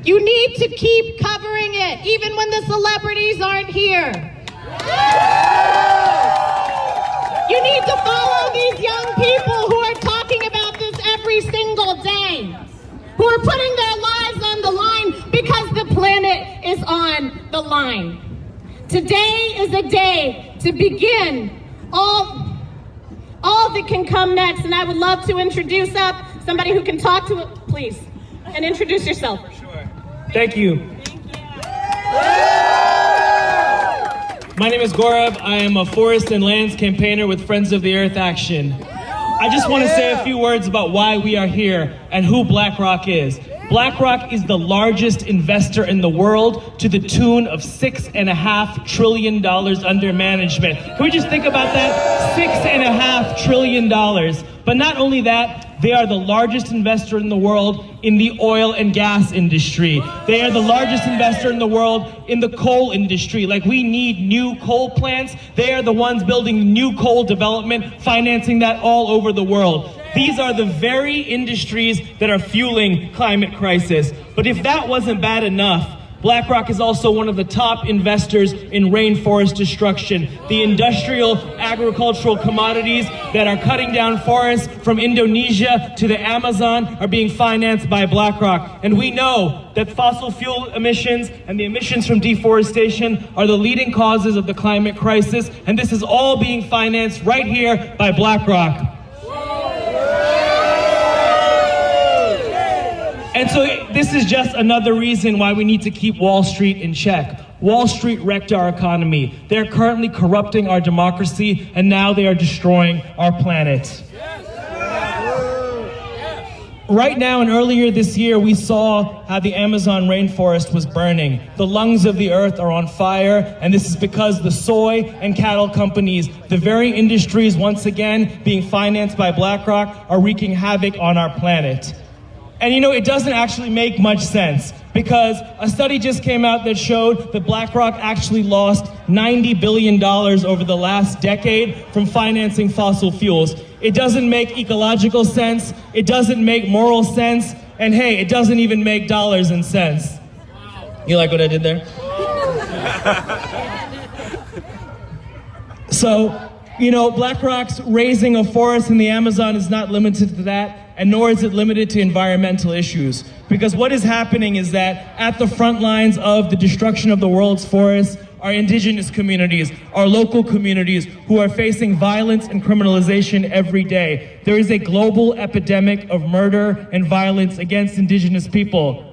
You need to keep covering it, even when the celebrities aren't here. You need to follow these young people who are talking about this every single day, who are putting their lives on the line because the planet is on the line. Today is a day to begin all that can come next, and I would love to introduce up somebody who can talk to it, please, and introduce yourself. Thank you. My name is Gaurav. I am a forest and lands campaigner with Friends of the Earth Action. I just want to say a few words about why we are here and who BlackRock is. BlackRock is the largest investor in the world to the tune of $6.5 trillion under management. Can we just think about that? $6.5 trillion. But not only that, they are the largest investor in the world in the oil and gas industry. They are the largest investor in the world in the coal industry. Like, we need new coal plants. They are the ones building new coal development, financing that all over the world. These are the very industries that are fueling climate crisis. But if that wasn't bad enough, BlackRock is also one of the top investors in rainforest destruction. The industrial agricultural commodities that are cutting down forests from Indonesia to the Amazon are being financed by BlackRock. And we know that fossil fuel emissions and the emissions from deforestation are the leading causes of the climate crisis. And this is all being financed right here by BlackRock. And so this is just another reason why we need to keep Wall Street in check. Wall Street wrecked our economy. They're currently corrupting our democracy, and now they are destroying our planet. Right now and earlier this year, we saw how the Amazon rainforest was burning. The lungs of the earth are on fire, and this is because the soy and cattle companies, the very industries once again being financed by BlackRock, are wreaking havoc on our planet. And you know, it doesn't actually make much sense because a study just came out that showed that BlackRock actually lost $90 billion over the last decade from financing fossil fuels. It doesn't make ecological sense, it doesn't make moral sense, and hey, it doesn't even make dollars and cents. You like what I did there? So, you know, BlackRock's raising a forest in the Amazon is not limited to that, and nor is it limited to environmental issues. Because what is happening is that at the front lines of the destruction of the world's forests are indigenous communities, our local communities who are facing violence and criminalization every day. There is a global epidemic of murder and violence against indigenous people.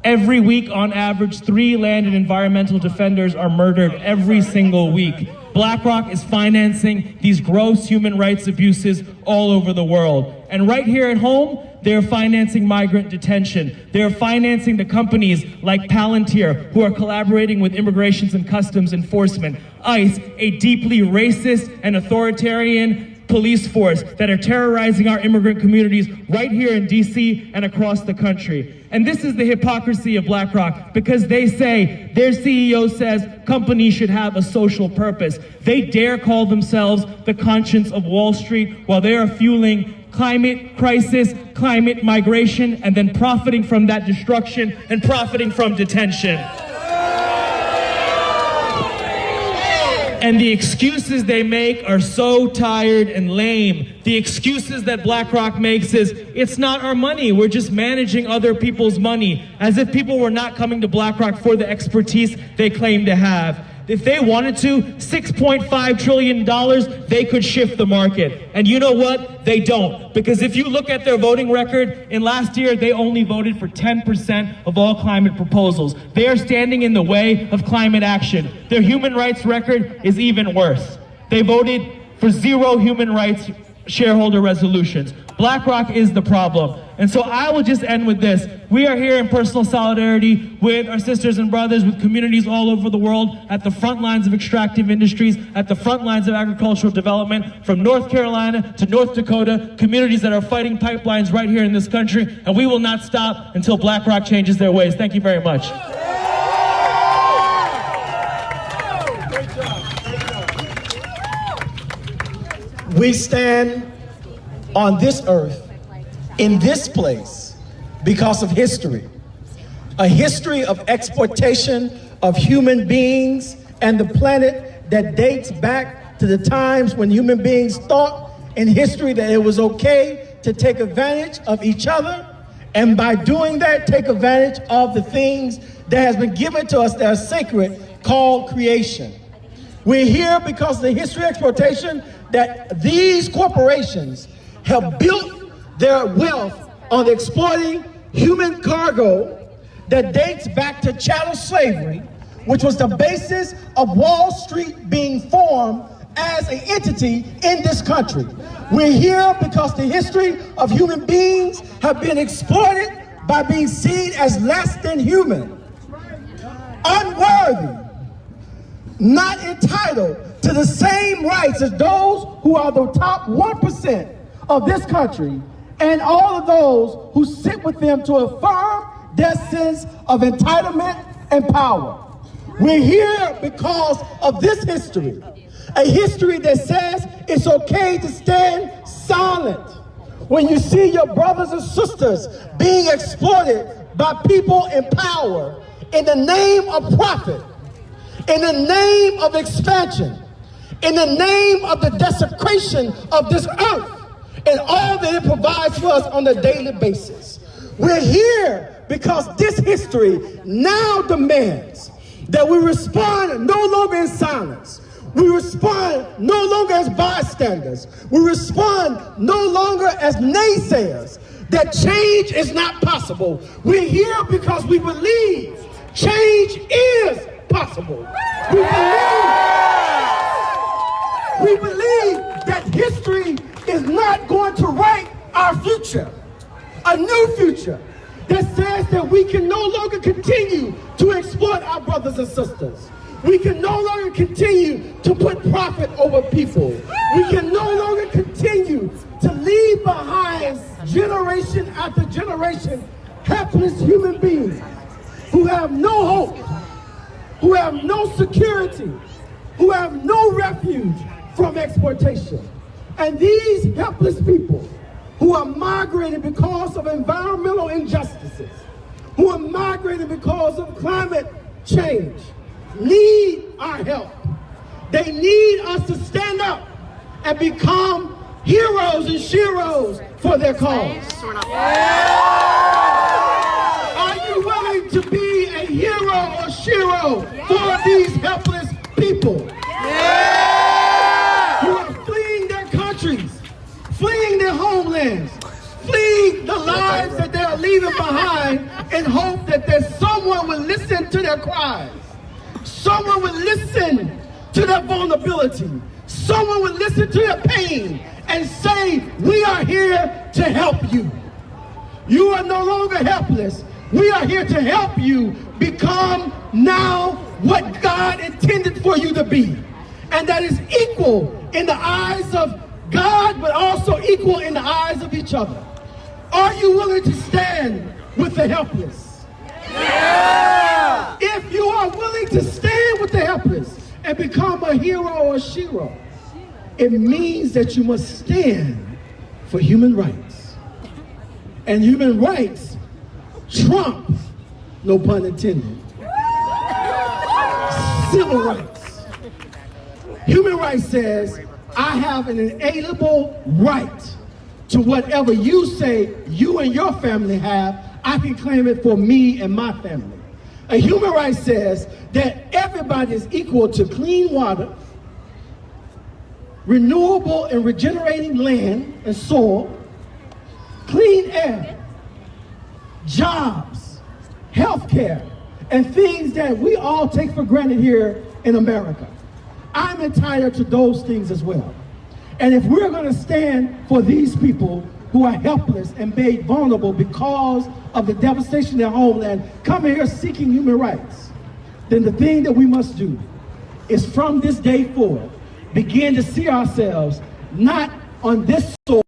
Every week, on average, 3 land and environmental defenders are murdered every single week. BlackRock is financing these gross human rights abuses all over the world. And right here at home, they're financing migrant detention. They're financing the companies like Palantir, who are collaborating with Immigration and Customs Enforcement, ICE, a deeply racist and authoritarian police force that are terrorizing our immigrant communities right here in DC and across the country. And this is the hypocrisy of BlackRock, because they say, their CEO says companies should have a social purpose. They dare call themselves the conscience of Wall Street while they are fueling climate crisis, climate migration, and then profiting from that destruction and profiting from detention. And the excuses they make are so tired and lame. The excuses that BlackRock makes is, it's not our money, we're just managing other people's money, as if people were not coming to BlackRock for the expertise they claim to have. If they wanted to, $6.5 trillion, they could shift the market. And you know what? They don't. Because if you look at their voting record, in last year, they only voted for 10% of all climate proposals. They are standing in the way of climate action. Their human rights record is even worse. They voted for 0 human rights shareholder resolutions. BlackRock is the problem. And so I will just end with this. We are here in personal solidarity with our sisters and brothers, with communities all over the world, at the front lines of extractive industries, at the front lines of agricultural development, from North Carolina to North Dakota, communities that are fighting pipelines right here in this country, and we will not stop until BlackRock changes their ways. Thank you very much. We stand on this earth, in this place, because of history. A history of exploitation of human beings and the planet that dates back to the times when human beings thought in history that it was okay to take advantage of each other, and by doing that, take advantage of the things that has been given to us that are sacred, called creation. We're here because of the history of exploitation that these corporations have built their wealth on exploiting human cargo that dates back to chattel slavery, which was the basis of Wall Street being formed as an entity in this country. We're here because the history of human beings have been exploited by being seen as less than human, unworthy, not entitled to the same rights as those who are the top 1% of this country, and all of those who sit with them to affirm their sense of entitlement and power. We're here because of this history, a history that says it's okay to stand silent when you see your brothers and sisters being exploited by people in power in the name of profit, in the name of expansion, in the name of the desecration of this earth and all that it provides for us on a daily basis. We're here because this history now demands that we respond no longer in silence. We respond no longer as bystanders. We respond no longer as naysayers, that change is not possible. We're here because we believe change is possible. We believe that history is not going to write our future. A new future that says that we can no longer continue to exploit our brothers and sisters. We can no longer continue to put profit over people. We can no longer continue to leave behind generation after generation helpless human beings who have no hope, who have no security, who have no refuge from exploitation. And these helpless people who are migrating because of environmental injustices, who are migrating because of climate change, need our help. They need us to stand up and become heroes and sheroes for their cause. Are you willing to be a hero or shero for these helpless people? Who are fleeing their countries, fleeing their homelands, fleeing the lives that they are leaving behind in hope that someone will listen to their cries. Someone will listen to their vulnerability. Someone will listen to their pain and say, we are here to help you. You are no longer helpless. We are here to help you become now what God intended for you to be. And that is equal in the eyes of God, but also equal in the eyes of each other. Are you willing to stand with the helpless? Yeah! If you are willing to stand with the helpless and become a hero or a shero, it means that you must stand for human rights. And human rights trump, no pun intended, civil rights. Human rights says, I have an inalienable right to whatever you say you and your family have, I can claim it for me and my family. A human right says that everybody is equal to clean water, renewable and regenerating land and soil, clean air, jobs, health care, and things that we all take for granted here in America. I'm entitled to those things as well. And if we're going to stand for these people who are helpless and made vulnerable because of the devastation of their homeland, coming here seeking human rights, then the thing that we must do is from this day forward, begin to see ourselves not on this soil,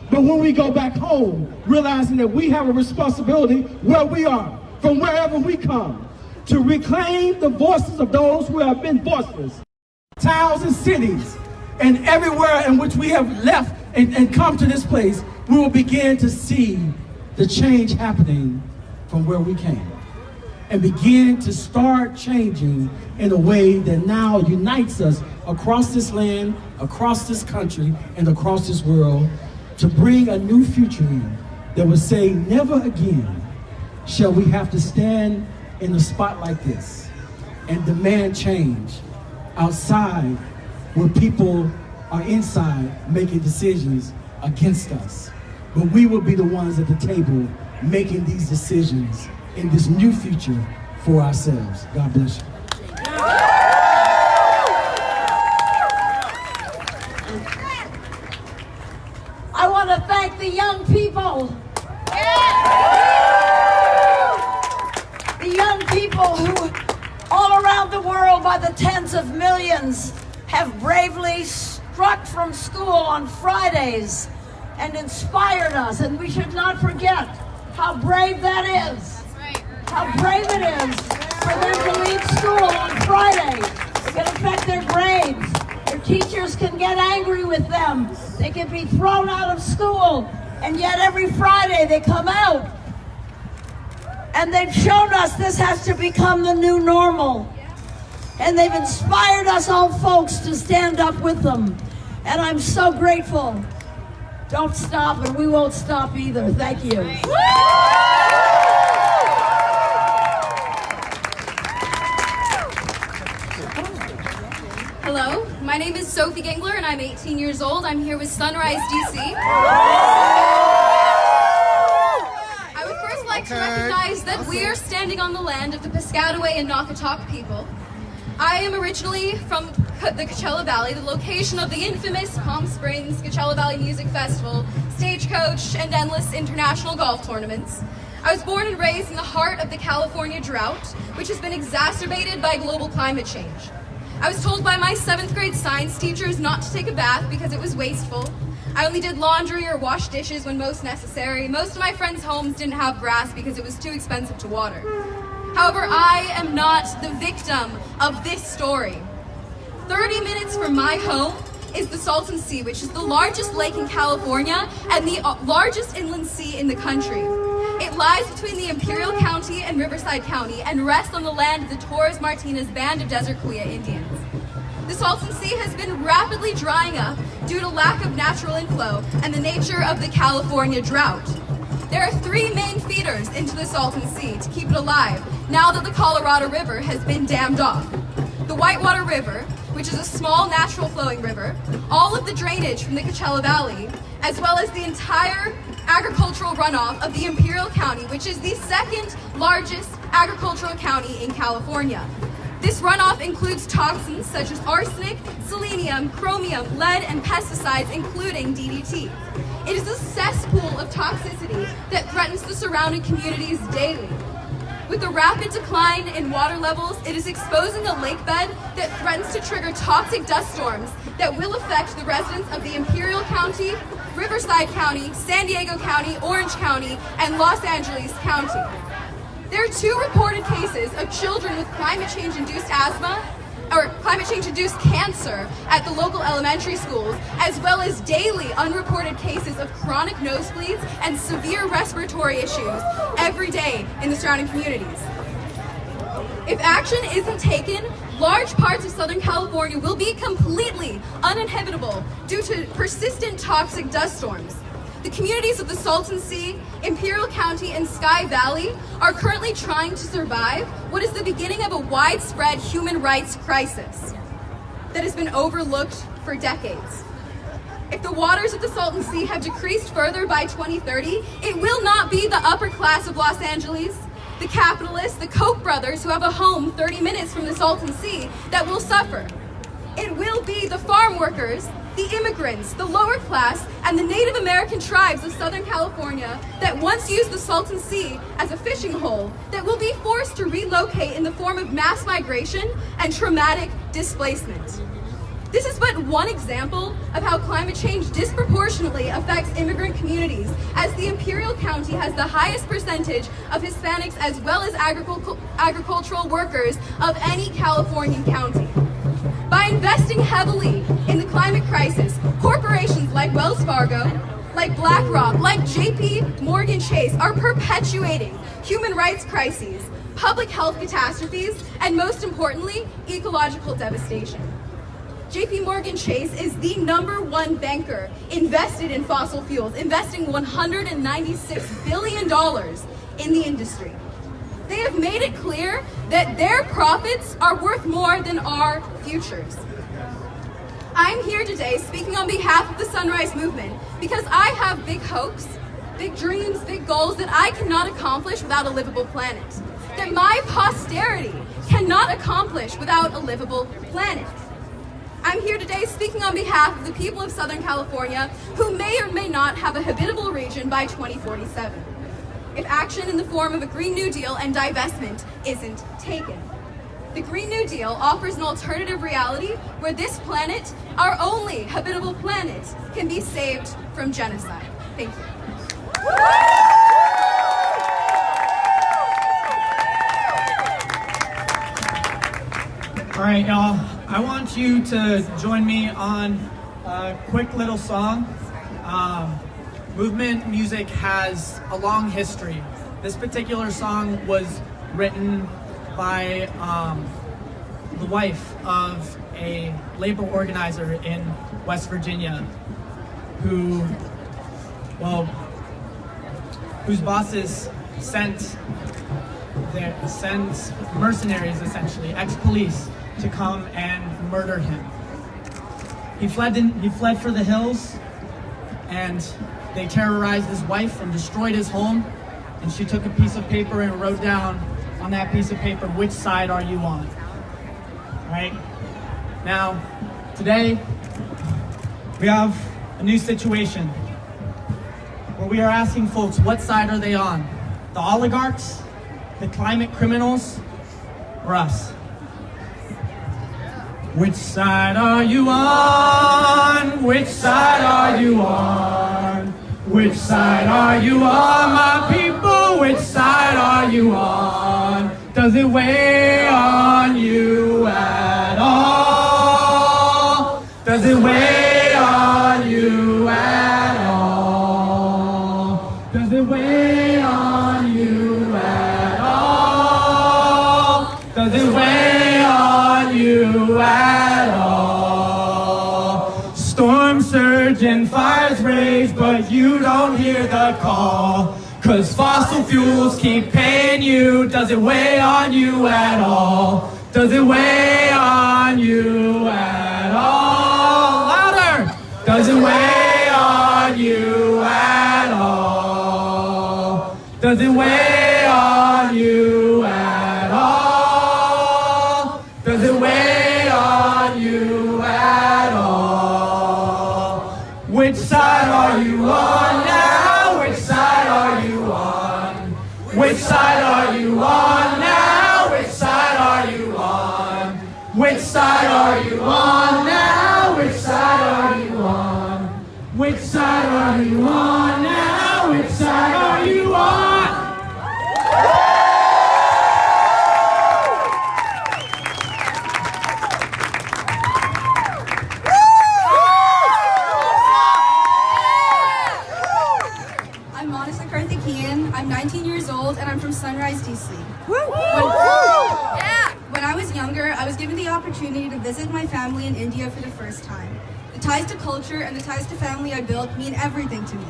but when we go back home, realizing that we have a responsibility where we are, from wherever we come, to reclaim the voices of those who have been voiceless. Towns and cities, and everywhere in which we have left and come to this place, we will begin to see the change happening from where we came. And begin to start changing in a way that now unites us across this land, across this country, and across this world to bring a new future in that will say, never again shall we have to stand in a spot like this and demand change outside where people are inside making decisions against us. But we will be the ones at the table making these decisions in this new future for ourselves. God bless you. I want to thank the young people. The young people who all around the world by the tens of millions have bravely struck from school on Fridays and inspired us, and we should not forget how brave that is. How brave it is for them to leave school on Friday. It can affect their grades. Their teachers can get angry with them. They can be thrown out of school. And yet every Friday they come out and they've shown us this has to become the new normal. And they've inspired us all folks to stand up with them. And I'm so grateful. Don't stop, and we won't stop either. Thank you. Hello, my name is Sophie Gingler and I'm 18 years old. I'm here with Sunrise DC. I would first like to recognize that we are standing on the land of the Piscataway and Naugatuck people. I am originally from the Coachella Valley, the location of the infamous Palm Springs Coachella Valley Music Festival, Stagecoach, and endless international golf tournaments. I was born and raised in the heart of the California drought, which has been exacerbated by global climate change. I was told by my 7th grade science teachers not to take a bath because it was wasteful. I only did laundry or washed dishes when most necessary. Most of my friends' homes didn't have grass because it was too expensive to water. However, I am not the victim of this story. 30 minutes from my home is the Salton Sea, which is the largest lake in California and the largest inland sea in the country. It lies between the Imperial County and Riverside County and rests on the land of the Torres Martinez Band of Desert Kuya Indians. The Salton Sea has been rapidly drying up due to lack of natural inflow and the nature of the California drought. There are 3 main feeders into the Salton Sea to keep it alive now that the Colorado River has been dammed off. The Whitewater River, which is a small natural flowing river, all of the drainage from the Coachella Valley, as well as the entire agricultural runoff of the Imperial County, which is the 2nd largest agricultural county in California. This runoff includes toxins such as arsenic, selenium, chromium, lead, and pesticides, including DDT. It is a cesspool of toxicity that threatens the surrounding communities daily. With the rapid decline in water levels, it is exposing a lake bed that threatens to trigger toxic dust storms that will affect the residents of the Imperial County, Riverside County, San Diego County, Orange County, and Los Angeles County. There are 2 reported cases of children with climate change-induced asthma or climate change-induced cancer at the local elementary schools, as well as daily unreported cases of chronic nosebleeds and severe respiratory issues every day in the surrounding communities. If action isn't taken, large parts of Southern California will be completely uninhabitable due to persistent toxic dust storms. The communities of the Salton Sea, Imperial County, and Sky Valley are currently trying to survive what is the beginning of a widespread human rights crisis that has been overlooked for decades. If the waters of the Salton Sea have decreased further by 2030, it will not be the upper class of Los Angeles, the capitalists, the Koch brothers who have a home 30 minutes from the Salton Sea that will suffer. It will be the farm workers, the immigrants, the lower class, and the Native American tribes of Southern California that once used the Salton Sea as a fishing hole that will be forced to relocate in the form of mass migration and traumatic displacement. This is but one example of how climate change disproportionately affects immigrant communities, as the Imperial County has the highest percentage of Hispanics as well as agricultural workers of any Californian county. By investing heavily in the climate crisis, corporations like Wells Fargo, like BlackRock, like JP Morgan Chase are perpetuating human rights crises, public health catastrophes, and most importantly, ecological devastation. JP Morgan Chase is the #1 banker invested in fossil fuels, investing $196 billion in the industry. They have made it clear that their profits are worth more than our futures. I'm here today speaking on behalf of the Sunrise Movement because I have big hopes, big dreams, big goals that I cannot accomplish without a livable planet, that my posterity cannot accomplish without a livable planet. I'm here today speaking on behalf of the people of Southern California who may or may not have a habitable region by 2047. If action in the form of a Green New Deal and divestment isn't taken. The Green New Deal offers an alternative reality where this planet, our only habitable planet, can be saved from genocide. Thank you. All right, y'all. I want you to join me on a quick little song. movement music has a long history. This particular song was written by the wife of a labor organizer in West Virginia whose bosses sent mercenaries, essentially, ex-police, to come and murder him. He fled for the hills, and they terrorized his wife and destroyed his home, and she took a piece of paper and wrote down on that piece of paper, which side are you on? Right? Now, today, we have a new situation where we are asking folks, what side are they on? The oligarchs, the climate criminals, or us? Which side are you on? Which side are you on? Which side are you on, my people? Which side are you on? Does it weigh on you at all? Does it weigh on you at all? Does it weigh on you at all? Does it weigh on you at all? Storms surge and fires rage, but you don't hear the call. 'Cause fossil fuels keep paying you. Does it weigh on you at all? Does it weigh on you at all? Louder! Does it weigh on you at all? Does it weigh on you at all? Does it weigh on you at all? Which side are you on now? Which side are you on? Which side are you on now? Which side are you on? Which side are you on now? Which side are you on? Which side are you on now? Which side are you on? I'm 19 years old and I'm from Sunrise, DC. When I was younger, I was given the opportunity to visit my family in India for the first time. The ties to culture and the ties to family I built mean everything to me.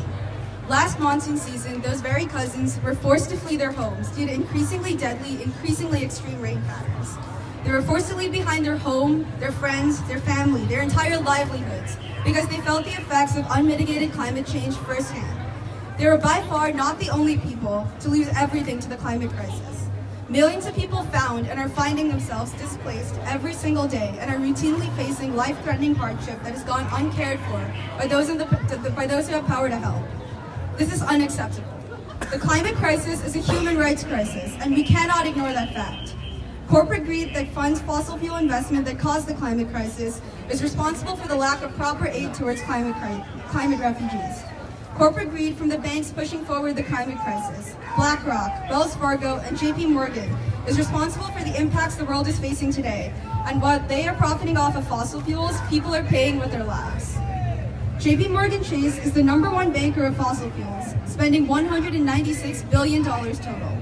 Last monsoon season, those very cousins were forced to flee their homes due to increasingly deadly, increasingly extreme rain patterns. They were forced to leave behind their home, their friends, their family, their entire livelihoods, because they felt the effects of unmitigated climate change firsthand. They were by far not the only people to lose everything to the climate crisis. Millions of people found and are finding themselves displaced every single day and are routinely facing life-threatening hardship that has gone uncared for by those who have power to help. This is unacceptable. The climate crisis is a human rights crisis, and we cannot ignore that fact. Corporate greed that funds fossil fuel investment that caused the climate crisis is responsible for the lack of proper aid towards climate refugees. Corporate greed from the banks pushing forward the climate crisis, BlackRock, Wells Fargo, and JP Morgan, is responsible for the impacts the world is facing today. And while they are profiting off of fossil fuels, people are paying with their lives. JP Morgan Chase is the #1 banker of fossil fuels, spending $196 billion total.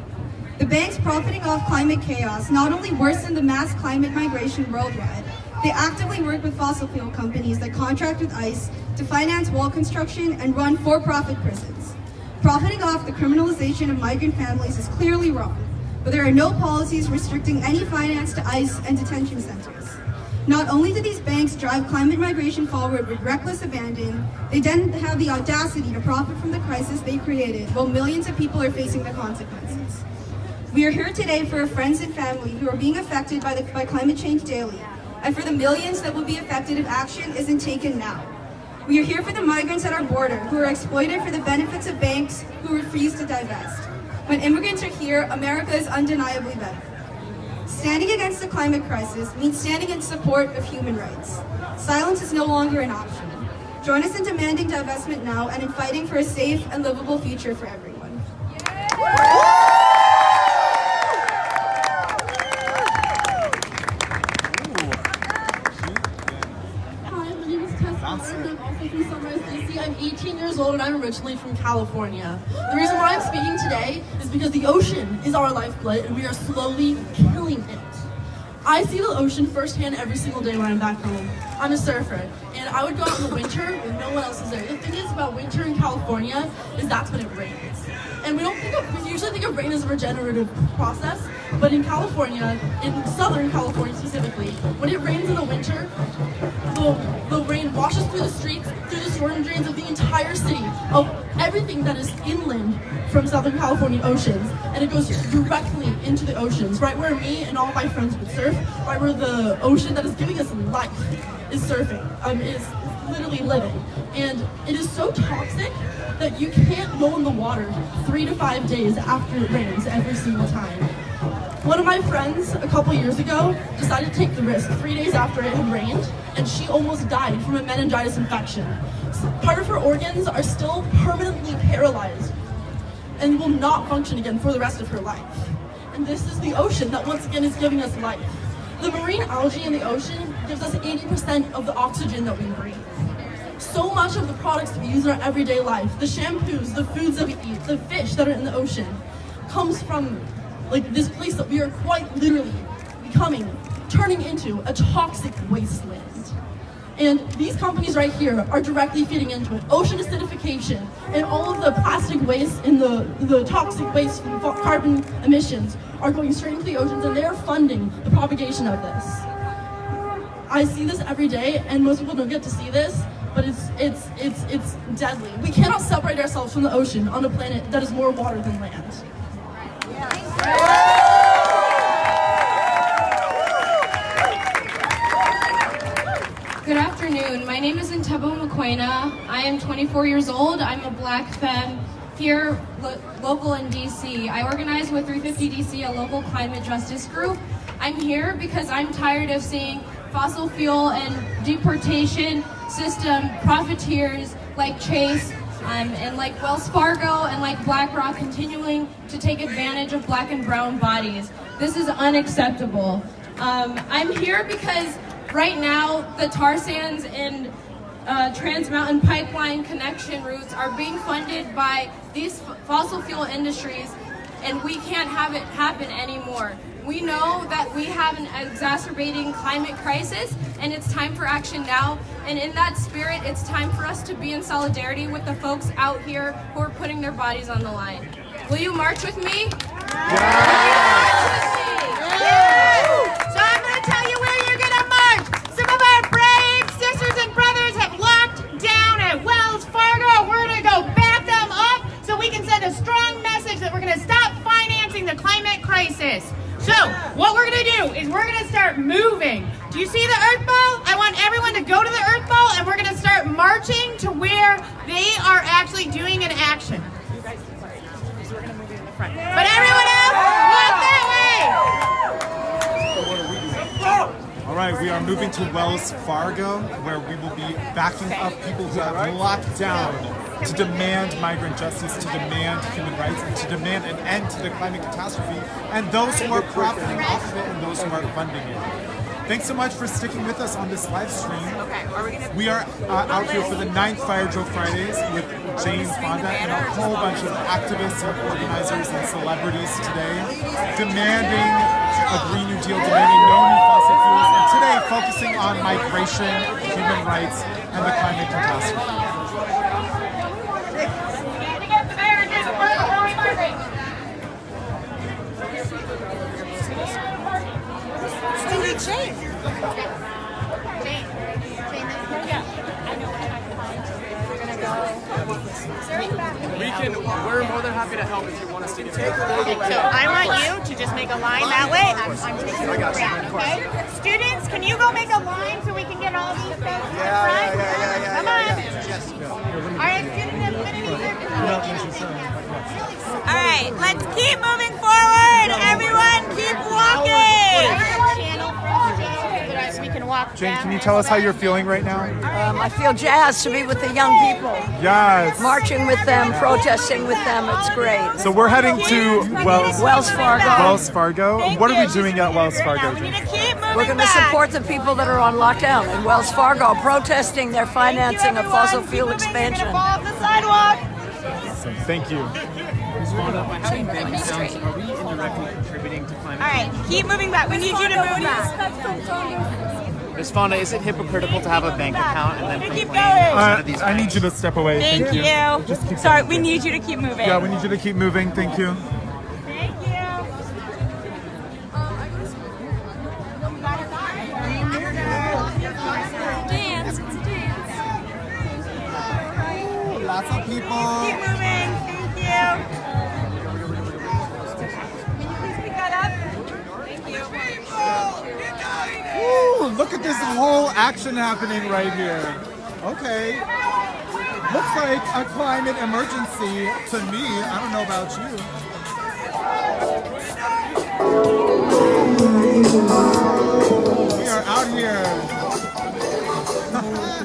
The banks profiting off climate chaos not only worsen the mass climate migration worldwide, they actively work with fossil fuel companies that contract with ICE to finance wall construction and run for-profit prisons. Profiting off the criminalization of migrant families is clearly wrong, but there are no policies restricting any finance to ICE and detention centers. Not only do these banks drive climate migration forward with reckless abandon, they then have the audacity to profit from the crisis they created while millions of people are facing the consequences. We are here today for our friends and family who are being affected by climate change daily, and for the millions that will be affected if action isn't taken now. We are here for the migrants at our border who are exploited for the benefits of banks who refuse to divest. When immigrants are here, America is undeniably better. Standing against the climate crisis means standing in support of human rights. Silence is no longer an option. Join us in demanding divestment now and in fighting for a safe and livable future for everyone. I'm 18 years old and I'm originally from California. The reason why I'm speaking today is because the ocean is our lifeblood and we are slowly killing it. I see the ocean firsthand every single day when I'm back home. I'm a surfer, and I would go out in the winter when no one else is there. The thing is about winter in California is that's when it rains. And we usually think of rain as a regenerative process, but in California, in Southern California specifically, when it rains in the winter, the rain washes through the streets, through the storm drains of the entire city, of everything that is inland from Southern California oceans, and it goes directly into the oceans, right where me and all my friends would surf, right where the ocean that is giving us life is surfing, is literally living. And it is so toxic that you can't go in the water 3 to 5 days after it rains every single time. One of my friends a couple years ago decided to take the risk 3 days after it had rained, and she almost died from a meningitis infection. Part of her organs are still permanently paralyzed and will not function again for the rest of her life. And this is the ocean that once again is giving us life. The marine algae in the ocean gives us 80% of the oxygen that we breathe. So much of the products that we use in our everyday life, the shampoos, the foods that we eat, the fish that are in the ocean, comes from this place that we are quite literally turning into a toxic wasteland. And these companies right here are directly feeding into it. Ocean acidification and all of the plastic waste and the toxic waste from carbon emissions are going straight into the oceans, and they're funding the propagation of this. I see this every day, and most people don't get to see this, but it's deadly. We cannot separate ourselves from the ocean on a planet that is more water than land. Good afternoon. My name is Ntebo Mokoena. I am 24 years old. I'm a black femme here local in DC. I organize with 350 DC, a local climate justice group. I'm here because I'm tired of seeing fossil fuel and deportation system profiteers like Chase and like Wells Fargo and like BlackRock continuing to take advantage of black and brown bodies. This is unacceptable. I'm here because right now the tar sands and Trans Mountain Pipeline connection routes are being funded by these fossil fuel industries, and we can't have it happen anymore. We know that we have an exacerbating climate crisis, and it's time for action now. And in that spirit, it's time for us to be in solidarity with the folks out here who are putting their bodies on the line. Will you march with me? So I'm going to tell you where you're going to march. Some of our brave sisters and brothers have locked down at Wells Fargo. We're going to go back them up so we can send a strong message that we're going to stop financing the climate crisis. So what we're going to do is we're going to start moving. Do you see the Earth Ball? I want everyone to go to the Earth Ball, and we're going to start marching to where they are actually doing an action. But everyone else, walk that way! All right, we are moving to Wells Fargo, where we will be backing up people who have locked down to demand migrant justice, to demand human rights, and to demand an end to the climate catastrophe, and those who are profiting off of it and those who are funding it. Thanks so much for sticking with us on this live stream. We are out here for the 9th FireDrill Fridays with Jane Fonda and a whole bunch of activists and organizers and celebrities today, demanding a Green New Deal, demanding no new fossil fuels, and today focusing on migration, human rights, and the climate catastrophe. Jane. We're more than happy to help if you want us to get it. So I want you to just make a line that way. I'm taking you around, okay? Students, can you go make a line so we can get all these folks in the front? Come on. All right, student affinity. All right, let's keep moving forward. Everyone, keep walking. We can walk. Jane, can you tell us how you're feeling right now? I feel jazzed to be with the young people. Yes. Marching with them, protesting with them. It's great. So we're heading to Wells Fargo. Wells Fargo. What are we doing at Wells Fargo, Jane? We need to keep moving. We're going to support the people that are on lockdown in Wells Fargo protesting their financing of fossil fuel expansion. Off the sidewalk. Awesome. Thank you. Are we indirectly contributing to climate All right, keep moving back. We need you to move back. Ms. Fonda, is it hypocritical to have a bank account and then Keep complain going. these I need you to step away. Thank you. Just keep Sorry, going. we need you to keep moving. Yeah, we need you to keep moving. Thank you. Thank you. Dance, it's a dance. Lots of people. Keep moving. Thank you. Can you please pick that up? Thank you. Woo, look at this whole action happening right here. Okay. Looks like a climate emergency to me. I don't know about you. We are out here.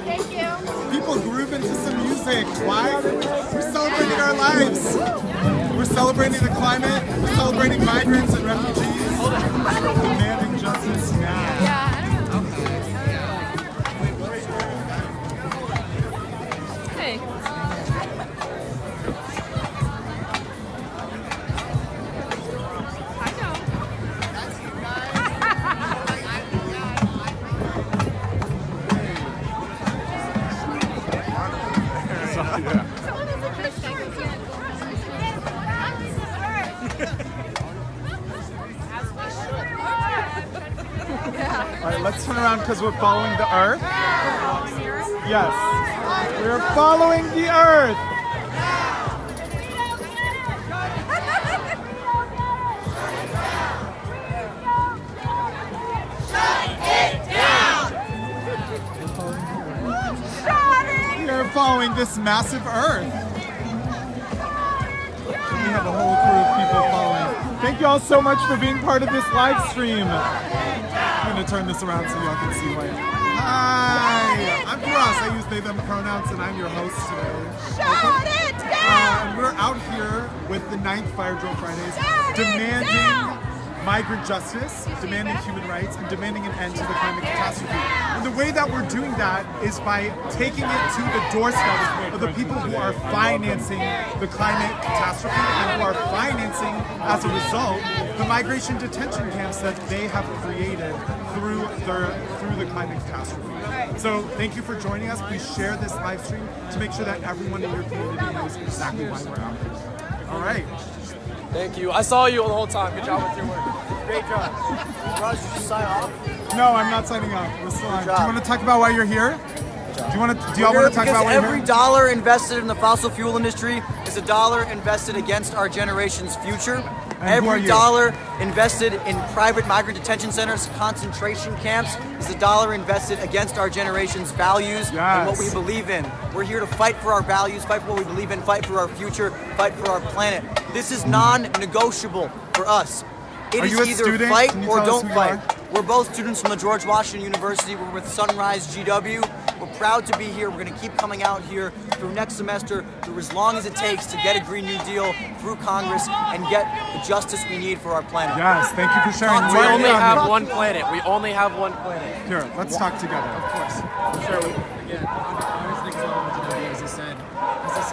Thank you. People grooving to some music. Why? We're celebrating our lives. We're celebrating the climate. We're celebrating migrants and refugees. Demanding justice now. Hey. All right, let's turn around because we're following the earth. Yes. We're following the earth. We are following this massive earth. We have a whole crew of people following. Thank you all so much for being part of this live stream. I'm going to turn this around so y'all can see why. Hi, I'm Ross. I use they, them pronouns, and I'm your host today. Shut it down! And we're out here with the 9th FireDrill Fridays, demanding migrant justice, demanding human rights, and demanding an end to the climate catastrophe. And the way that we're doing that is by taking it to the doorstep of the people who are financing the climate catastrophe and who are financing, as a result, the migration detention camps that they have created through the climate catastrophe. So thank you for joining us. Please share this live stream to make sure that everyone in your community knows exactly why we're out here. All right. Thank you. I saw you the whole time. Good job with your work. Great job. Raj, did you sign off? No, I'm not signing off. We're still on. Do you want to talk about why you're here? Do y'all want to talk about why you're every here? dollar invested in the fossil fuel industry is a dollar invested against our generation's future. And who are Every you? dollar invested in private migrant detention centers, concentration camps, is a dollar invested against our generation's values and what we believe in. We're here to fight for our values, fight for what we believe in, fight for our future, fight for our planet. This is non-negotiable for us. It Are is you a either student? fight Can you or tell us don't who you fight. are? We're both students from the George Washington University. We're with Sunrise GW. We're proud to be here. We're going to keep coming out here through next semester, through as long as it takes to get a Green New Deal through Congress and get the justice we need for our planet. Yes, thank you for sharing. We only have one planet. We only have one planet. Here, let's talk together. Of course. Sure. Again, I was thinking about what you as I said,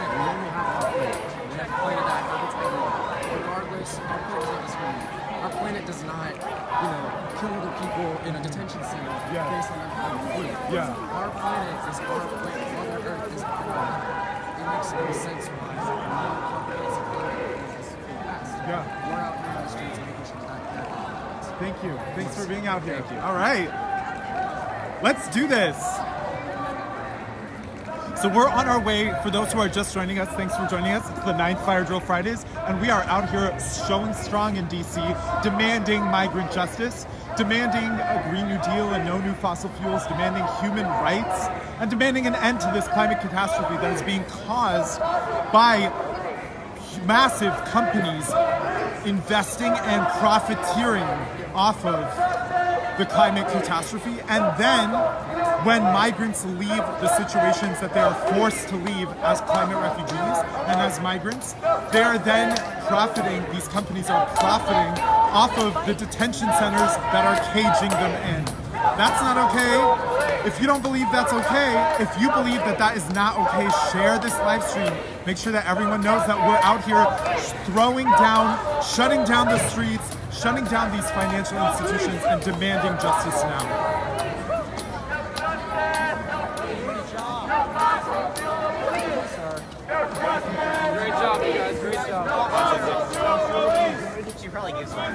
we only have one planet. We have to play to that. It's bigger. Regardless, our planet is not discriminating. Our planet does not, kill the people in a detention center based on their color of food. Our planet is our planet. Mother Earth is our planet. It makes no sense why non-companies We're out here in the streets making sure that. Thank you. Thanks for being out here. All right. Let's do this. So we're on our way, for those who are just joining us, thanks for joining us. It's the 9th FireDrill Fridays, and we are out here showing strong in DC, demanding migrant justice, demanding a Green New Deal and no new fossil fuels, demanding human rights, and demanding an end to this climate catastrophe that is being caused by massive companies investing and profiteering off of the climate catastrophe, and then when migrants leave the situations that they are forced to leave as climate refugees and as migrants, they are then profiting, these companies are profiting off of the detention centers that are caging them in. That's not okay. If you don't believe that's okay, if you believe that that is not okay, share this live stream. Make sure that everyone knows that we're out here throwing down, shutting down the streets, shutting down these financial institutions, and demanding justice now. Great job, you guys. Great job. She probably gives one.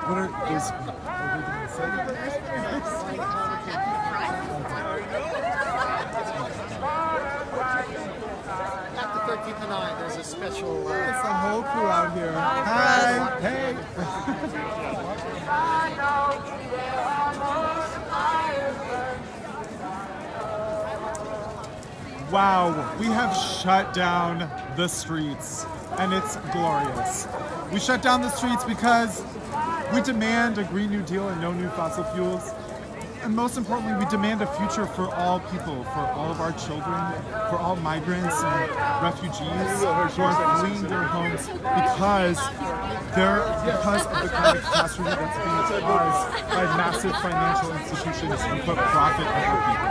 What are those? Are we going to say? After 13th and 9, there's a special. It's a whole crew out here. Hi. Hey. Wow, we have shut down the streets, and it's glorious. We shut down the streets because we demand a Green New Deal and no new fossil fuels. And most importantly, we demand a future for all people, for all of our children, for all migrants and refugees who are fleeing their homes because of the climate catastrophe that's being caused by massive financial institutions who put profit over people.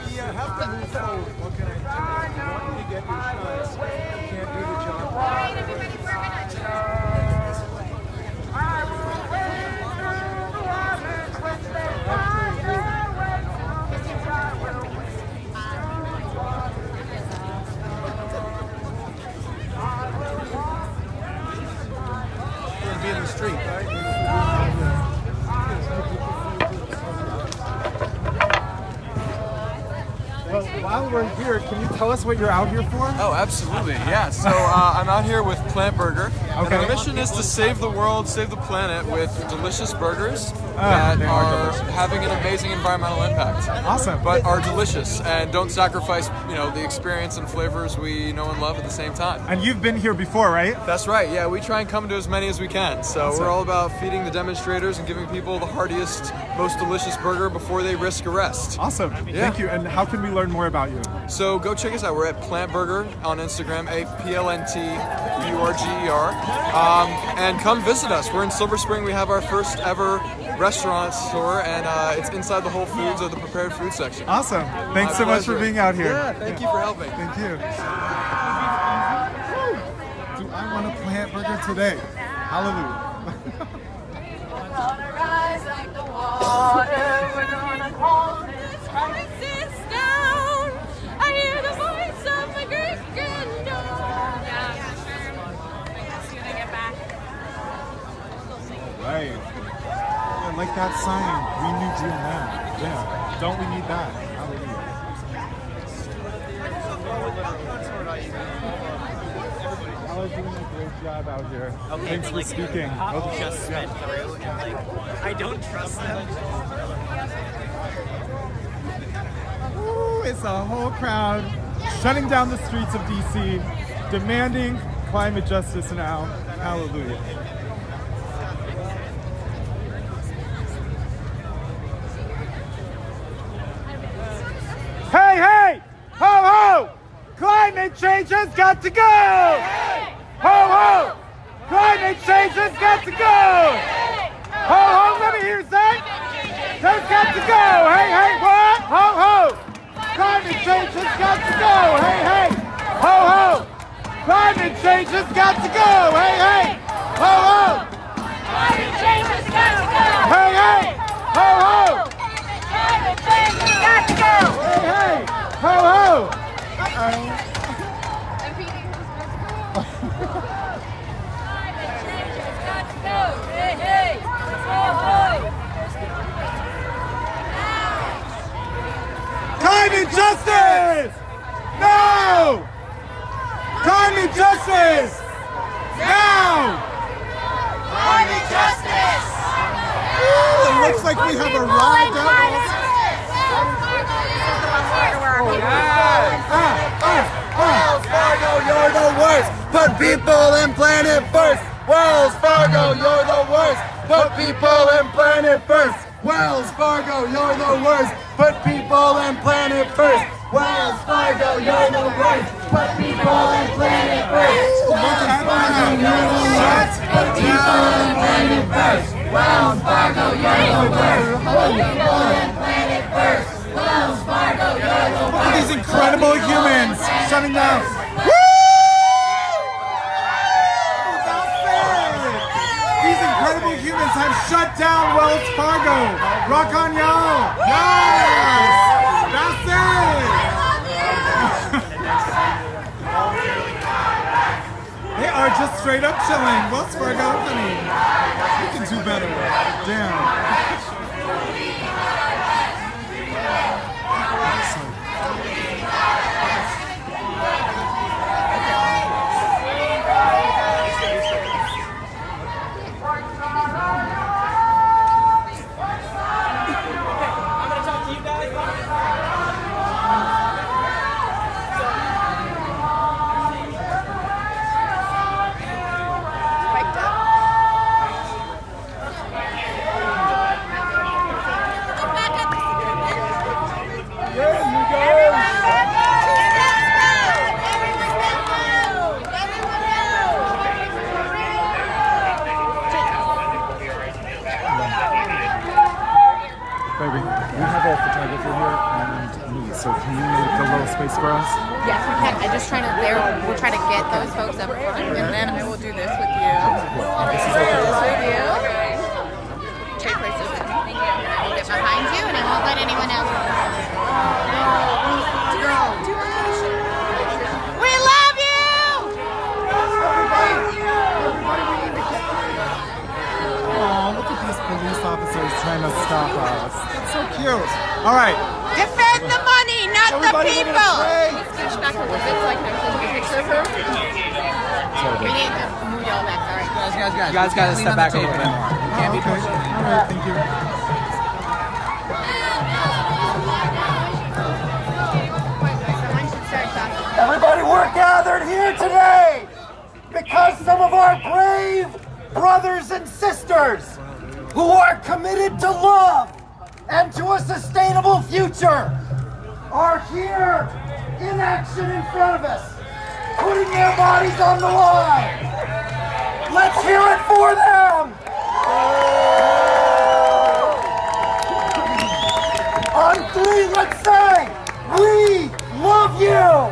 We have to move forward. What can I do? You want to get your shots. You can't do the job. We're going to be in the street, right? Well, while we're here, can you tell us what you're out here for? Oh, absolutely, yeah. So I'm out here with Plant Burger. Okay. And our mission is to save the world, save the planet with delicious burgers they that are delicious. having an amazing environmental impact. Awesome. But are delicious and don't sacrifice, the experience and flavors we know and love at the same time. And you've been here before, right? That's right, yeah. We try and come to as many as we can. So Awesome. we're all about feeding the demonstrators and giving people the heartiest, most delicious burger before they risk arrest. Awesome. Yeah. Thank you. And how can we learn more about you? So go check us out. We're at Plant Burger on Instagram, PLNTBURGER. And come visit us. We're in Silver Spring. We have our first ever restaurant store, and it's inside the Whole Foods or the prepared food section. Awesome. Thanks My so much for pleasure. being out here. Yeah, thank you for helping. Thank you. Do I want a Plant Burger today? Hallelujah. We're gonna rise like the water. We're gonna calm this crisis down. I hear the voice of my great granddaughter. Yeah, sure. As soon as I get back. Right. Yeah, like that sign, Green New Deal now. Yeah. Don't we need that? Hallelujah. Y'all are doing a great job out here. Okay, Thanks for speaking. Just sped through, and I don't trust them. Ooh, it's a whole crowd shutting down the streets of DC, demanding climate justice now. Hallelujah. Hey, hey! Ho, ho! Climate change has got to go! Ho, ho! Climate change has got to go! Ho, ho! Let me hear that! That's got to go! Hey, hey! What? Ho, ho! Climate change has got to go! Hey, hey! Ho, ho! Climate change has got to go! Hey, hey! Ho, ho! Climate change has got to go. Hey, hey! Ho, ho! Climate change has got to go. Hey, hey! Ho, ho! Uh-oh. Climate justice! justice! Now! Climate justice! Now! Climate justice! It looks like we have a ride down. Wells Fargo, you're the worst. Put people and planet first. Wells Fargo, you're the worst. Put people and planet first. Wells Fargo, you're the worst. Put people and planet first. Wells Fargo, you're the worst. Put people and planet first. Wells Fargo, you're the worst. Put people and planet first. Wells Fargo, you're the worst. Put people and planet first. Wells Fargo, you're the worst. Look at these incredible humans shutting down. These incredible humans have shut down Wells Fargo. Rock on y'all. Yes! That's it. They are just straight up chilling. Wells Fargo, honey. You can do better. Damn. Baby, we have a photographer here and me, so can you make a little space for us? Yes, we can. I'm just trying to, we're trying to get those folks up front, and then I will do this with you. This is okay. This with you. Trade places with me. Thank you. And I will get behind you, and I won't let anyone else. We love you! Oh, look at these police officers trying to stop us. That's so cute. All right. Defend the money, not Everybody the people! Scooch back a little bit so I can take a picture of her. We need to move y'all back, sorry. You guys gotta step back a little bit more. You can't be pushing. All right, thank you. Everybody, we're gathered here today because some of our brave brothers and sisters who are committed to love and to a sustainable future are here in action in front of us, putting their bodies on the line. Let's hear it for them. On three, let's say, we love you.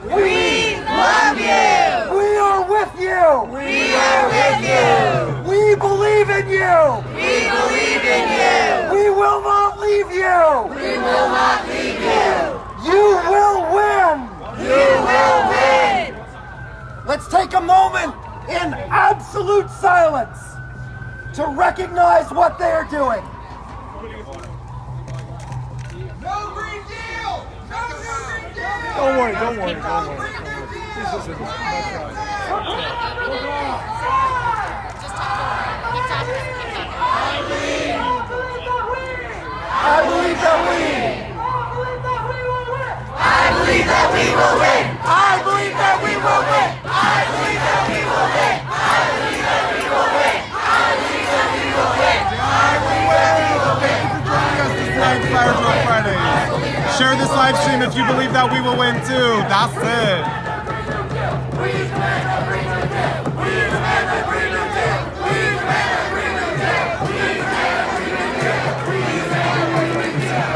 We love you. We are with you. We are with you. We believe in you. We believe in you. We will not leave you. We will not leave you. You will win. You will win. Let's take a moment in absolute silence to recognize what they are doing. No Green Deal! No Green Deal! Don't worry, don't worry, don't worry. I believe that we will win. I believe that we will win. I believe that we will win. I believe that we will win. I believe that we will win. I believe that we will win. Thank you for joining us this night, FireDrill Friday. Share this live stream if you believe that we will win too. That's it. We demand a Green New Deal. We demand a Green New Deal. We demand a Green New Deal. We demand a Green New Deal. We demand a Green New Deal.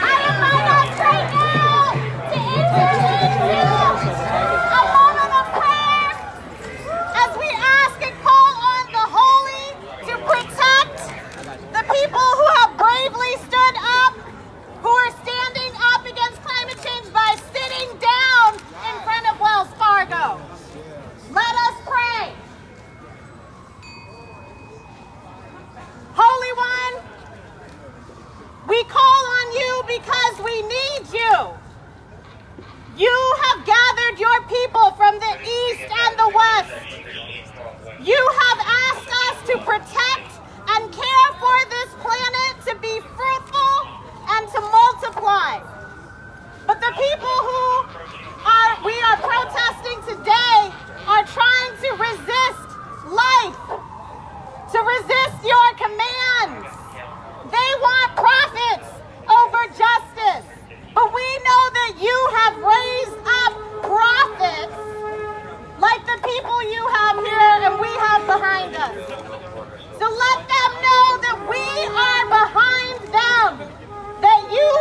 I invite us right now to institute a moment of prayer as we ask and call on the holy to protect the people who have bravely stood up, who are standing up against climate change by sitting down because we need you. You have gathered your people from the east and the west. You have asked us to protect and care for this planet to be fruitful and to multiply. But the people we are protesting today are trying to resist life, to resist your commands. They want profits over justice. But we know that you have raised up prophets like the people you have here and we have behind us. So let them know that we are behind them, that you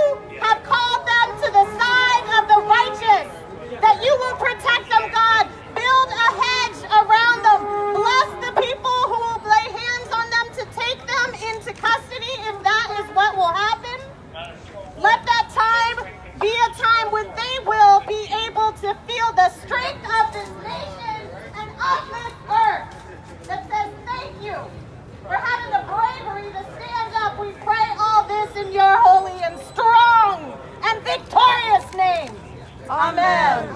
have called them to the side of the righteous, that you will protect them, God. Build a hedge around them. Bless the people who will lay hands on them to take them into custody if that is what will happen. Let that time be a time when they will be able to feel the strength of this nation and of this earth that says thank you for having the bravery to stand up. We pray all this in your holy and strong and victorious name. Amen.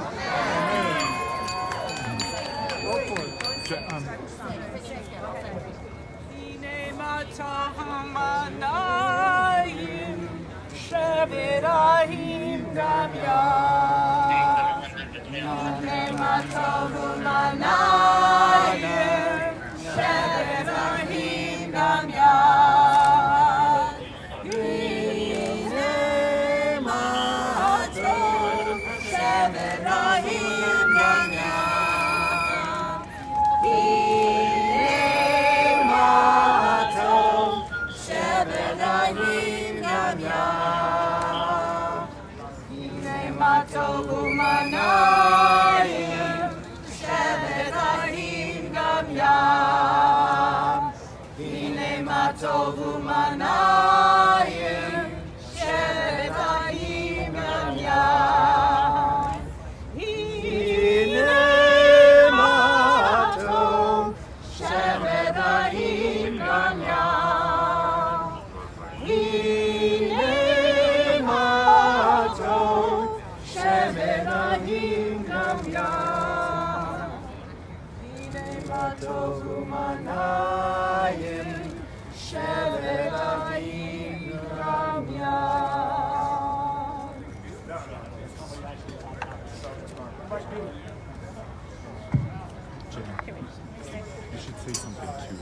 You should say something too.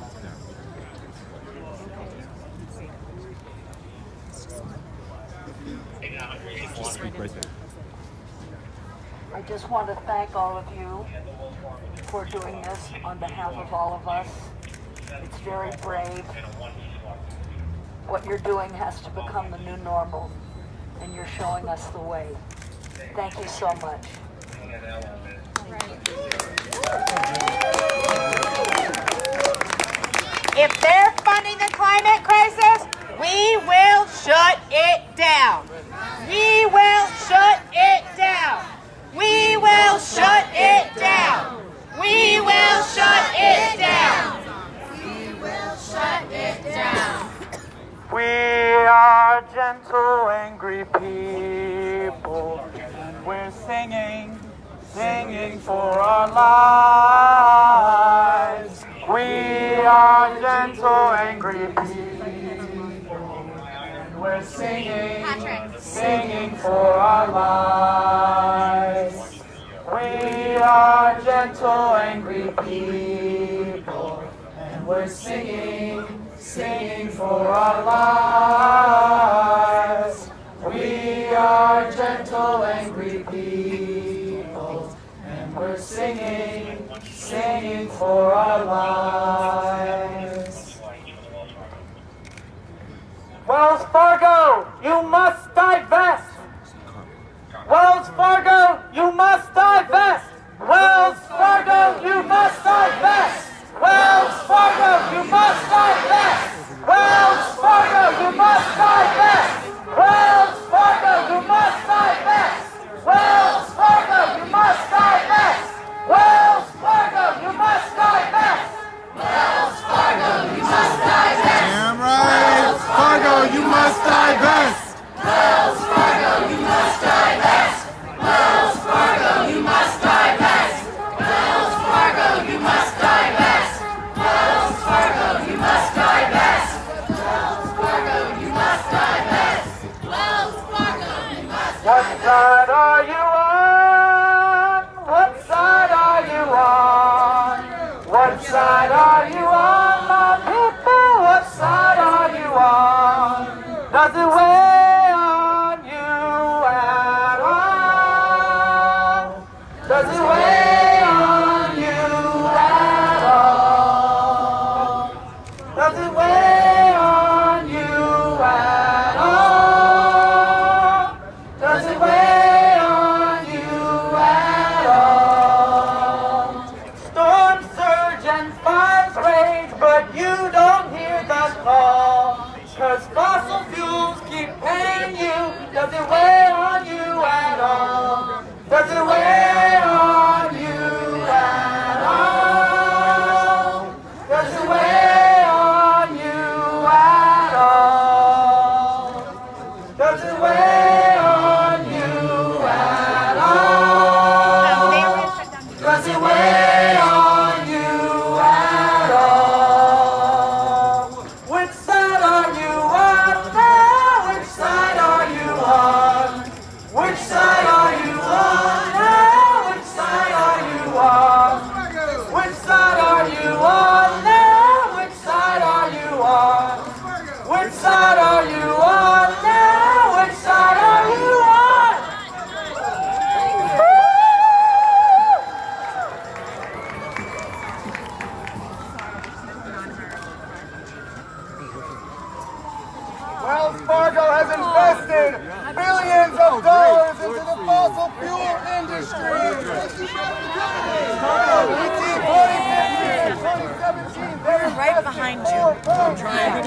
Just speak right there. I just want to thank all of you for doing this on behalf of all of us. It's very brave. What you're doing has to become the new normal, and you're showing us the way. Thank you so much. If they're funding the climate crisis, we will shut it down. We will shut it down. We will shut it down. We will shut it down. We will shut it down. We are gentle, angry people. We're singing, singing for our lives. We are gentle, angry people. And we're singing, singing for our lives. We are gentle, angry people. And we're singing, singing for our lives. We are gentle, angry people, and we're singing, singing for our lives. Wells Fargo, you must divest. Wells Fargo, you must divest. Wells Fargo, you must divest. Wells Fargo, you must divest. Wells Fargo, you must divest. Wells Fargo, you must divest. Wells Fargo, you must divest. Wells Fargo, you must divest. Wells Fargo, you must divest. Damn right. Fargo, you must divest. Wells What side are you on? What side are you on? What side are you on, my people? What side are you on? Does it weigh on you at all? Does it weigh on you at all? Does it weigh on you at all? Does it weigh on you at all? Storms surge and fires rage, but you don't hear the call. 'Cause fossil fuels keep paying you. Does it weigh on you at all? Does it weigh on you at all? Does it weigh on you at all? Does it weigh on you at all? Does it weigh on you at all? Which side are you on now? Which side are you on? Which side are you on now? Which side are you on? Which side are you on now? Which side are you on? Which side are you on now? Which side are you on? Wells Fargo has invested billions of dollars into the fossil fuel industry. 2017, they're right behind you. I'm trying.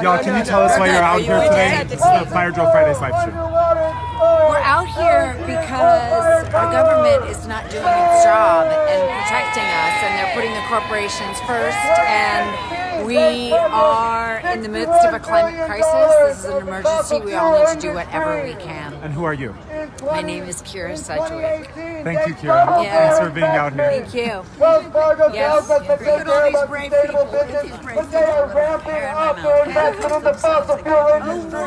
Y'all, can you tell us why you're out here today? It's the FireDrill Friday live stream. We're out here because our government is not doing its job and protecting us, and they're putting the corporations first, and we are in the midst of a climate crisis. This is an emergency. We all need to do whatever we can. And who are you? My name is Kira Sedgwick. Thank you, Kira. Yeah. Thanks for being out here. Thank you. Wells Fargo Yes. tells us that they care about sustainable business, but they are ramping up their investment in the fossil fuel industry.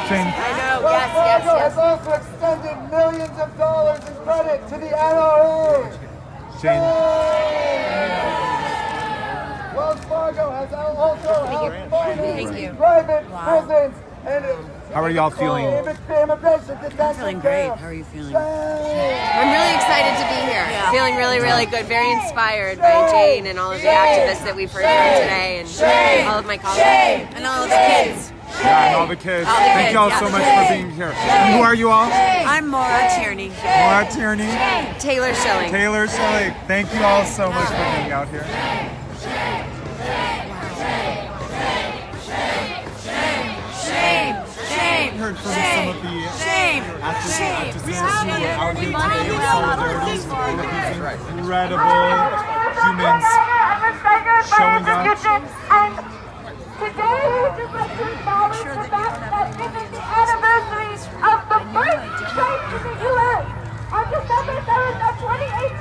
Jane. I know, Wells Fargo has also extended millions of dollars in credit to the NRA. Jane. Wells Fargo has also helped Thank you. private prisons and How are y'all feeling? I'm feeling great. How are you feeling? I'm really excited to be here. Feeling really, really good. Very inspired by Jane and all of the activists that we've heard from today, and all of my colleagues. And all of the kids. Yeah, and all the kids. All the Thank kids, y'all yeah. so much for being here. And who are you all? I'm Maura Tierney. Maura Tierney. Taylor Schilling. Taylor Schilling. Thank you all so much for being out here. Shame. I heard from some of the activists who were out here today in solidarity with these incredible humans showing up. Today, we would just like to acknowledge the fact that this is the anniversary of the first trip to the U.S. On December 3rd of 2018,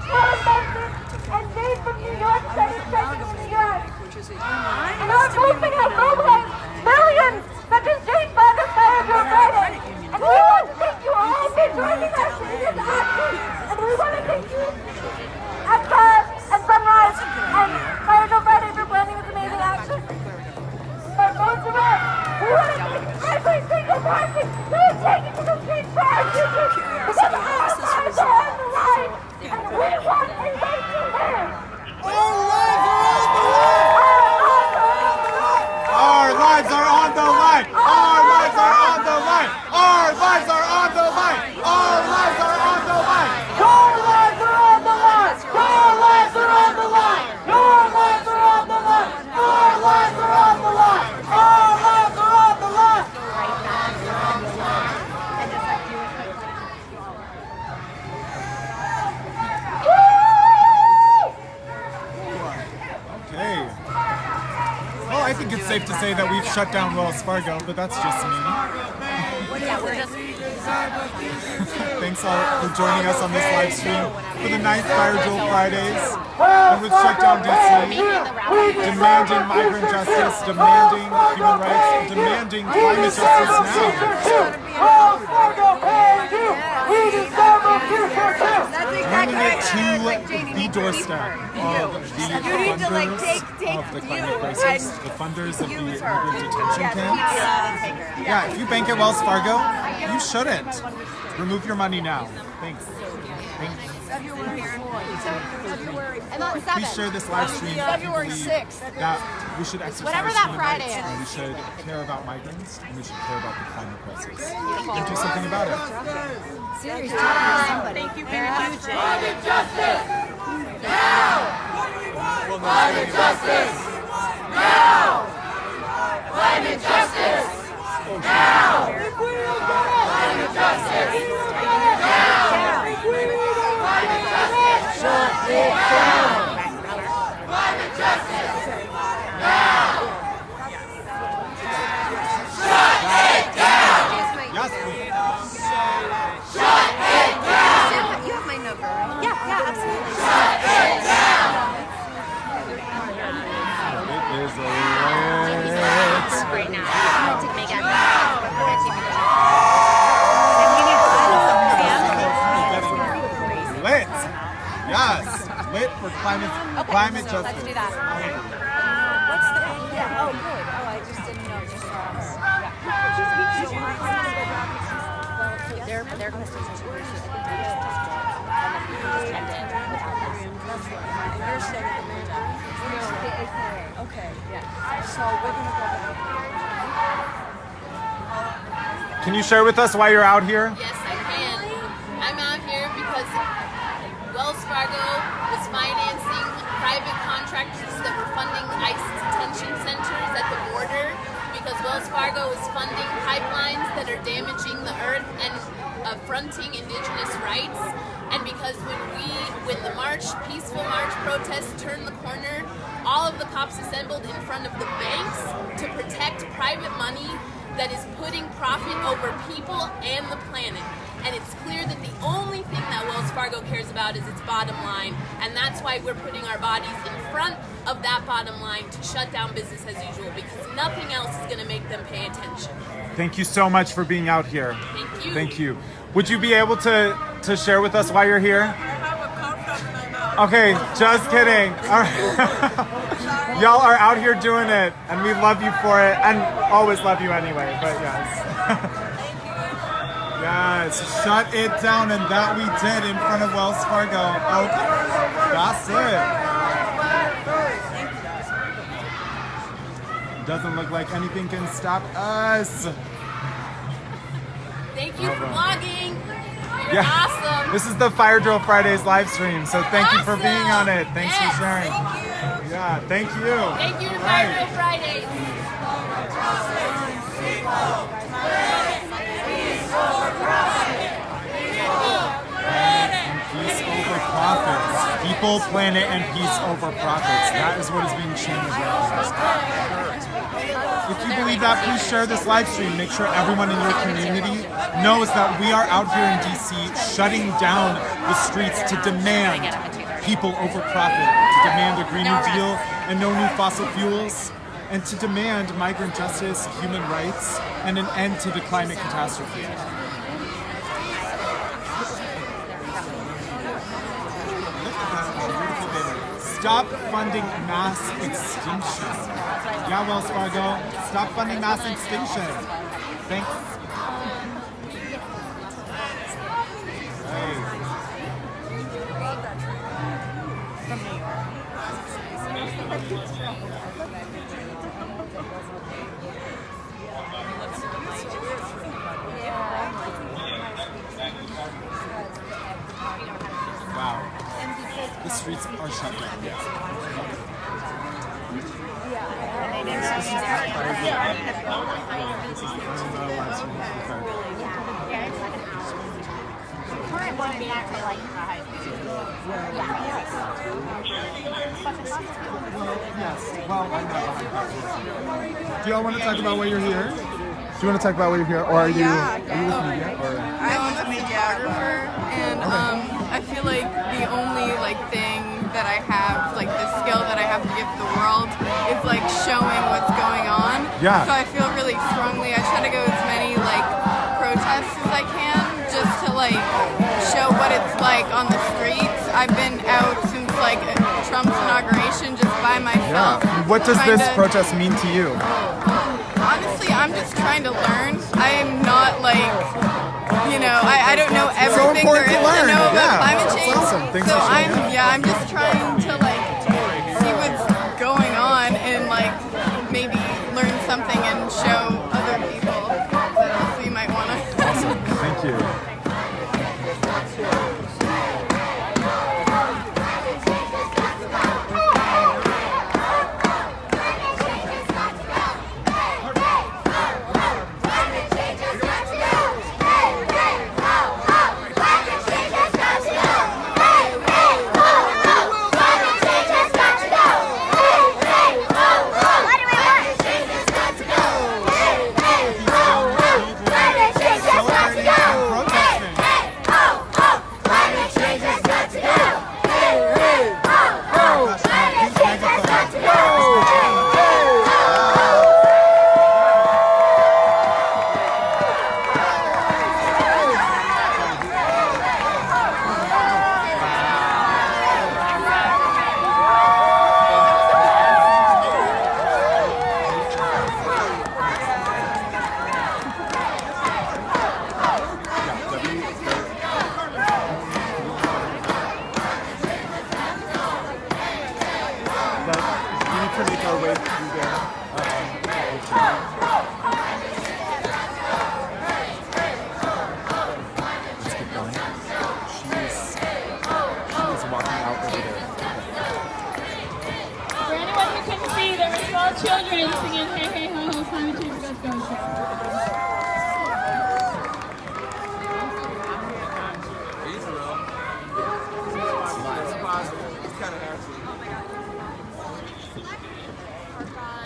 Taylor Benson and Jane from New York started trekking in the U.S. And our movement has mobilized millions, such as Jane Fonda, FireDrill Friday. And we want to thank you all for joining us in this action. And we want to thank you, Accra and Sunrise and FireDrill Friday for planning this amazing action. But most of all, we want to thank every single person who is taking to the streets for our future, because our lives are on the line, and we want a way to live. Our lives are on the line. Our lives are on the line. Our lives are on the line. Our lives are on the line. Your lives are on the line. Your lives are on the line. Your lives are on the line. Our lives are on the line. Our lives are on the line. Okay. Well, I think it's safe to to say that we've shut down Wells Fargo, but that's just me. Thanks all for joining us on this live stream for the 9th FireDrill Fridays. And we've shut down DC, demanding migrant justice, demanding human rights, demanding climate justice now. Bringing it to the doorstep of the funders of the climate crisis, the funders of the migrant detention camps. Yeah, if you bank at Wells Fargo, you shouldn't. Remove your money now. Thanks. Thanks. Please share this live stream. February 6th. That we should exercise Whatever that human Friday rights, is. and we should care about migrants, and we should care about the climate crisis. And do something about it. Seriously, thank you very much. Climate justice! Now! Climate justice! Now! Climate justice! Now! Climate justice! Now! Climate justice! Shut it down! Climate justice! Now! Shut it down! Yes, please. Shut it down! You have my number, right? Yeah, absolutely. Shut it down! It is lit. Right now. I have to make Lit. Yes. Lit for climate justice. Let's do that. What's the? Yeah. Oh, good. Oh, I just didn't know. Just saw this. Well, their questions are super interesting. You're saying Amanda. Okay. Yeah. So we're gonna go back. Can you share with us why you're out here? Yes, I can. I'm out here because Wells Fargo was financing private contractors that were funding ICE detention centers at the border, because Wells Fargo is funding pipelines that are damaging the earth and affronting indigenous rights. And because when the peaceful march protests turned the corner, all of the cops assembled in front of the banks to protect private money that is putting profit over people and the planet. And it's clear that the only thing that Wells Fargo cares about is its bottom line, and that's why we're putting our bodies in front of that bottom line to shut down business as usual, because nothing else is going to make them pay attention. Thank you so much for being out here. Thank you. Thank you. Would you be able to share with us why you're here? Okay, just kidding. All right. Y'all are out here doing it, and we love you for it, and always love you anyway, but yes. Yes, shut it down, and that we did in front of Wells Fargo. Oh, that's it. Doesn't look like anything can stop us. Thank you for vlogging. You're Yeah. awesome. This is the FireDrill Fridays live stream, so thank you for being on it. Thanks Yes, for sharing. thank you. Yeah, thank you. Thank you to All right. FireDrill Fridays. Peace over profits. People, planet, and peace over profits. That is what is being changed right now. If you believe that, please share this live stream. Make sure everyone in your community knows that we are out here in DC shutting down the streets to demand people over profit, to demand a Green New Deal and no new fossil fuels, and to demand migrant justice, human rights, and an end to the climate catastrophe. Stop funding mass extinction. Yeah, Wells Fargo, stop funding mass extinction. Thanks. Wow. The streets are shut down. Well, I'm not behind. Do y'all want to talk about why you're here? Do you want to talk about why you're here, or are you with media? Or? I'm a videographer, and I feel like the only thing that I have, the skill that I have to give to the world, is showing what's going on. Yeah. So I feel really strongly. I try to go to as many protests as I can, just to show what it's like on the streets. I've been out since Trump's inauguration, just by myself. Yeah. What does this protest mean to you? Honestly, I'm just trying to learn. I am not I don't know everything there is to know about climate change. Awesome. Thanks so for sharing. I'm just trying to see what's going on and maybe learn something and show other people that else we might want to. Awesome. Thank you. Children singing hey hey ho ho climate change let's go.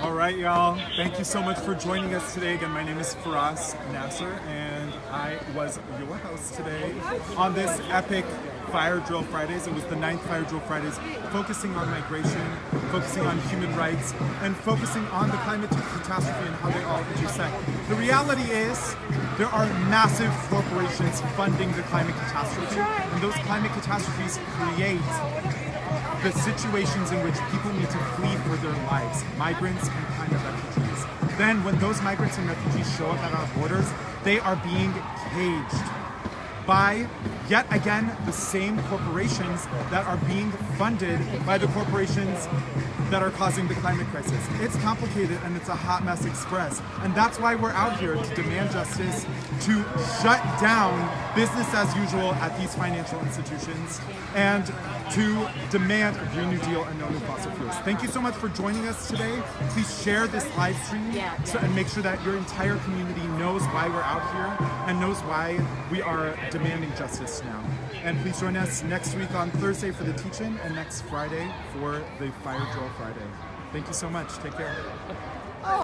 All right, y'all. Thank you so much for joining us today. Again, my name is Faraz Nasser, and I was your host today on this epic FireDrill Fridays. It was the 9th FireDrill Fridays, focusing on migration, focusing on human rights, and focusing on the climate catastrophe and how they all intersect. The reality is there are massive corporations funding the climate catastrophe, and those climate catastrophes create the situations in which people need to flee for their lives, migrants and climate refugees. Then when those migrants and refugees show up at our borders, they are being caged by, yet again, the same corporations that are being funded by the corporations that are causing the climate crisis. It's complicated and it's a hot mess express. And that's why we're out here to demand justice, to shut down business as usual at these financial institutions, and to demand a Green New Deal and no new fossil fuels. Thank you so much for joining us today. Please share this live stream and make sure that your entire community knows why we're out here and knows why we are demanding justice now. And please join us next week on Thursday for the teach-in and next Friday for the FireDrill Friday. Thank you so much. Take care.